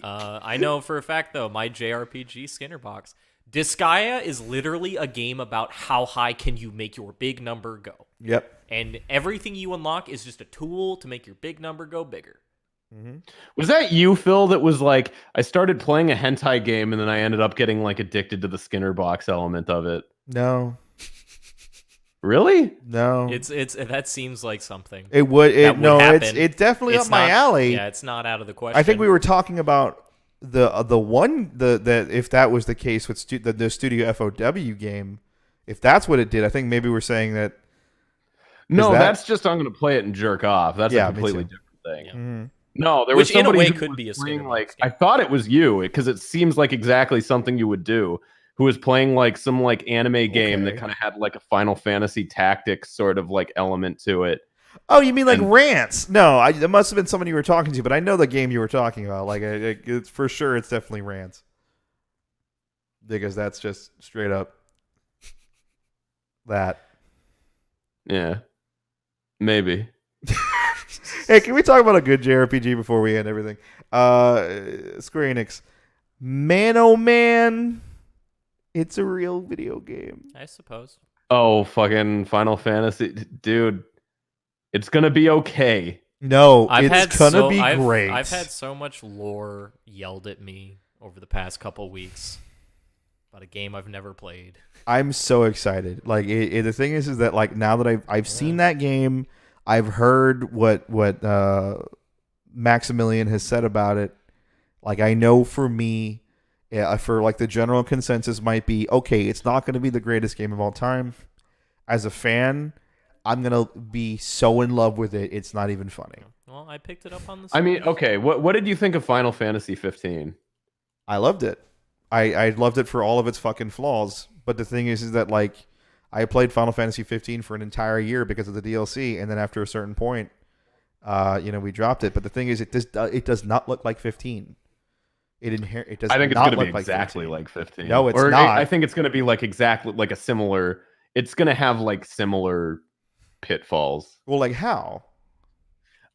I know for a fact though, my JRPG Skinner box, Disgaea is literally a game about how high can you make your big number go, yep. and everything you unlock is just a tool to make your big number go bigger. Was that you, Phil, that was like, I started playing a hentai game and then I ended up getting like addicted to the Skinner box element of it? No. Really? No. It's that seems like something. It would. that would No. happen. It's definitely It's up my not- alley. Yeah, it's not out of the question. I think we were talking about the if that was the case with the Studio FOW game, if that's what it did. I think maybe we're saying that. No, that- that's just I'm going to play it and jerk off. That's Yeah, a me completely too. different thing. Yeah. Mhm. No, there Which was in a somebody way who could was be a playing, Skinner like box I game. thought it was you because it seems like exactly something you would do. Who was playing like some like anime game that Okay. kind of had like a Final Fantasy Tactics sort of like element to it. Oh, you mean like And- Rants? No, it must have been someone you were talking to, but I know the game you were talking about. Like, it's for sure, it's definitely Rants, because that's just straight up that. Yeah. Maybe. Hey, can we talk about a good JRPG before we end everything? Square Enix. Man, oh man, it's a real video game. I suppose. Oh, fucking Final Fantasy, dude. It's gonna be okay. No, I've it's gonna be I've, great. I've had so much lore yelled at me over the past couple weeks about a game I've never played. I'm so excited. Like the thing is that like now that I've seen that game, I've heard what Maximilian has said about it. Like I know for me, for like the general consensus might be okay. It's not going to be the greatest game of all time. As a fan, I'm gonna be so in love with it. It's not even funny. Well, I picked it up on the. I mean, okay. What did you think of Final Fantasy 15? I loved it. I loved it for all of its fucking flaws. But the thing is that like I played Final Fantasy 15 for an entire year because of the DLC, and then after a certain point, we dropped it. But the thing is, it does not look like 15. It does. I think it's not going to be look exactly like 15. No, it's or not. I think it's going to be like exactly like a similar. It's going to have like similar pitfalls. Well, like how?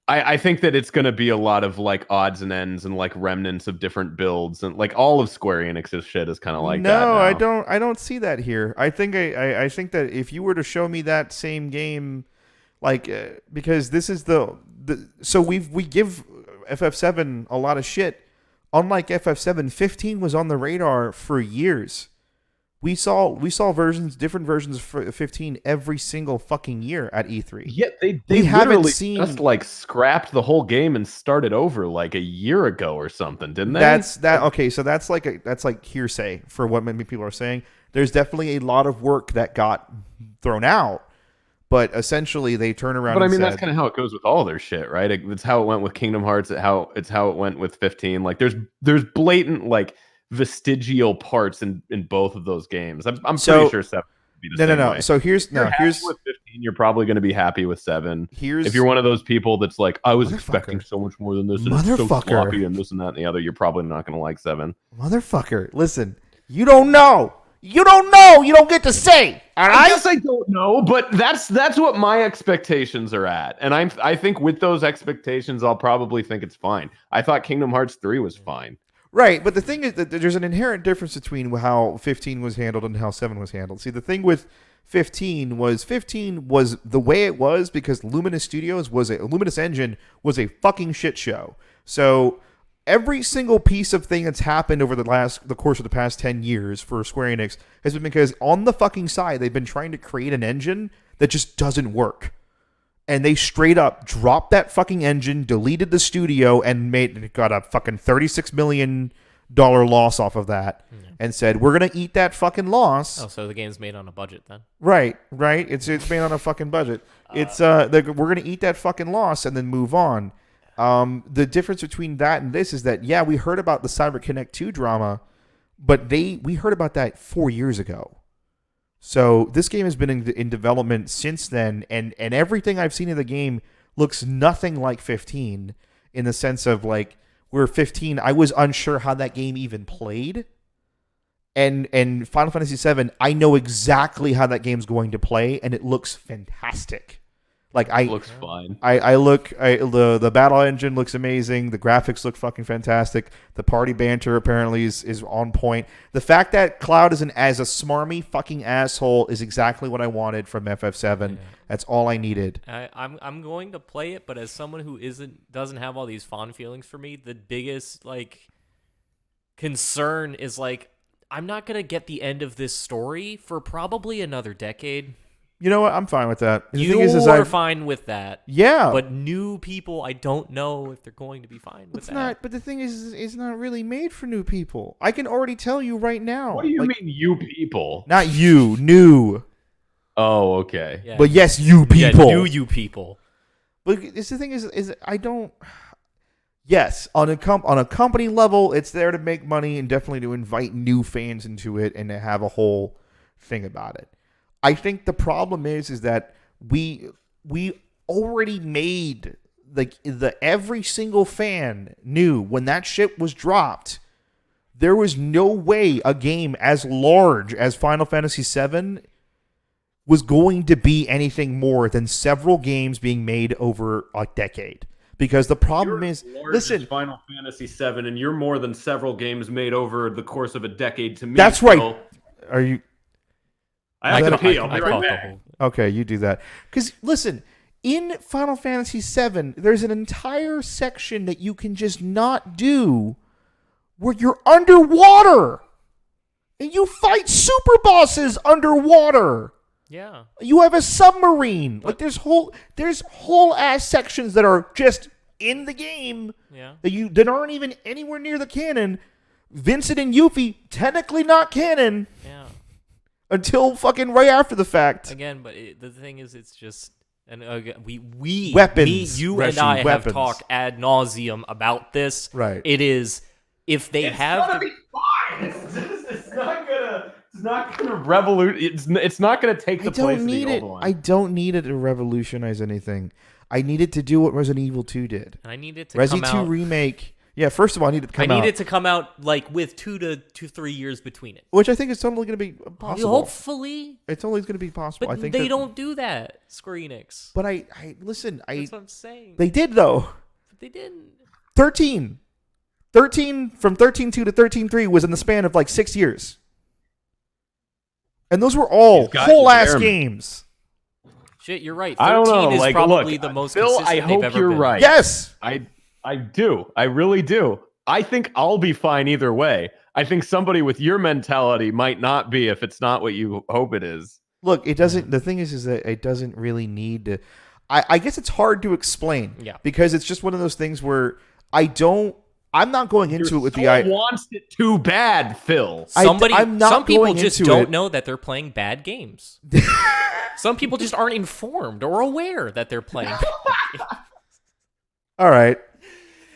I think that it's going to be a lot of like odds and ends and like remnants of different builds, and like all of Square Enix's shit is kind of like that. No, now. I don't see that here. I think that if you were to show me that same game, like because this is so we give FF7 a lot of shit. Unlike FF7, 15 was on the radar for years. We saw different versions of 15 every single fucking year at E3. Yeah, they haven't literally seen just like scrapped the whole game and started over like a year ago or something, didn't they? Okay, so that's like hearsay for what many people are saying. There's definitely a lot of work that got thrown out, but essentially they turn around. But I mean, and that's kind of how it goes with all their shit, right? It's how it went with Kingdom Hearts. It's how it went with 15. Like there's blatant like vestigial parts in both of those games. I'm pretty sure 7 would be the same way. So here's with 15, you're probably going to be happy with 7. If you're one of those people that's like, I was expecting so much more than this, and it's so sloppy and this and that and the other, you're probably not going to like 7. Motherfucker, listen, you don't know. You don't know. You don't get to say. All right? I guess I don't know, but that's what my expectations are at, and I think with those expectations, I'll probably think it's fine. I thought Kingdom Hearts 3 was fine. Right, but the thing is that there's an inherent difference between how 15 was handled and how 7 was handled. See, the thing with 15 was the way it was because Luminous Engine was a fucking shit show. So every single piece of thing that's happened over the course of the past 10 years for Square Enix has been because on the fucking side they've been trying to create an engine that just doesn't work. And they straight up dropped that fucking engine, deleted the studio, and got a fucking $36 million loss off of that, and said, we're going to eat that fucking loss. Oh, so the game's made on a budget then? Right. It's made on a fucking budget. We're going to eat that fucking loss and then move on. The difference between that and this is that, yeah, we heard about the CyberConnect 2 drama, but we heard about that 4 years ago. So this game has been in development since then, and everything I've seen of the game looks nothing like 15 in the sense of like where 15, I was unsure how that game even played. And Final Fantasy 7, I know exactly how that game's going to play, and it looks fantastic. Like it looks fine. The battle engine looks amazing. The graphics look fucking fantastic. The party banter apparently is on point. The fact that Cloud is as a smarmy fucking asshole is exactly what I wanted from FF7. Yeah. That's all I needed. I'm going to play it, but as someone who doesn't have all these fond feelings for me, the biggest like concern is like I'm not gonna get the end of this story for probably another decade. You know what? I'm fine with that. You're fine with that. Yeah. But new people, I don't know if they're going to be fine with that. But the thing is, it's not really made for new people. I can already tell you right now. What do you mean, you people? Not you, new. Oh, okay. Yeah. But yes, you people. Yeah, you people. But the thing is I don't... Yes, on a company level, it's there to make money and definitely to invite new fans into it and to have a whole thing about it. I think the problem is that we already made the every single fan knew when that shit was dropped, there was no way a game as large as Final Fantasy VII was going to be anything more than several games being made over a decade. Because the problem is, listen, Final Fantasy VII, and you're more than several games made over the course of a decade to me. That's right. Are you? I have to pee. I'll be right back. Okay, you do that. Because listen, in Final Fantasy VII, there's an entire section that you can just not do, where you're underwater, and you fight super bosses underwater. Yeah. You have a submarine. Like there's whole ass sections that are just in the game. Yeah. That aren't even anywhere near the canon. Vincent and Yuffie, technically not canon. Yeah. Until fucking right after the fact. Again, but the thing is, it's just, and we weapons, me, you Reshi, and I weapons. have talked ad nauseum about this. Right. It is, if they have, gonna be fine. It's not gonna revolutionize. It's not gonna take the place of the old one. I don't need it to revolutionize anything. I need it to do what Resident Evil 2 did. I need it to Resi come 2 out. remake. Yeah, first of all, I need it to come out. I need it to come out like with 2 to 3 years between it. Which I think is totally going to be possible. Hopefully. It's only going to be possible. But I think they don't do that, Square Enix. But I listen. That's what I'm saying. They did though. But they didn't. 13 from 13.2 to 13.3 was in the span of like 6 years, and those were all whole ass games. Shit, you're right. 13 I don't know. is Like, probably look, the most Phil, consistent I they've hope ever you're been. right. Yes, I do. I really do. I think I'll be fine either way. I think somebody with your mentality might not be if it's not what you hope it is. Look, it doesn't. The thing is that it doesn't really need to. I guess it's hard to explain. Yeah. Because it's just one of those things where I'm not going into it with the idea. Wants it too bad, Phil. I'm not some people going just into don't it. know that they're playing bad games. Some people just aren't informed or aware that they're playing bad games. All right.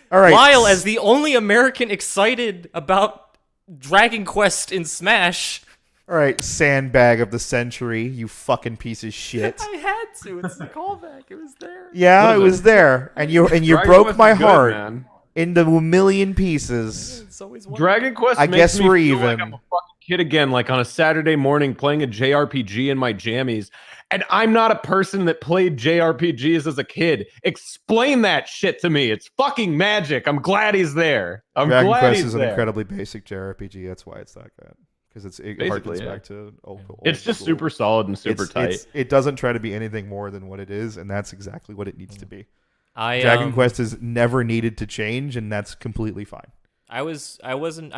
Lyle, as the only American excited about Dragon Quest in Smash. All right, sandbag of the century, you fucking piece of shit. I had to. It's the callback. It was there. Yeah, it was there, and you Dragon broke Quest my is good, heart man. into a million pieces. It's always one. Dragon Quest I makes guess me we're feel even. like I'm a fucking kid again, like on a Saturday morning playing a JRPG in my jammies. And I'm not a person that played JRPGs as a kid. Explain that shit to me. It's fucking magic. I'm glad he's there. Dragon glad Quest he's is an there. incredibly basic JRPG. That's why it's that good. Because it harkens back to old It's just school. super solid and super tight. It doesn't try to be anything more than what it is, and that's exactly what it needs to be. Dragon Quest is never needed to change, and that's completely fine. I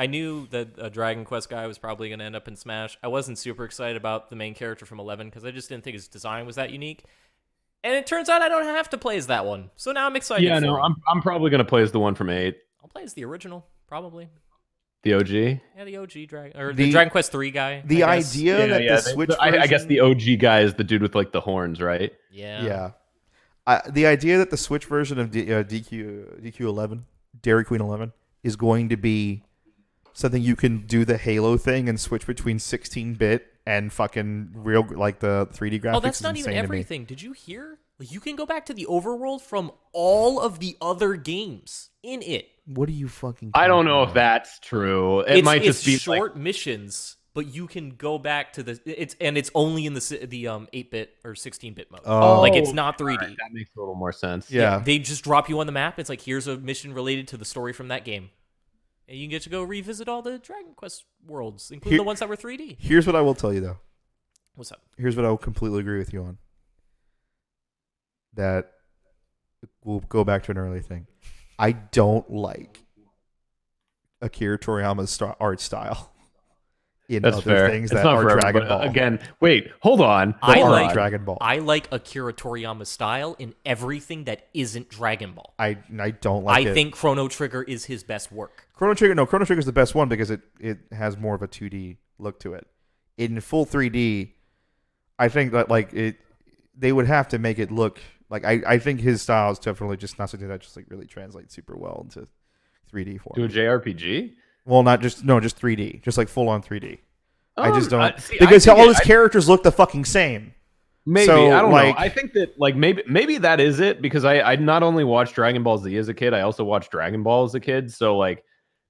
knew that a Dragon Quest guy was probably going to end up in Smash. I wasn't super excited about the main character from 11 because I just didn't think his design was that unique. And it turns out I don't have to play as that one. So now I'm excited. Yeah, for no, him. I'm probably gonna play as the one from 8. I'll play as the original, probably. The OG. Yeah, the OG Dragon or the Dragon Quest 3 guy. The I guess. idea that the Switch I guess version- the OG guy is the dude with like the horns, right? Yeah. The idea that the Switch version of DQ11, Dairy Queen 11, is going to be something you can do the Halo thing and switch between 16-bit and fucking real, like the 3D graphics. Oh, that's not even everything. Did you hear? Like, you can go back to the overworld from all of the other games in it. What are you fucking? I don't know if that's true. It might just be short missions, but you can go back to it's only in the 8-bit or 16-bit mode. Oh. Like it's not 3D. Right, that makes a little more sense. Yeah. They just drop you on the map. It's like, here's a mission related to the story from that game. And you get to go revisit all the Dragon Quest worlds, including the ones that were 3D. Here's what I will tell you, though. What's up? Here's what I will completely agree with you on. That we'll go back to an earlier thing. I don't like Akira Toriyama's art style in That's other fair. things It's that not are for Dragon everybody. Ball. Again, wait, hold on. I Are like Dragon Ball. I like Akira Toriyama's style in everything that isn't Dragon Ball. I don't like it. I think Chrono Trigger is his best work. Chrono Trigger is the best one because it has more of a 2D look to it. In full 3D, I think that they would have to make it look like I think his style is definitely just not something that just like really translates super well into 3D form. To a JRPG? Well, just 3D, just like full on 3D. I just don't see, because I think all his characters look the fucking same. Maybe So, I don't like- know. I think that maybe that is it because I not only watched Dragon Ball Z as a kid, I also watched Dragon Ball as a kid. So like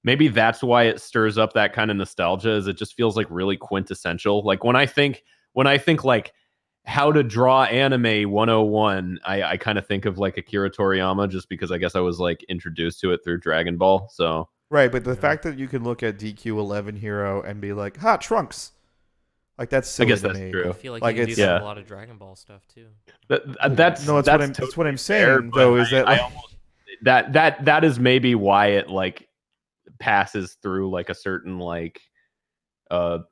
maybe that's why it stirs up that kind of nostalgia. Is it just feels like really quintessential. Like when I think like how to draw anime 101, I kind of think of like Akira Toriyama, just because I guess I was like introduced to it through Dragon Ball. So Right, but the fact that you can look at DQ11 Hero and be like, "Ha, Trunks," like that's I silly guess to that's me. true. I feel like, Like, you can do it's- that yeah. with a lot of Dragon Ball stuff too. That's No, that's what I'm saying though. Is that like, that is maybe why it like passes through like a certain like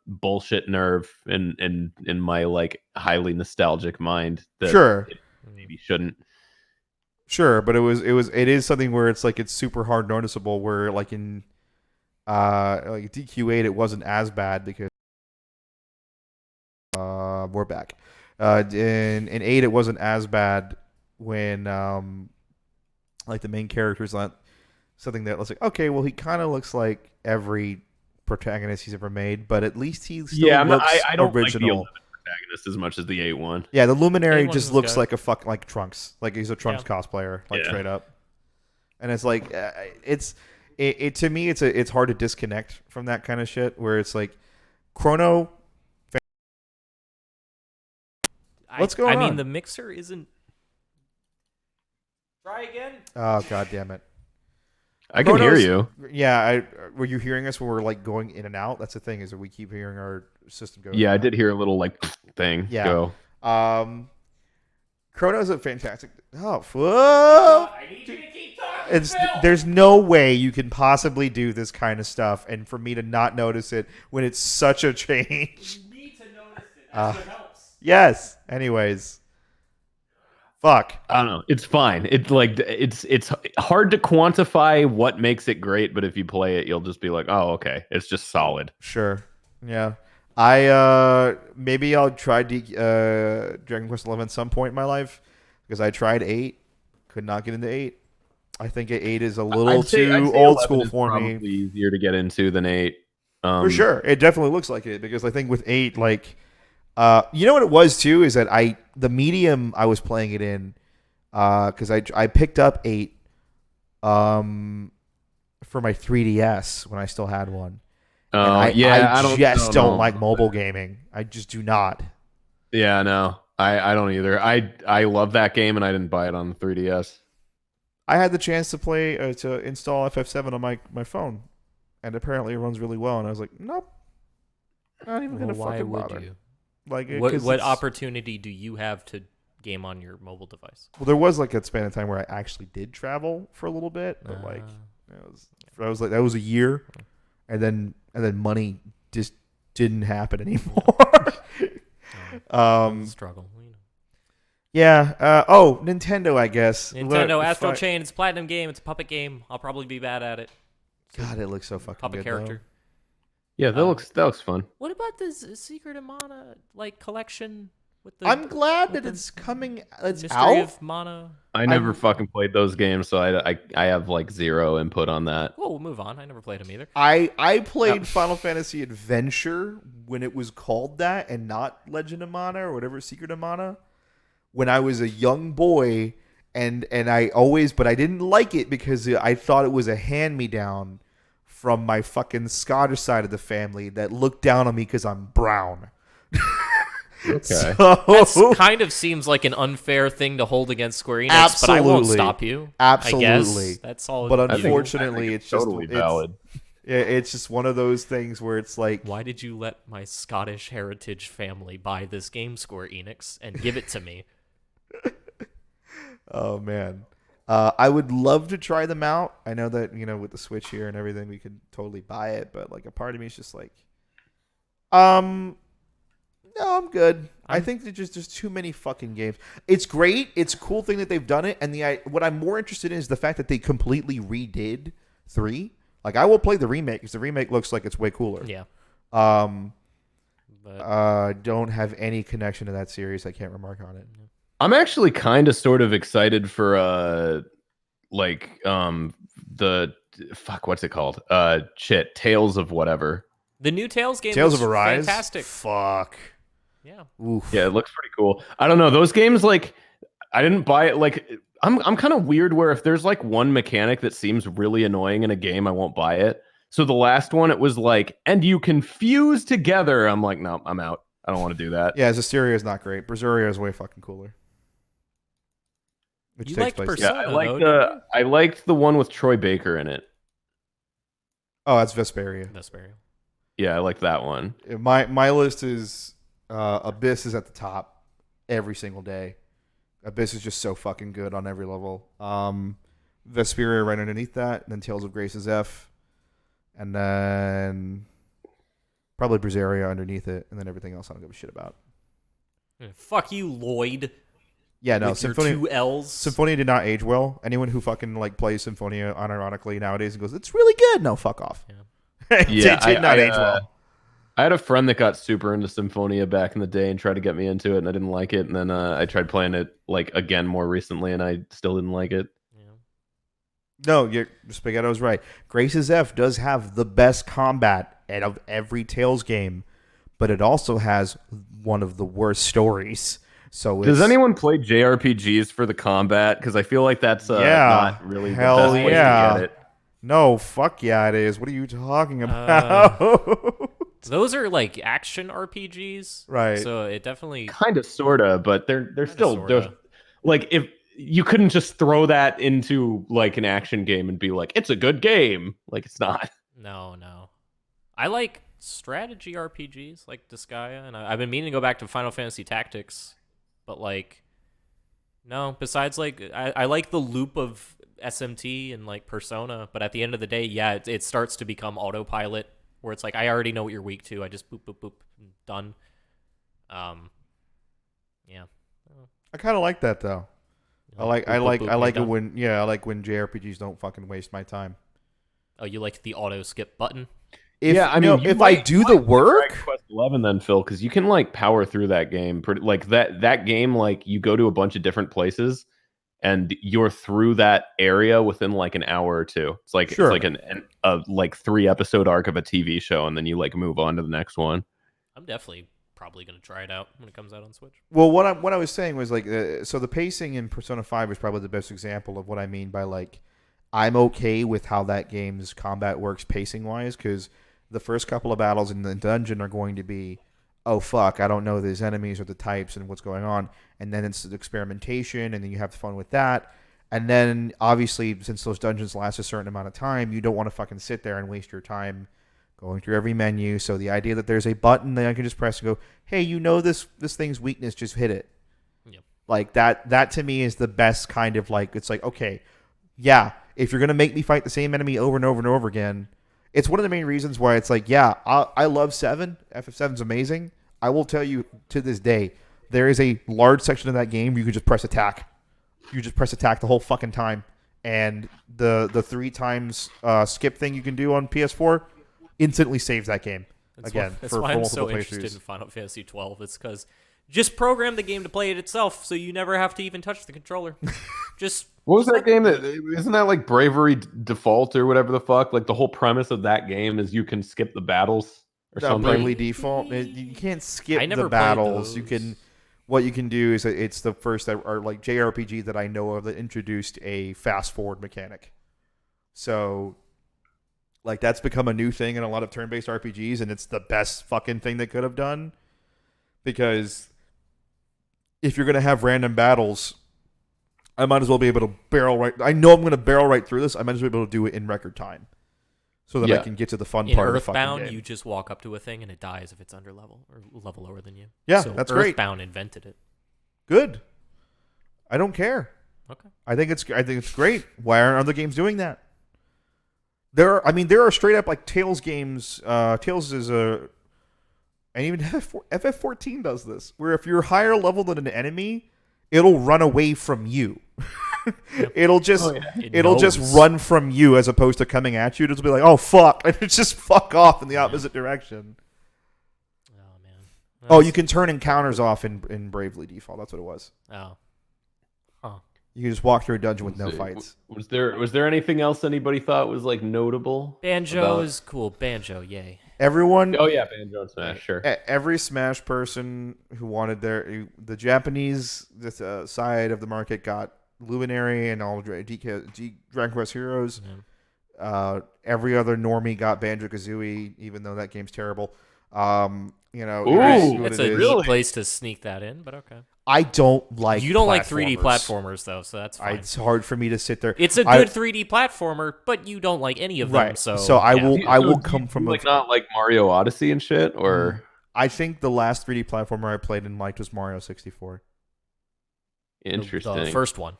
bullshit nerve in my like highly nostalgic mind that sure, it maybe shouldn't. sure, but it is something where it's like it's super hard noticeable. Where like in like DQ8, it wasn't as bad because we're back. In 8, it wasn't as bad when like the main character's not something that was like, okay, well, he kind of looks like every protagonist he's ever made, but at least he still looks I don't like the original. 11 protagonist as much as the 8 one. Yeah, the Luminary A1 just was looks good. like a fuck like Trunks, like he's a Trunks cosplayer, like Yeah. straight up. And it's like it to me, it's hard to disconnect from that kind of shit. Where it's like Chrono. What's going I mean, on? the mixer isn't. Try again. Oh god damn it! I can hear Chrono's- you. Yeah, were you hearing us when we're like going in and out? That's the thing, is that we keep hearing our system go. in Yeah, I and did hear a little like thing Yeah. go. out. Chrono's a fantastic. Oh, whoa! I need you to keep talking. It's there's no way you can possibly do this kind of stuff, and for me to not notice it when it's such a change. You need to notice it. That's what helps. Yes. Anyways, fuck. I don't know. It's fine. It's like it's hard to quantify what makes it great, but if you play it, you'll just be like, oh, okay, it's just solid. Sure. Yeah. I maybe I'll try Dragon Quest 11 at some point in my life, because I tried 8, could not get into 8. I think 8 is a little I'd say too 11 old school is for me. probably easier to get into than 8. For sure, it definitely looks like it, because I think with 8, like, you know what it was too, is that the medium I was playing it in, because I picked up 8, for my 3DS when I still had one. And I don't know. like mobile gaming. I just do not. Yeah, no, I don't either. I love that game, and I didn't buy it on the 3DS. I had the chance to play to install FF7 on my phone, and apparently it runs really well. And I was like, nope, not even gonna Why fucking would bother. you? Like, What 'cause what it's- opportunity do you have to game on your mobile device? Well, there was like a span of time where I actually did travel for a little bit, but like that was a year, and then money just didn't happen anymore. Struggle. You know. Yeah. Nintendo, I guess. Nintendo If Astral I- Chain. It's a platinum game. It's a puppet game. I'll probably be bad at it. God, it looks so fucking Puppet good, character. Yeah, that looks fun. What about this Secret of Mana like collection with the? though. I'm glad with that the it's coming. It's Mystery out. of Mana. I never fucking played those games, so I have like zero input on that. Well, we'll move on. I never played them either. I played Final Fantasy Adventure when it was called that, and not Legend of Mana or whatever, Secret of Mana, when I was a young boy, and but I didn't like it because I thought it was a hand me down from my fucking Scottish side of the family that looked down on me because I'm brown. Okay. That kind of seems like an unfair thing to hold against Square Enix, but I won't Absolutely. stop you. Absolutely. I guess. That's all. But you do. unfortunately, it's just totally it's- valid. It's just one of those things where it's like, Why did you let my Scottish heritage family buy this game, Square Enix, and give it to me? oh man, I would love to try them out. I know that with the Switch here and everything, we could totally buy it, but like a part of me is just like, no, I'm good. I think there's just too many fucking games. It's great. It's a cool thing that they've done it, and what I'm more interested in is the fact that they completely redid 3. Like, I will play the remake because the remake looks like it's way cooler. Yeah. Don't have any connection to that series. I can't remark on it. I'm actually kind of sort of excited for the fuck, what's it called? Tales of whatever. The new Tales game Tales looks of Arise. fantastic. Fuck. Yeah. Oof. Yeah, it looks pretty cool. I don't know, those games, like, I didn't buy it. Like, I'm kind of weird where if there's like one mechanic that seems really annoying in a game, I won't buy it. So the last one, it was like, and you can fuse together. I'm like, no, I'm out. I don't want to do that. Yeah, Zestiria is not great. Berseria is way fucking cooler. Which You takes liked place. Persona, Yeah, I like though, I liked the one with Troy Baker in it. Oh, that's Vesperia. Vesperia. Yeah, I like that one. My list is Abyss is at the top every single day. Abyss is just so fucking good on every level. Vesperia right underneath that, and then Tales of Grace's F, and then probably Berseria underneath it, and then everything else I don't give a shit about. Fuck you, Lloyd. Yeah, no, With your Symphonia. 2 L's. Symphonia did not age well. Anyone who fucking like plays Symphonia unironically nowadays and goes, "It's really good," no, fuck off. Yeah. It did not age well. I had a friend that got super into Symphonia back in the day and tried to get me into it, and I didn't like it. And then I tried playing it like again more recently, and I still didn't like it. No, Spaghetto's right. Grace's F does have the best combat out of every Tales game, but it also has one of the worst stories. So Does anyone play JRPGs for the combat? Because I feel like that's not really hell the best place yeah. to get it. No, fuck yeah, it is. What are you talking about? Those are like action RPGs. Right. So it definitely... Kind of, sorta, but they're still sorta. like if you couldn't just throw that into like an action game and be like, it's a good game. Like it's not. No. I like strategy RPGs like Disgaea, and I've been meaning to go back to Final Fantasy Tactics, but like, no. Besides, like, I like the loop of SMT and like Persona, but at the end of the day, yeah, it starts to become autopilot where it's like I already know what you're weak to. I just boop boop boop, and done. Yeah. I kind of like that though. You know, I like it done. when JRPGs don't fucking waste my time. Oh, you like the auto skip button? If, Yeah, I mean, if I do the work, Dragon Quest 11 then, Phil, because you can like power through that game pretty like that game. Like you go to a bunch of different places and you're through that area within like an hour or two. It's like Sure. it's like a like 3-episode arc of a TV show, and then you like move on to the next one. I'm definitely probably gonna try it out when it comes out on Switch. well, what I was saying was like, so the pacing in Persona 5 is probably the best example of what I mean by like, I'm okay with how that game's combat works pacing wise, because the first couple of battles in the dungeon are going to be, oh fuck, I don't know these enemies or the types and what's going on, and then it's the experimentation, and then you have fun with that, and then obviously since those dungeons last a certain amount of time, you don't want to fucking sit there and waste your time going through every menu. So the idea that there's a button that I can just press and go, hey, you know this thing's weakness, just hit it. Yep. Like that to me is the best kind of like, it's like, okay, yeah, if you're gonna make me fight the same enemy over and over and over again, it's one of the main reasons why it's like, yeah, I love 7. FF7's amazing. I will tell you to this day, there is a large section of that game you can just press attack. You just press attack the whole fucking time. And the 3 times skip thing you can do on PS4 instantly saves that game. That's Again, that's for why I'm multiple so interested playthroughs. in Final Fantasy 12. It's because just program the game to play it itself, so you never have to even touch the controller. Just What was that game that isn't that like Bravery Default or whatever the fuck? Like the whole premise of that game is you can skip the battles or No, something. Bravely Default. You can't skip I never the played battles. You those. can. What you can do is it's the first that are like JRPG that I know of that introduced a fast forward mechanic. So, like that's become a new thing in a lot of turn-based RPGs, and it's the best fucking thing they could have done. Because if you're gonna have random battles, I might as well be able to barrel right. I know I'm gonna barrel right through this. I might as well be able to do it in record time, so that I Yeah. can get to the fun in part of the fucking Earthbound, game. you just walk up to a thing and it dies if it's under level or level lower than you. Yeah, so that's great. Earthbound invented it. Good. I don't care. Okay. I think it's great. Why aren't other games doing that? There are straight up like Tales games. Tales is a, and even FF14 does this, where if you're higher level than an enemy, it'll run away from you. It'll just knows. run from you as opposed to coming at you. It'll be like, oh fuck, and it's just fuck off in the opposite direction. Oh man. Oh, you can turn encounters off in Bravely Default. That's what it was. Oh. Huh. You can just walk through a dungeon with no Let's see. fights. Was there anything else anybody thought was like notable? Banjo about- is cool. Banjo, yay. Everyone, Oh yeah, Banjo and Smash, sure. every Smash person who wanted the Japanese side of the market got Luminary and all Dragon Quest Heroes. Yeah. Every other normie got Banjo-Kazooie, even though that game's terrible. You know, Ooh, it is what That's it a is. neat place to sneak that in, but okay. I don't like. You don't like 3D platformers. platformers, though, so that's fine. It's hard for me to sit there. It's a good 3D platformer, but you don't like any of them, Right. so I yeah. will. I will come do from you, like not like Mario Odyssey and shit, or I think the last 3D platformer I played and liked was Mario 64. interesting. The first one.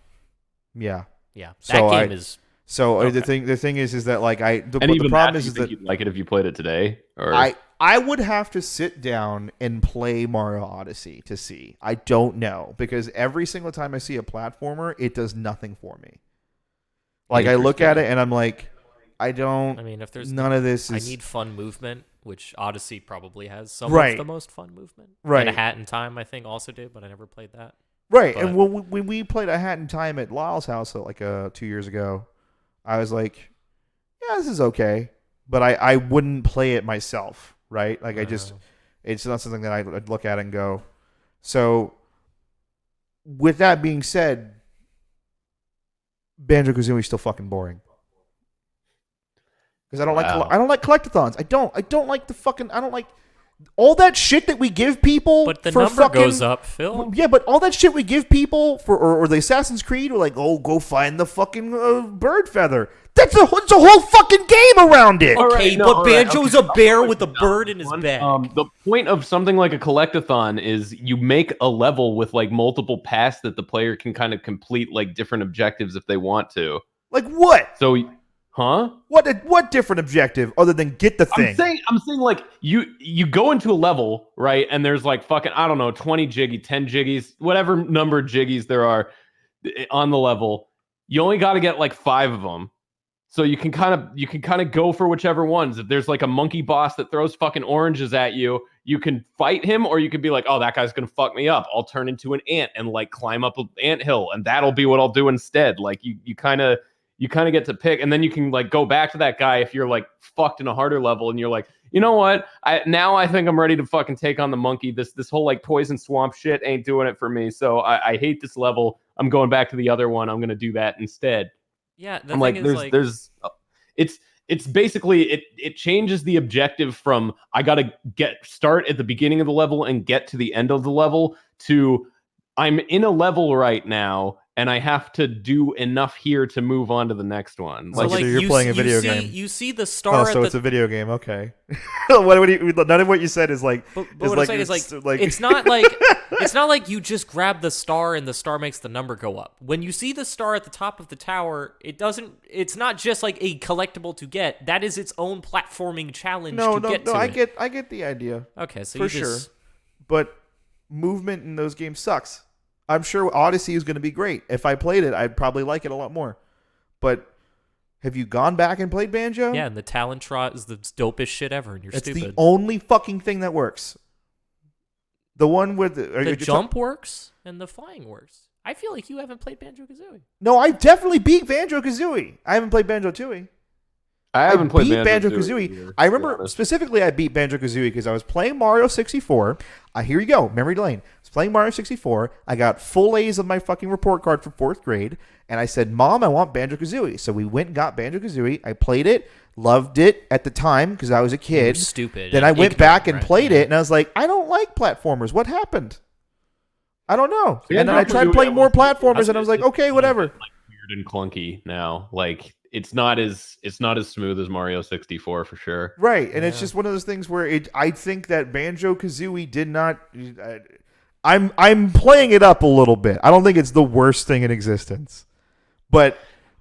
Yeah. Yeah, So that I- game is. So Okay. the thing is that like and the even problem that, is do you that think you'd like it if you played it today, or I would have to sit down and play Mario Odyssey to see. I don't know because every single time I see a platformer, it does nothing for me. Like I look at it and I'm like, I don't. I mean, if there's none of this is. I need fun movement, which Odyssey probably has some Right. of the most fun movement. Right. And A Hat in Time, I think, also did, but I never played that. Right, But- and when we played A Hat in Time at Lyle's house like 2 years ago, I was like, yeah, this is okay, but I wouldn't play it myself, right? Like it's not something that I'd look at and go. So, with that being said, Banjo-Kazooie is still fucking boring. Because I don't Wow. I don't like collectathons. I don't like the fucking. I don't like all that shit that we give people. But the for number fucking, goes up, Phil. Yeah, but all that shit we give people for, or the Assassin's Creed, we're like, oh, go find the fucking bird feather. It's a whole fucking game around it. All Okay, right, no, but all right, Banjo's okay. a bear I'll with a break it down. bird in his bag. The point of something like a collectathon is you make a level with like multiple paths that the player can kind of complete like different objectives if they want to. Like what? So, huh? What different objective other than get the thing? I'm saying like you go into a level, right? And there's like fucking, I don't know, 20 jiggy, 10 jiggies, whatever number of jiggies there are on the level. You only got to get like 5 of them. So you can kind of go for whichever ones. If there's like a monkey boss that throws fucking oranges at you, you can fight him, or you could be like, oh, that guy's gonna fuck me up. I'll turn into an ant and like climb up an ant hill, and that'll be what I'll do instead. Like you kind of get to pick, and then you can like go back to that guy if you're like fucked in a harder level, and you're like, you know what? I think I'm ready to fucking take on the monkey. This whole like poison swamp shit ain't doing it for me. So I hate this level. I'm going back to the other one. I'm gonna do that instead. Yeah, the I'm thing like, is, there's it's basically it changes the objective from I gotta start at the beginning of the level and get to the end of the level to I'm in a level right now and I have to do enough here to move on to the next one. So like you're playing a video see, game. You see the star. Oh, so at it's the, a video game. Okay. None of what you said is like. But what I'm saying is like it's not like you just grab the star and the star makes the number go up. When you see the star at the top of the tower, it's not just like a collectible to get. That is its own platforming challenge to get to it. I get the idea. Okay, so for you sure. just, But movement in those games sucks. I'm sure Odyssey is going to be great. If I played it, I'd probably like it a lot more. But have you gone back and played Banjo? yeah, and the talent trot is the dopest shit ever, and you're It's stupid. the only fucking thing that works. The one with The jump works and the flying works. I feel like you haven't played Banjo-Kazooie. No, I definitely beat Banjo-Kazooie. I haven't played Banjo-Tooie. I haven't played beat Banjo-Kazooie Banjo-Kazooie. I remember specifically I beat Banjo-Kazooie because I was playing Mario 64. Here you go, memory lane. I was playing Mario 64. I got full A's of my fucking report card for 4th grade. And I said, Mom, I want Banjo-Kazooie. So we went and got Banjo-Kazooie. I played it, loved it at the time because I was a kid. You're stupid. Then I and went back and ignorant, played right? it. And I was like, I don't like platformers. What happened? I don't know. Yeah, And then I tried Banjo-Kazooie, playing more I was- platformers and I was like, okay, whatever. Like weird and clunky now. Like it's not as smooth as Mario 64 for sure. Right, and it's Yeah. just one of those things where I think that Banjo-Kazooie did not. I'm playing it up a little bit. I don't think it's the worst thing in existence, but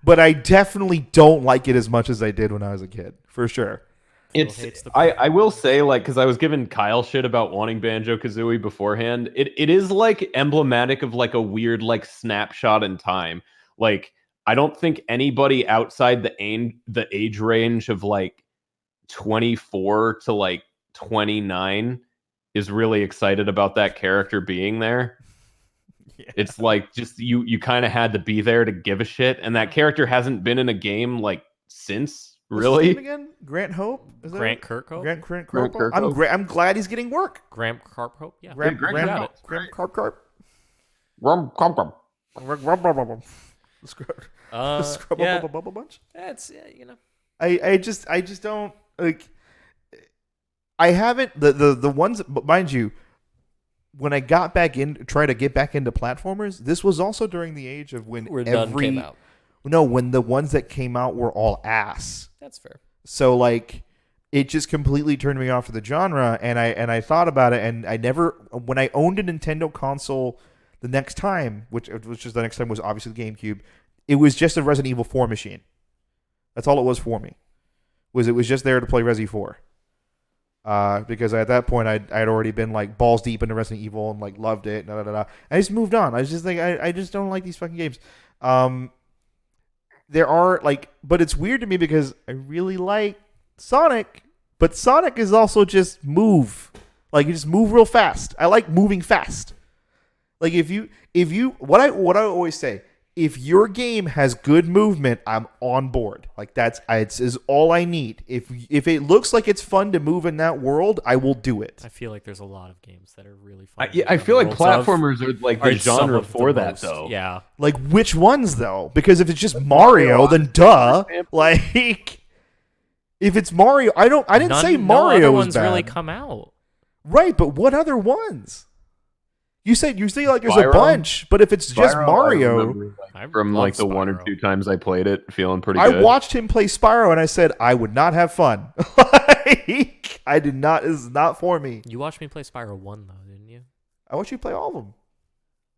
I definitely don't like it as much as I did when I was a kid, for sure. hates the I will say, like, because I was giving Kyle shit about wanting Banjo-Kazooie beforehand, it is like emblematic of like a weird like snapshot in time. Like I don't think anybody outside the age range of like 24 to like 29 is really excited about that character being there. Yeah. It's like just you kind of had to be there to give a shit, and that character hasn't been in a game like since. What's his Really? name again? Grant Hope? Is that Grant it? Kirkhope? Grant Grant Kirkhope? I'm glad he's getting work. Grant Carphope? Yeah. Grant Grant Grant Hope. Grant Carp. Scrub yeah. up a bubble bunch. That's, you know. I just don't like. I haven't the ones, but mind you, when I got back in, try to get back into platformers, this was also during the age of when None came out. No, when the ones that came out were all ass. That's fair. So like, it just completely turned me off to the genre, and I thought about it, and I never, when I owned a Nintendo console the next time, which just the next time was obviously the GameCube, it was just a Resident Evil 4 machine. That's all it was for me. It was just there to play Resi 4. Because at that point I'd already been like balls deep into Resident Evil and like loved it. I just moved on. I was just like I just don't like these fucking games. There are like, but it's weird to me because I really like Sonic, but Sonic is also just move. Like you just move real fast. I like moving fast. Like if you what I always say, if your game has good movement, I'm on board. Like it's is all I need. If it looks like it's fun to move in that world, I will do it. I feel like there's a lot of games that are really fun. I feel like platformers are like the genre for that, most, though. Yeah. Like which ones though? Because if it's just Mario, then duh. Like if it's Mario, I didn't say Mario no other was ones bad. really come out. Right, but what other ones? You say like there's Spyro? a bunch, but if it's just Spyro, Mario, I remember, I from love like the one or Spyro. two times I played it, feeling pretty I good. watched him play Spyro and I said I would not have fun. Like, I did not. This is not for me. You watched me play Spyro 1 though, didn't you? I watched you play all of them.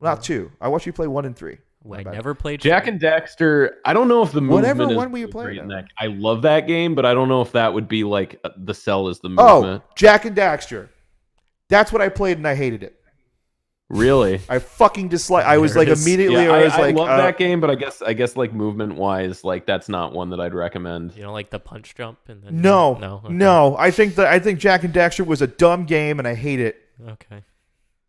Not 2. I watched you play 1 and 3. I never played Jack and Daxter. I don't know if the movement Whatever is one were you great playing in now? that. I love that game, but I don't know if that would be like the sell is the Oh, movement. Jack and Daxter. That's what I played and I hated it. Really? I fucking dislike. I was There like it is. immediately. Yeah, I was like, love that game, but I guess like movement wise, like that's not one that I'd recommend. You know, like the punch jump and then no, okay. no. I think Jack and Daxter was a dumb game and I hate it. Okay.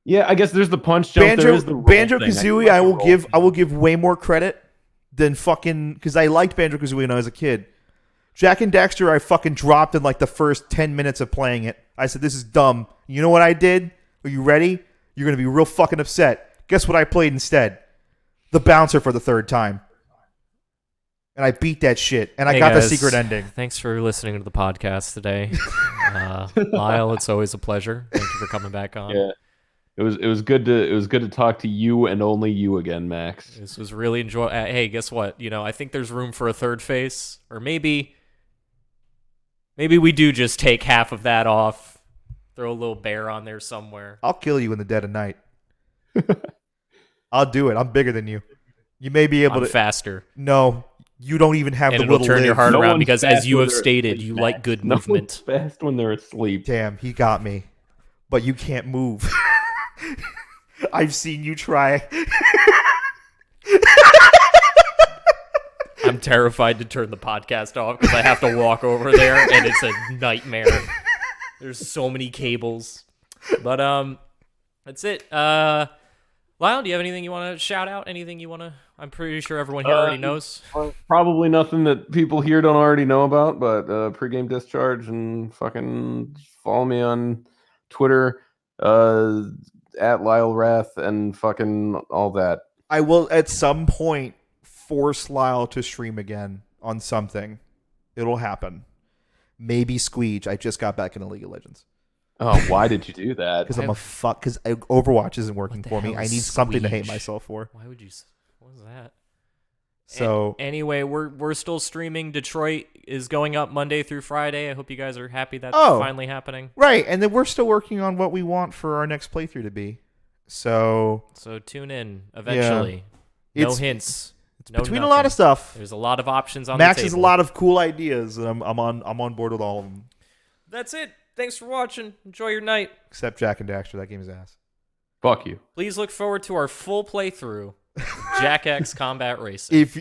Yeah, I guess there's the punch jump. there is the roll thing. Banjo-Kazooie, I will give way more credit than fucking, because I liked Banjo-Kazooie when I was a kid. Jack and Daxter, I fucking dropped in like the first 10 minutes of playing it. I said, this is dumb. You know what I did? Are you ready? You're going to be real fucking upset. Guess what I played instead? The Bouncer for the third time. And I beat that shit. And I got the secret ending. Thanks for listening to the podcast today. Lyle, it's always a pleasure. Thank you for coming back on. Yeah. It was good to talk to you and only you again, Max. This was really enjoyable. Hey, guess what? You know, I think there's room for a third face, or maybe we do just take half of that off, throw a little bear on there somewhere. I'll kill you in the dead of night. I'll do it. I'm bigger than you. You may be able I'm to. faster, No, you don't even have and the it'll will turn live. your heart No around one's because, as fast you when have they're stated, asleep, you Max. like good No one's movement. fast when they're asleep. Damn, he got me. But you can't move. I've seen you try. I'm terrified to turn the podcast off because I have to walk over there, and it's a nightmare. There's so many cables. But that's it. Lyle, do you have anything you want to shout out? Anything you want to? I'm pretty sure everyone here already knows. Probably nothing that people here don't already know about, but pregame discharge and fucking follow me on Twitter at Lyle Rath and fucking all that. I will at some point force Lyle to stream again on something. It'll happen. Maybe Squeege. I just got back into League of Legends. Oh, why did you do that? Because I'm a fuck. Because Overwatch isn't working What the for me. hell I is need something to hate Squeege? myself for. Why would you? What was that? So Anyway, we're still streaming. Detroit is going up Monday through Friday. I hope you guys are happy that's finally happening. right, and then we're still working on what we want for our next playthrough to be. So tune in eventually. No It's- hints. it's No between a nothing. lot of stuff. There's a lot of options on Max the table. has a lot of cool ideas, and I'm on board with all of them. That's it. Thanks for watching. Enjoy your night. Except Jack and Daxter. That game is ass. Fuck you. Please look forward to our full playthrough of Jack X Combat Racing. If